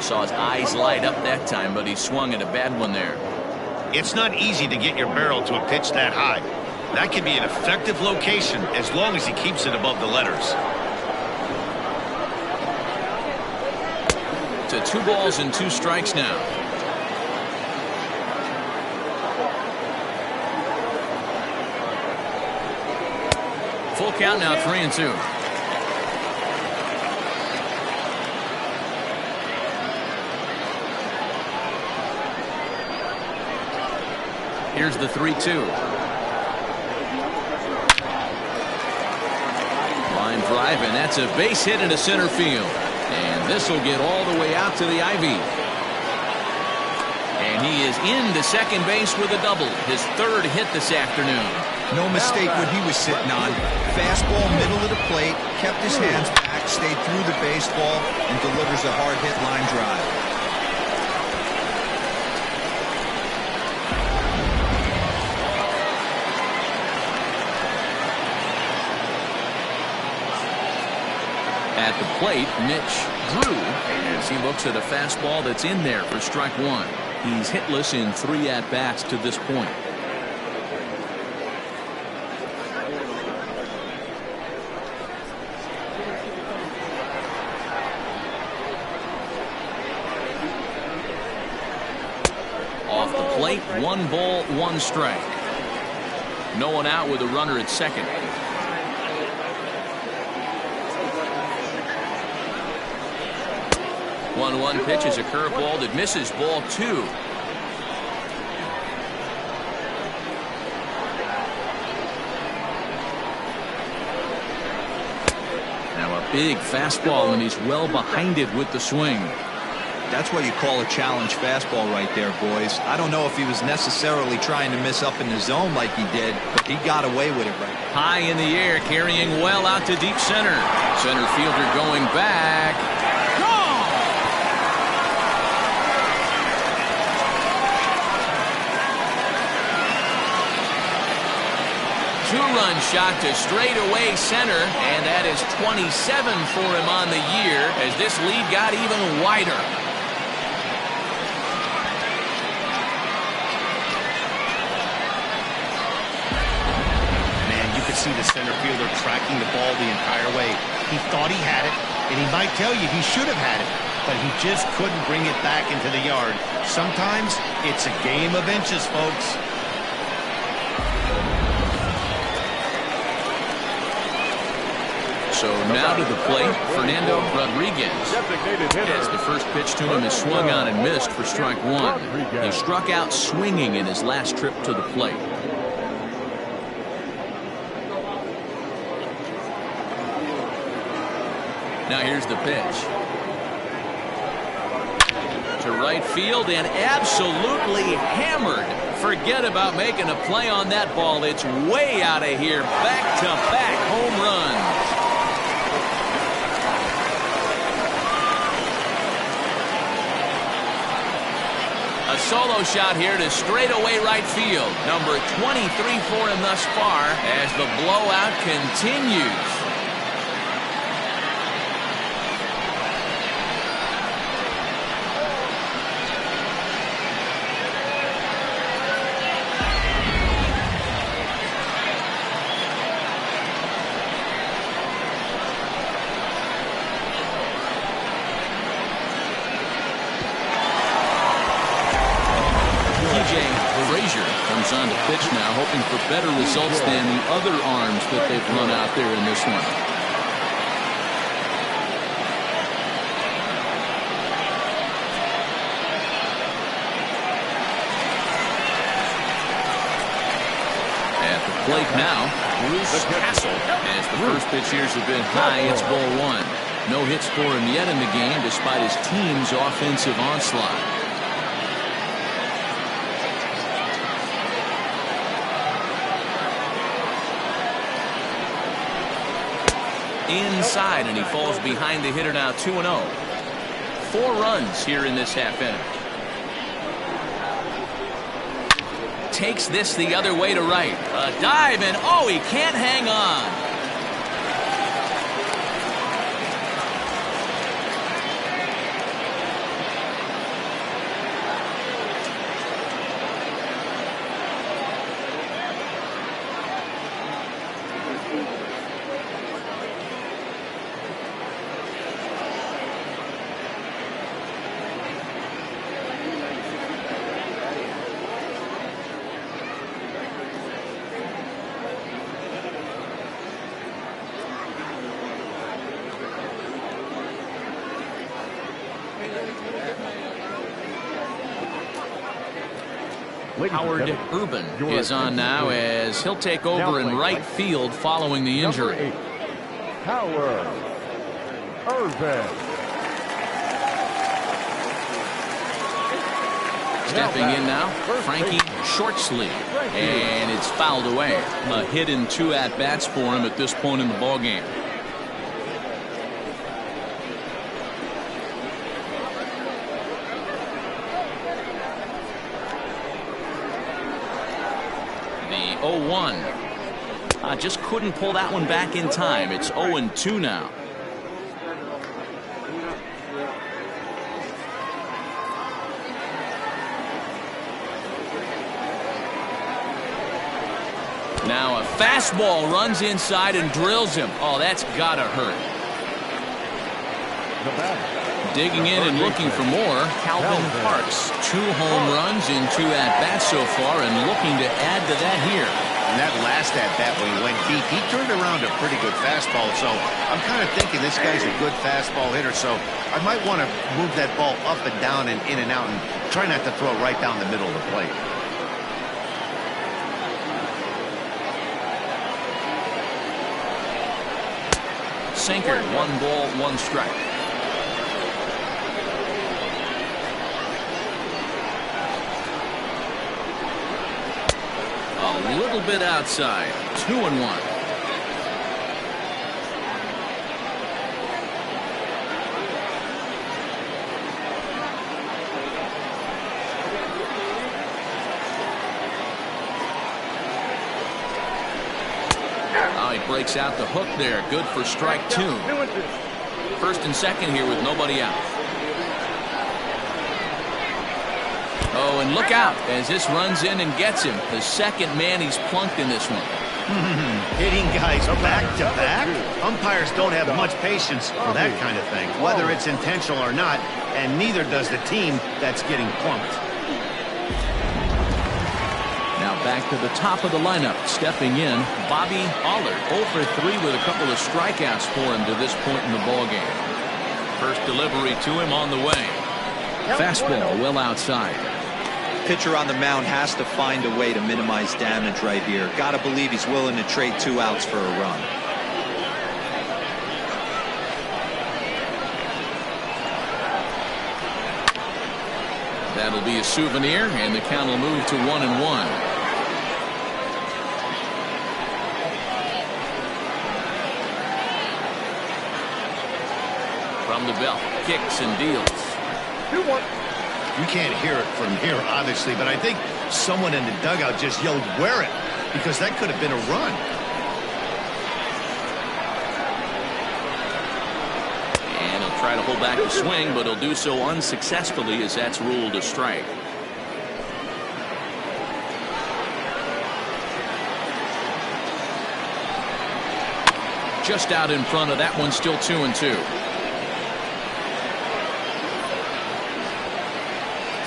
Saw his eyes light up that time, but he swung at a bad one there. It's not easy to get your barrel to a pitch that high. That can be an effective location as long as he keeps it above the letters. To 2 balls and 2 strikes now. Full count now, 3-2. Here's the 3-2. Line drive, and that's a base hit into center field. And this will get all the way out to the ivy. And he is into second base with a double. His 3rd hit this afternoon. No mistake what he was sitting on. Fastball middle of the plate, kept his hands back, stayed through the baseball, and delivers a hard hit line drive. At the plate, Mitch Drew, as he looks at a fastball that's in there for strike 1. He's hitless in 3 at-bats to this point. Off the plate, 1 ball, 1 strike. No one out with a runner at second. 1-1 pitch is a curveball that misses, ball 2. big fastball, and he's well behind it with the swing. That's what you call a challenge fastball right there, boys. I don't know if he was necessarily trying to miss up in the zone like he did, but he got away with it right. High in the air, carrying well out to deep center. Center fielder going back. Gone! Two-run shot to straightaway center, and that is 27 for him on the year as this lead got even wider. See the center fielder tracking the ball the entire way. He thought he had it, and he might tell you he should have had it, but he just couldn't bring it back into the yard. Sometimes it's a game of inches, folks. So now to the plate, Fernando Rodriguez. As the first pitch to him is swung on and missed for strike one. He struck out swinging in his last trip to the plate. Now here's the pitch. To right field and absolutely hammered. Forget about making a play on that ball. It's way out of here. Back-to-back home runs. A solo shot here to straightaway right field. Number 23 for him thus far as the blowout continues. Comes on to pitch now, hoping for better results than the other arms that they've run out there in this one. At the plate now, Bruce Castle. As the first pitch here's have been high, it's ball one. No hits for him yet in the game despite his team's offensive onslaught. Inside, and he falls behind the hitter now 2-0. 4 runs here in this half inning. Takes this the other way to right. A dive, and oh, he can't hang on. Howard Urban is on now as he'll take over in right field following the injury. Howard Urban. Stepping in now, Frankie Shortsleeve, and it's fouled away. A hit in 2 at-bats for him at this point in the ballgame. The 0-1. Just couldn't pull that one back in time. It's 0-2 now. Now a fastball runs inside and drills him. Oh, that's gotta hurt. Digging in and looking for more, Calvin Parks. 2 home runs in 2 at-bats so far and looking to add to that here. And that last at-bat when he went deep, he turned around a pretty good fastball. So I'm kind of thinking this guy's a good fastball hitter. So I might want to move that ball up and down and in and out and try not to throw it right down the middle of the plate. sinker. 1 ball, 1 strike. A little bit outside. 2-1. He breaks out the hook there. Good for strike 2. 1st and 2nd here with nobody out. Oh, and look out as this runs in and gets him. The 2nd man he's plunked in this one. Hitting guys back to back? Umpires don't have much patience for that kind of thing, whether it's intentional or not, and neither does the team that's getting plunked. Now back to the top of the lineup. Stepping in, Bobby Allard. 0 for 3 with a couple of strikeouts for him to this point in the ballgame. First delivery to him on the way. Fastball well outside. Pitcher on the mound has to find a way to minimize damage right here. Got to believe he's willing to trade 2 outs for a run. That'll be a souvenir, and the count will move to 1-1. From the belt, kicks and deals. 2-1. You can't hear it from here, obviously, but I think someone in the dugout just yelled, "Wear it," because that could have been a run. And he'll try to hold back the swing, but he'll do so unsuccessfully as that's ruled a strike. Just out in front of that one, still 2-2.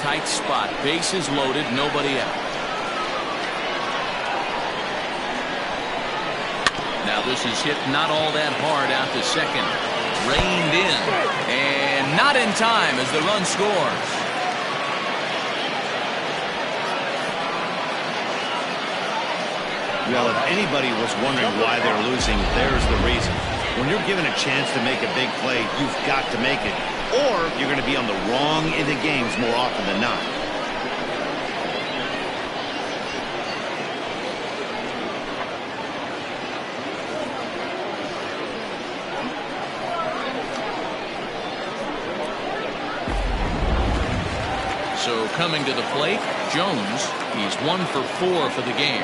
Tight spot, bases loaded, nobody out. Now this is hit not all that hard out to second. Reined in, and not in time as the run scores. Well, if anybody was wondering why they're losing, there's the reason. When you're given a chance to make a big play, you've got to make it, or you're going to be on the wrong end of games more often than not. So coming to the plate, Jones. He's 1 for 4 for the game.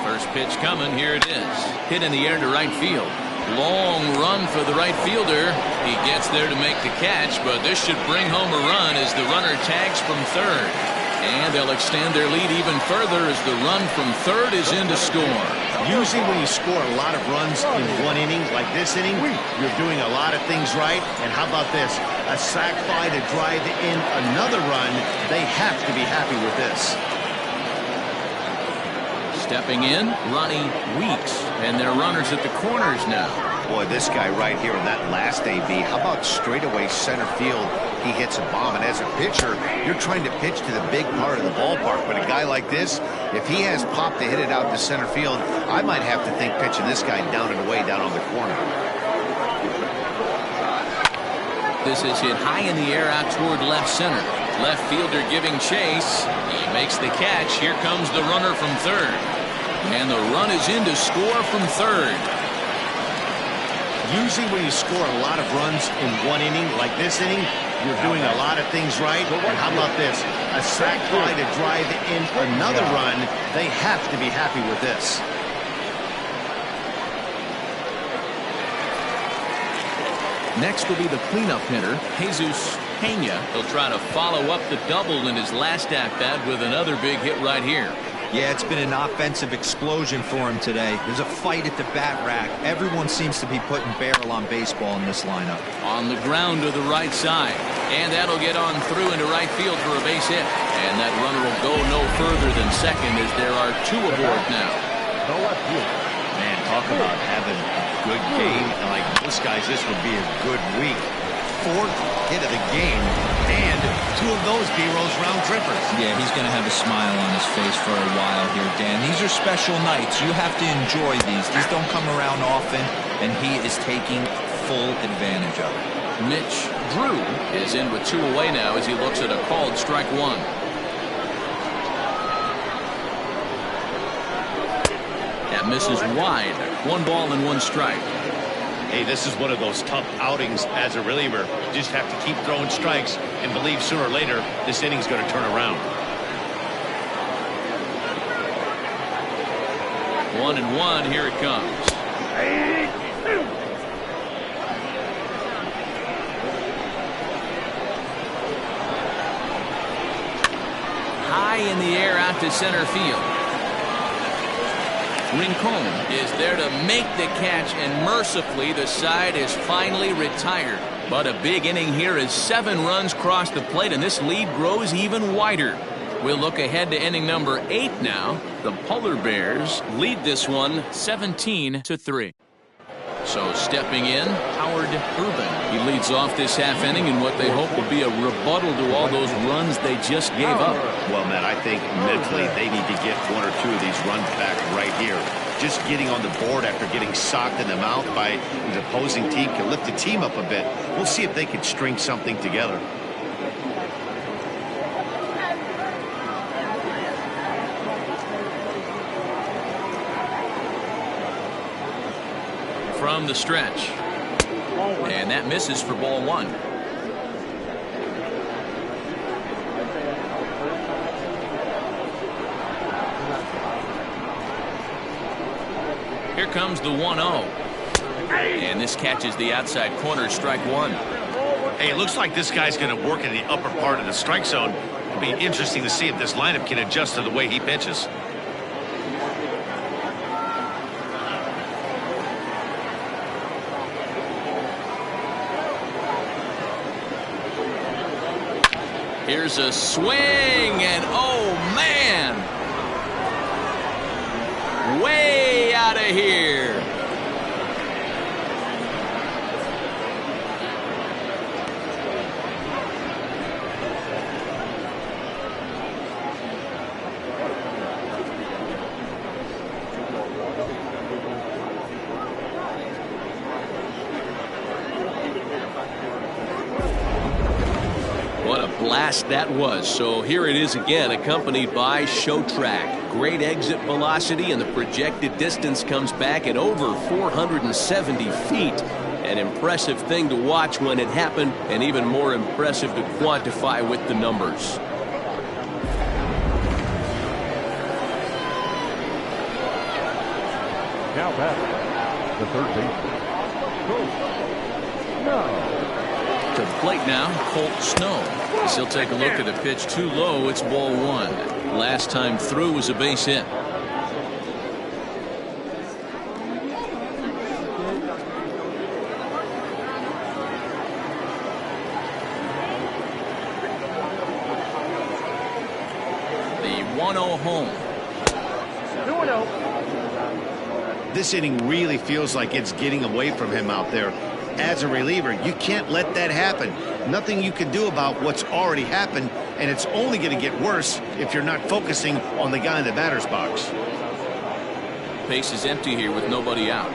First pitch coming. Here it is. Hit in the air to right field. Long run for the right fielder. He gets there to make the catch, but this should bring home a run as the runner tags from third. And they'll extend their lead even further as the run from third is in to score. Usually when you score a lot of runs in one inning, like this inning, you're doing a lot of things right. And how about this? A sac fly to drive in another run. They have to be happy with this. Stepping in, Ronnie Weeks, and their runners at the corners now. Boy, this guy right here in that last AB, how about straightaway center field? He hits a bomb, and as a pitcher, you're trying to pitch to the big part of the ballpark. But a guy like this, if he has pop to hit it out to center field, I might have to think pitching this guy down and away down on the corner. This is hit high in the air out toward left center. Left fielder giving chase. He makes the catch. Here comes the runner from third. And the run is in to score from third. Usually when you score a lot of runs in one inning, like this inning, you're doing a lot of things right. And how about this? A sac fly to drive in another run. They have to be happy with this. Next will be the cleanup hitter, Jesus Pena. He'll try to follow up the double in his last at-bat with another big hit right here. Yeah, it's been an offensive explosion for him today. There's a fight at the bat rack. Everyone seems to be putting barrel on baseball in this lineup. On the ground to the right side. And that'll get on through into right field for a base hit. And that runner will go no further than second as there are 2 aboard now. Man, talk about having a good game. And like most guys, this would be a good week. 4th hit of the game. And two of those D-Rose round trippers. Yeah, he's going to have a smile on his face for a while here, Dan. These are special nights. You have to enjoy these. These don't come around often, and he is taking full advantage of it. Mitch Drew is in with 2 away now as he looks at a called strike 1. That misses wide. 1 ball and 1 strike. Hey, this is one of those tough outings as a reliever. You just have to keep throwing strikes and believe sooner or later this inning's going to turn around. 1-1. Here it comes. High in the air out to center field. Rincon is there to make the catch, and mercifully the side is finally retired. But a big inning here as 7 runs cross the plate, and this lead grows even wider. We'll look ahead to inning number 8 now. The Polar Bears lead this one 17-3. So stepping in, Howard Urban. He leads off this half inning in what they hope will be a rebuttal to all those runs they just gave up. Well, Matt, I think mentally they need to get 1 or 2 of these runs back right here. Just getting on the board after getting socked in the mouth by the opposing team can lift the team up a bit. We'll see if they can string something together. From the stretch. And that misses for ball 1. Here comes the 1-0. And this catches the outside corner, strike 1. Hey, it looks like this guy's going to work in the upper part of the strike zone. It'll be interesting to see if this lineup can adjust to the way he pitches. Here's a swing, and oh man, way out of here. What a blast that was. So here it is again, accompanied by Show Track. Great exit velocity, and the projected distance comes back at over 470 feet. An impressive thing to watch when it happened, and even more impressive to quantify with the numbers. Now batting, the third baseman, Colt Snow. To the plate now, Colt Snow. As he'll take a look at a pitch too low. It's ball 1. Last time through was a base hit. The 1-0 home. 2-0. This inning really feels like it's getting away from him out there. As a reliever, you can't let that happen. Nothing you can do about what's already happened, and it's only going to get worse if you're not focusing on the guy in the batter's box. Base is empty here with nobody out.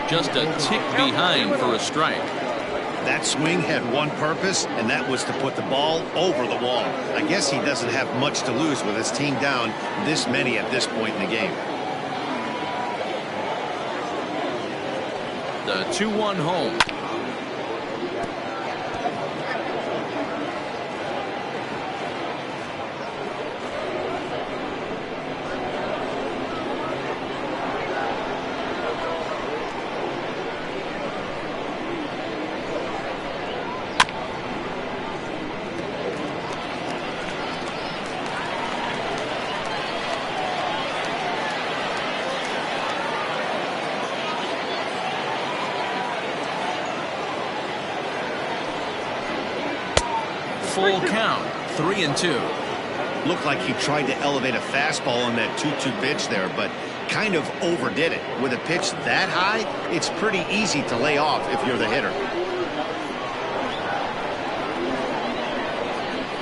Just a tick behind for a strike. That swing had one purpose, and that was to put the ball over the wall. I guess he doesn't have much to lose with his team down this many at this point in the game. The 2-1 home. Full count, 3-2. Looked like he tried to elevate a fastball on that 2-2 pitch there, but kind of overdid it. With a pitch that high, it's pretty easy to lay off if you're the hitter.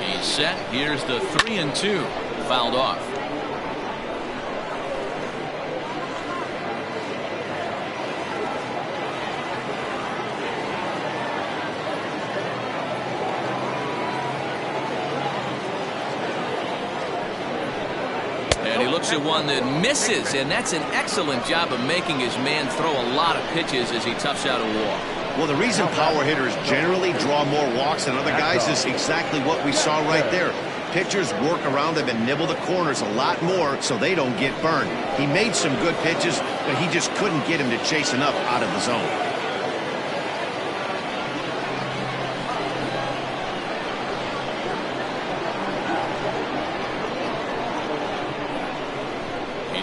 He's set. Here's the 3-2. Fouled off. And he looks at one that misses, and that's an excellent job of making his man throw a lot of pitches as he toughs out a walk. Well, the reason power hitters generally draw more walks than other guys is exactly what we saw right there. Pitchers work around them and nibble the corners a lot more so they don't get burned. He made some good pitches, but he just couldn't get him to chase enough out of the zone.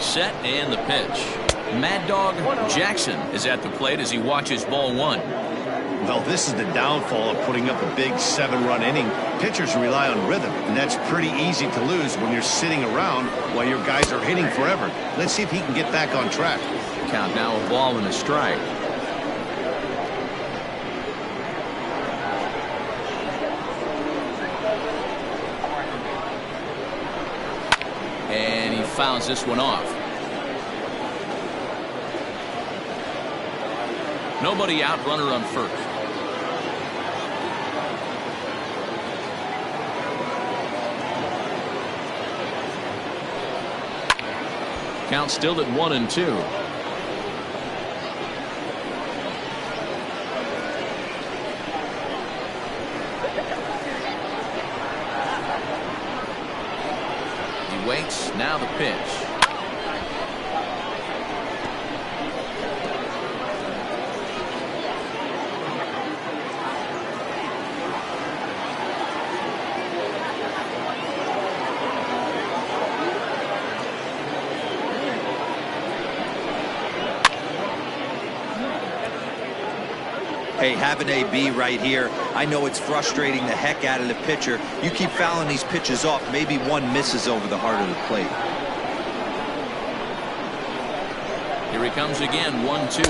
Set and the pitch. Mad Dog Jackson is at the plate as he watches ball one. Well, this is the downfall of putting up a big 7-run inning. Pitchers rely on rhythm, and that's pretty easy to lose when you're sitting around while your guys are hitting forever. Let's see if he can get back on track. Count now, a ball and a strike. And he fouls this one off. Nobody out, runner on first. Count still at 1-2. He waits, now the pitch. Hey, have an AB right here. I know it's frustrating the heck out of the pitcher. You keep fouling these pitches off, maybe one misses over the heart of the plate. Here he comes again, 1-2.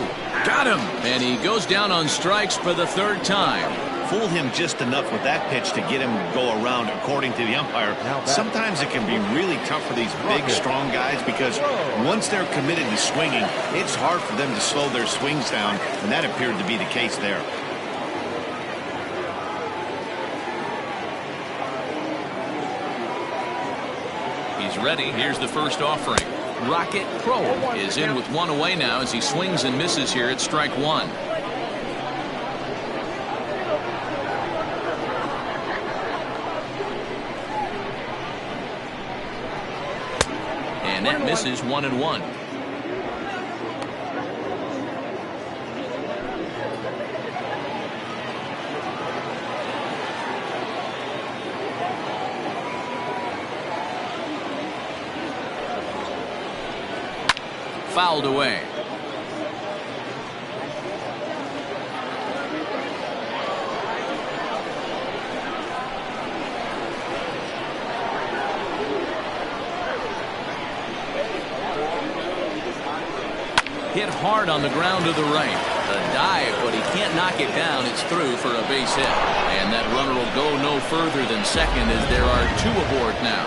Got him! And he goes down on strikes for the third time. Fooled him just enough with that pitch to get him to go around, according to the umpire. Sometimes it can be really tough for these big, strong guys because once they're committed to swinging, it's hard for them to slow their swings down, and that appeared to be the case there. He's ready. Here's the first offering. Rocket Pro is in with one away now as he swings and misses here at strike one. And that misses 1-1. Fouled away. Hit hard on the ground to the right. A dive, but he can't knock it down. It's through for a base hit. And that runner will go no further than second as there are two aboard now.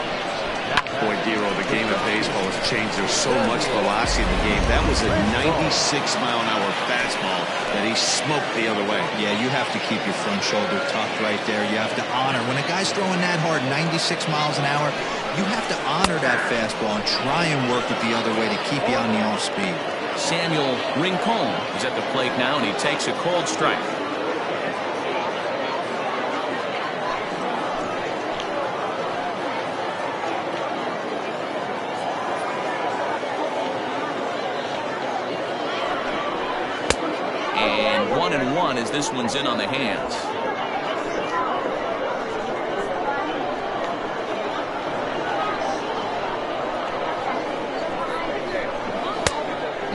Boy, Dero, the game of baseball has changed. There's so much velocity in the game. That was a 96-mile-an-hour fastball that he smoked the other way. Yeah, you have to keep your front shoulder tucked right there. You have to honor. When a guy's throwing that hard, 96 miles an hour, you have to honor that fastball and try and work it the other way to keep you on the off speed. Samuel Rincon is at the plate now, and he takes a cold strike. And 1-1 as this one's in on the hands.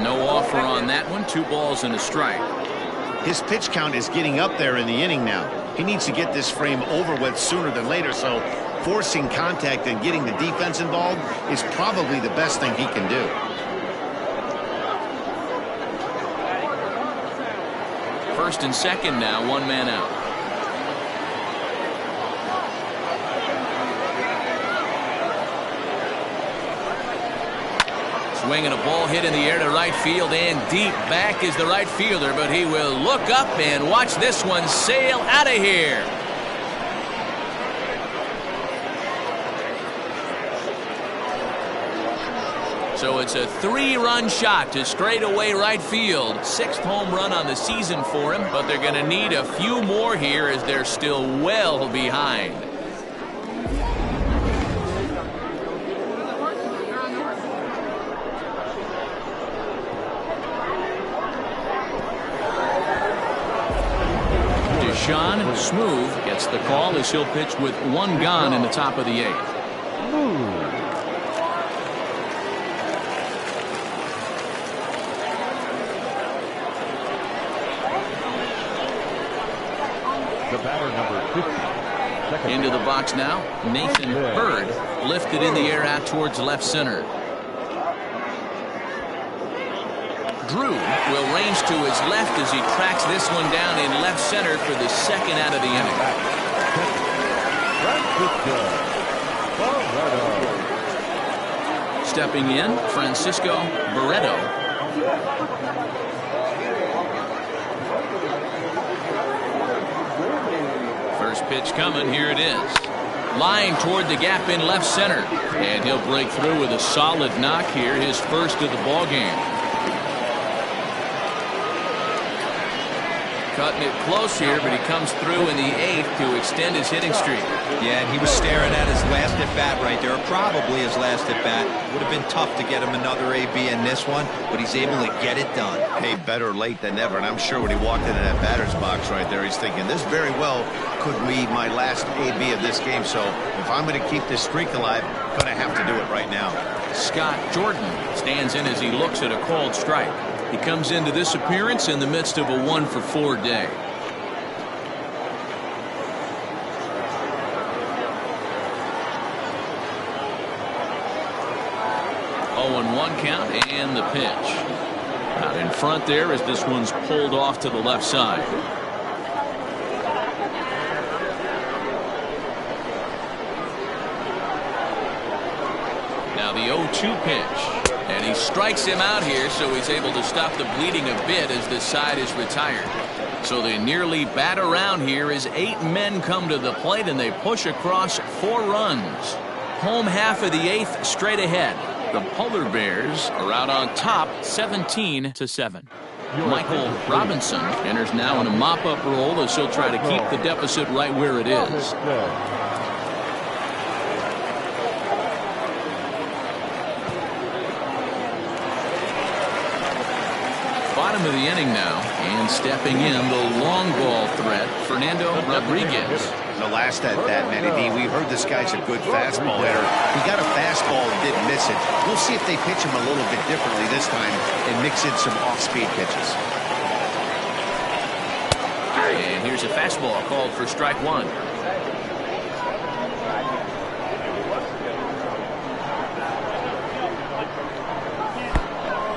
No offer on that one. 2 balls and a strike. His pitch count is getting up there in the inning now. He needs to get this frame over with sooner than later, so forcing contact and getting the defense involved is probably the best thing he can do. First and second now, one man out. Swinging a ball hit in the air to right field and deep. Back is the right fielder, but he will look up and watch this one sail out of here. So it's a 3-run shot to straightaway right field. 6th home run on the season for him, but they're going to need a few more here as they're still well behind. Deshaun Smooth gets the call as he'll pitch with one gone in the top of the 8th. The batter, number 50. Into the box now, Nathan Bird, lifted in the air out towards left center. Drew will range to his left as he tracks this one down in left center for the second out of the inning. Stepping in, Francisco Barreto. First pitch coming, here it is. Line toward the gap in left center. And he'll break through with a solid knock here, his first of the ball game. Cutting it close here, but he comes through in the 8th to extend his hitting streak. Yeah, and he was staring at his last at-bat right there, probably his last at-bat. Would have been tough to get him another AB in this one, but he's able to get it done. Hey, better late than never, and I'm sure when he walked into that batter's box right there, he's thinking, this very well could be my last AB of this game, so if I'm going to keep this streak alive, I'm going to have to do it right now. Scott Jordan stands in as he looks at a called strike. He comes into this appearance in the midst of a 1-for-4 day. One count and the pitch. Out in front there as this one's pulled off to the left side. Now the 0-2 pitch. And he strikes him out here, so he's able to stop the bleeding a bit as this side is retired. So they nearly bat around here as 8 men come to the plate and they push across 4 runs. Home half of the 8th straight ahead. The Polar Bears are out on top 17-7. Michael Robinson enters now in a mop-up role as he'll try to keep the deficit right where it is. Bottom of the inning now, and stepping in the long ball threat, Fernando Rodriguez. The last at bat, Matty B, we heard this guy's a good fastball hitter. He got a fastball and didn't miss it. We'll see if they pitch him a little bit differently this time and mix in some off-speed pitches. And here's a fastball called for strike 1.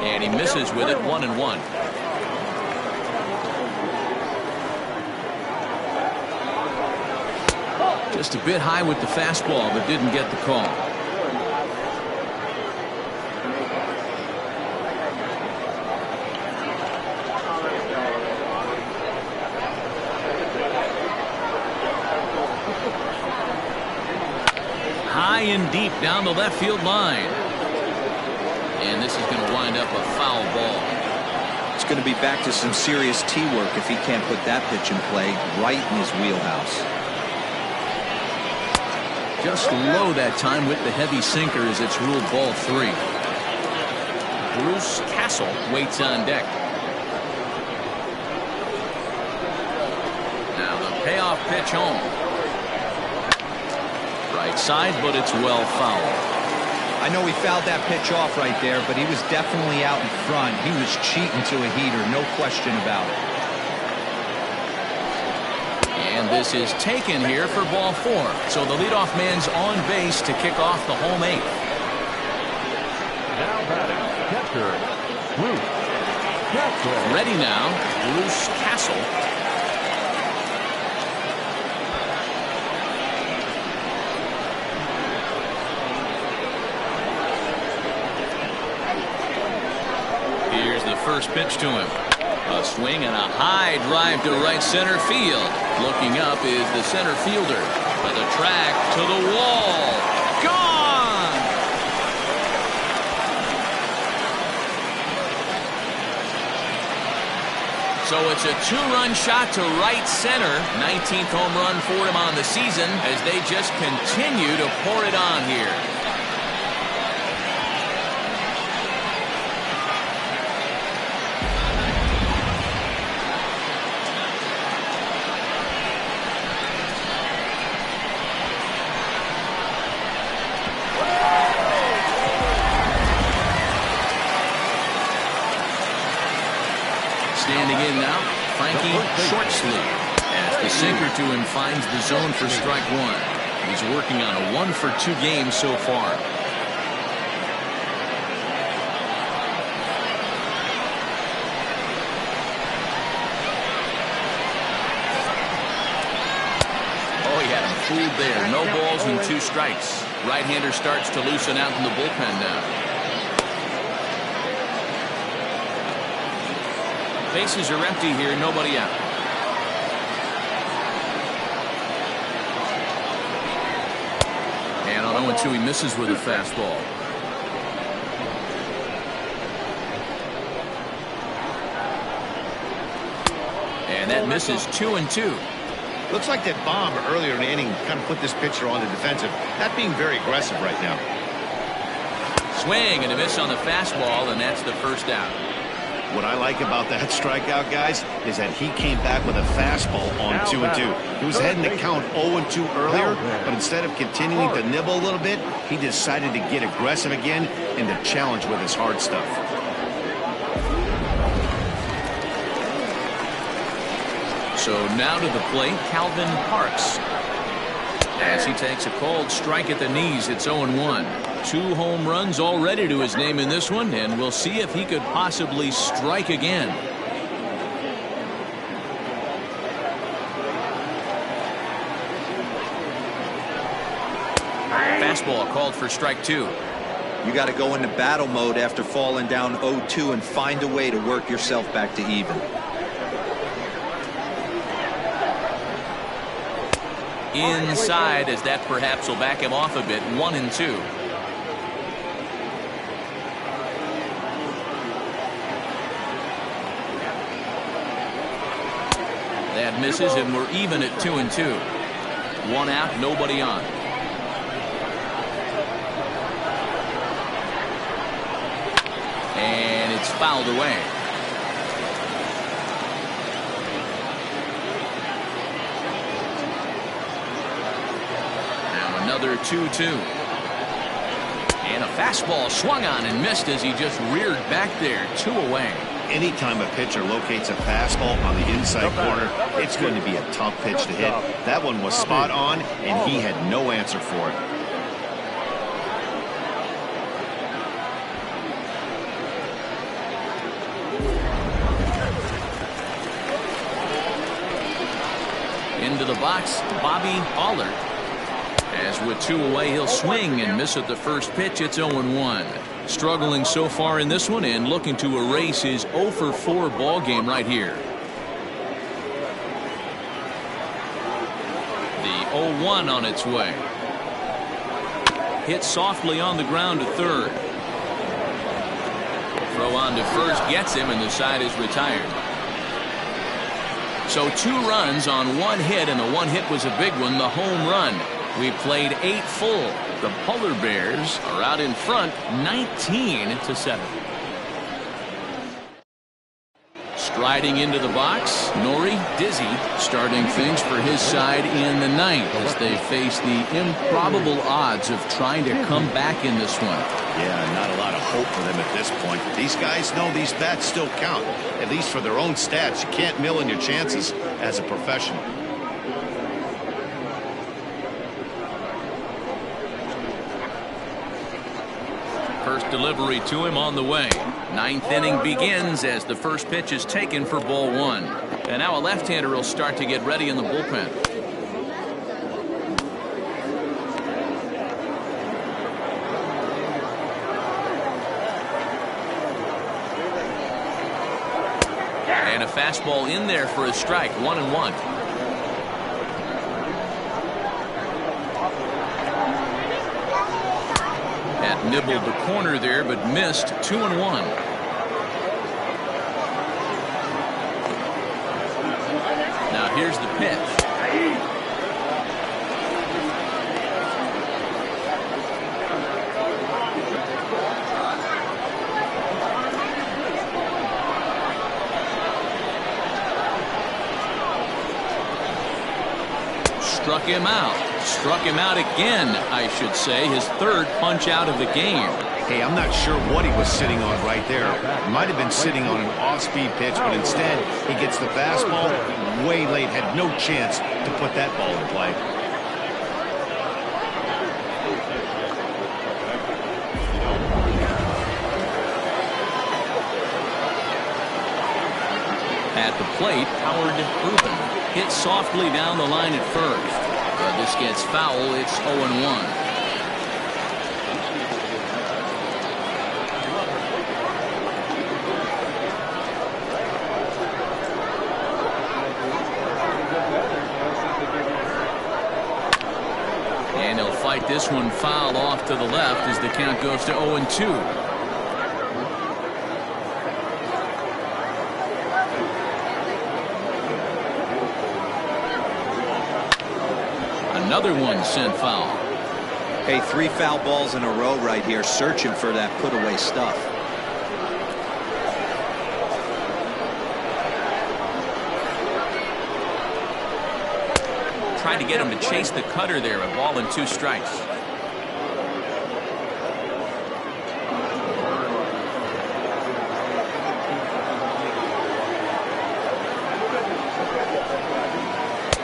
And he misses with it, 1-1. Just a bit high with the fastball, but didn't get the call. High and deep down the left field line. And this is going to wind up a foul ball. It's going to be back to some serious T-work if he can't put that pitch in play right in his wheelhouse. Just low that time with the heavy sinker as it's ruled ball 3. Bruce Castle waits on deck. Now the payoff pitch home. Right side, but it's well fouled. I know he fouled that pitch off right there, but he was definitely out in front. He was cheating to a heater, no question about it. And this is taken here for ball 4. So the leadoff man's on base to kick off the home 8th. Now batting, catcher, Bruce Castle. Ready now, Bruce Castle. Here's the first pitch to him. A swing and a high drive to right center field. Looking up is the center fielder. To the track, to the wall. Gone! So it's a 2-run shot to right center. 19th home run for him on the season as they just continue to pour it on here. Standing in now, Frankie Shortsleeve. As the sinker to him finds the zone for strike 1. He's working on a 1-for-2 game so far. Oh, he had him fooled there. No balls and 2 strikes. Right-hander starts to loosen out in the bullpen now. Bases are empty here, nobody out. And on 0-2, he misses with a fastball. And that misses 2-2. Looks like that bomb earlier in the inning kind of put this pitcher on the defensive. Not being very aggressive right now. Swing and a miss on the fastball, and that's the first out. What I like about that strikeout, guys, is that he came back with a fastball on 2-2. He was heading the count 0-2 earlier, but instead of continuing to nibble a little bit, he decided to get aggressive again and to challenge with his hard stuff. So now to the plate, Calvin Parks. As he takes a called strike at the knees, it's 0-1. 2 home runs already to his name in this one, and we'll see if he could possibly strike again. Fastball called for strike 2. You got to go into battle mode after falling down 0-2 and find a way to work yourself back to even. Inside, as that perhaps will back him off a bit. 1-2. That misses, and we're even at 2-2. 1 out, nobody on. And it's fouled away. Now another 2-2. And a fastball swung on and missed as he just reared back there. 2 away. Anytime a pitcher locates a fastball on the inside corner, it's going to be a tough pitch to hit. That one was spot on, and he had no answer for it. Into the box, Bobby Allard. As with 2 away, he'll swing and miss at the first pitch. It's 0-1. Struggling so far in this one and looking to erase his 0-for-4 ball game right here. The 0-1 on its way. Hit softly on the ground to third. Throw on to first gets him, and the side is retired. So 2 runs on 1 hit, and the 1 hit was a big one, the home run. We've played 8 full. The Polar Bears are out in front 19-7. Striding into the box, Nori Dizzy starting things for his side in the 9th as they face the improbable odds of trying to come back in this one. Yeah, not a lot of hope for them at this point. These guys know these bats still count, at least for their own stats. You can't mill in your chances as a professional. delivery to him on the way. Ninth inning begins as the first pitch is taken for ball one. And now a left-hander will start to get ready in the bullpen. And a fastball in there for a strike. 1-1. That nibbled the corner there, but missed. 2-1. Now here's the pitch. Struck him out again, I should say. His third punch out of the game. Hey, I'm not sure what he was sitting on right there. Might have been sitting on an off-speed pitch, but instead he gets the fastball way late. Had no chance to put that ball in play. At the plate, Howard Ruben hit softly down the line at first. But this gets foul. It's 0-1. And he'll fight this one foul off to the left as the count goes to 0-2. Another one sent foul. Hey, 3 foul balls in a row right here, searching for that put-away stuff. Tried to get him to chase the cutter there. A ball and 2 strikes.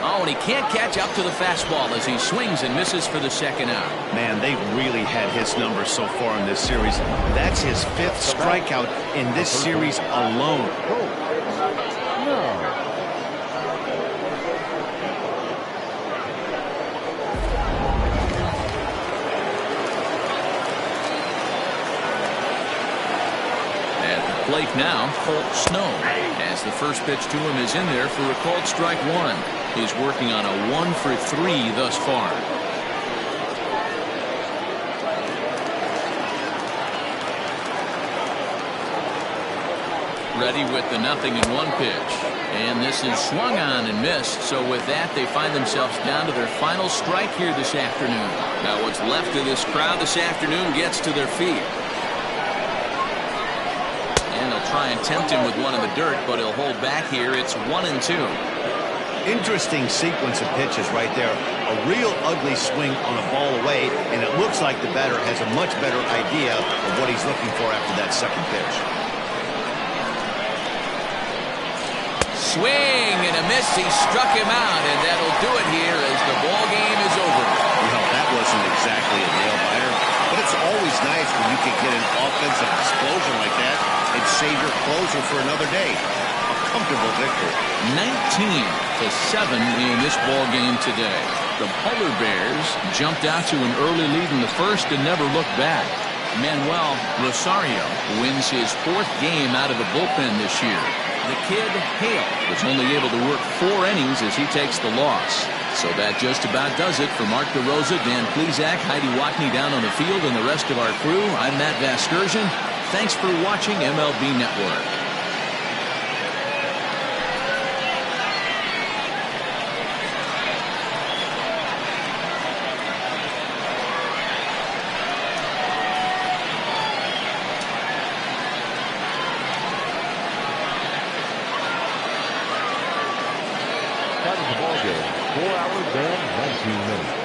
Oh, and he can't catch up to the fastball as he swings and misses for the second out. Man, they've really had his number so far in this series. That's his 5th strikeout in this series alone. Plate now, Colt Snow, as the first pitch to him is in there for a called strike 1. He's working on a 1 for 3 thus far. Ready with the 0-1 pitch. And this is swung on and missed. So with that, they find themselves down to their final strike here this afternoon. Now what's left of this crowd this afternoon gets to their feet. Try and tempt him with one in the dirt, but he'll hold back here. It's 1-2. Interesting sequence of pitches right there. A real ugly swing on a ball away, and it looks like the batter has a much better idea of what he's looking for after that second pitch. Swing and a miss. He struck him out, and that'll do it here as the ball game is over. Well, that wasn't exactly a nail-biter, but it's always nice when you can get an offensive explosion like that and save your closer for another day. A comfortable victory. 19-7 in this ball game today. The Polar Bears jumped out to an early lead in the first and never looked back. Manuel Rosario wins his 4th game out of the bullpen this year. The kid, Hale, was only able to work 4 innings as he takes the loss. So that just about does it for Mark DeRosa, Dan Plesac, Heidi Watney down on the field, and the rest of our crew. I'm Matt Vasgersian. Thanks for watching MLB Network. That is the ball game. 4 hours and 19 minutes.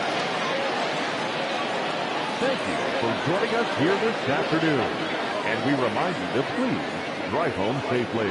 Thank you for joining us here this afternoon. And we remind you to please drive home safely.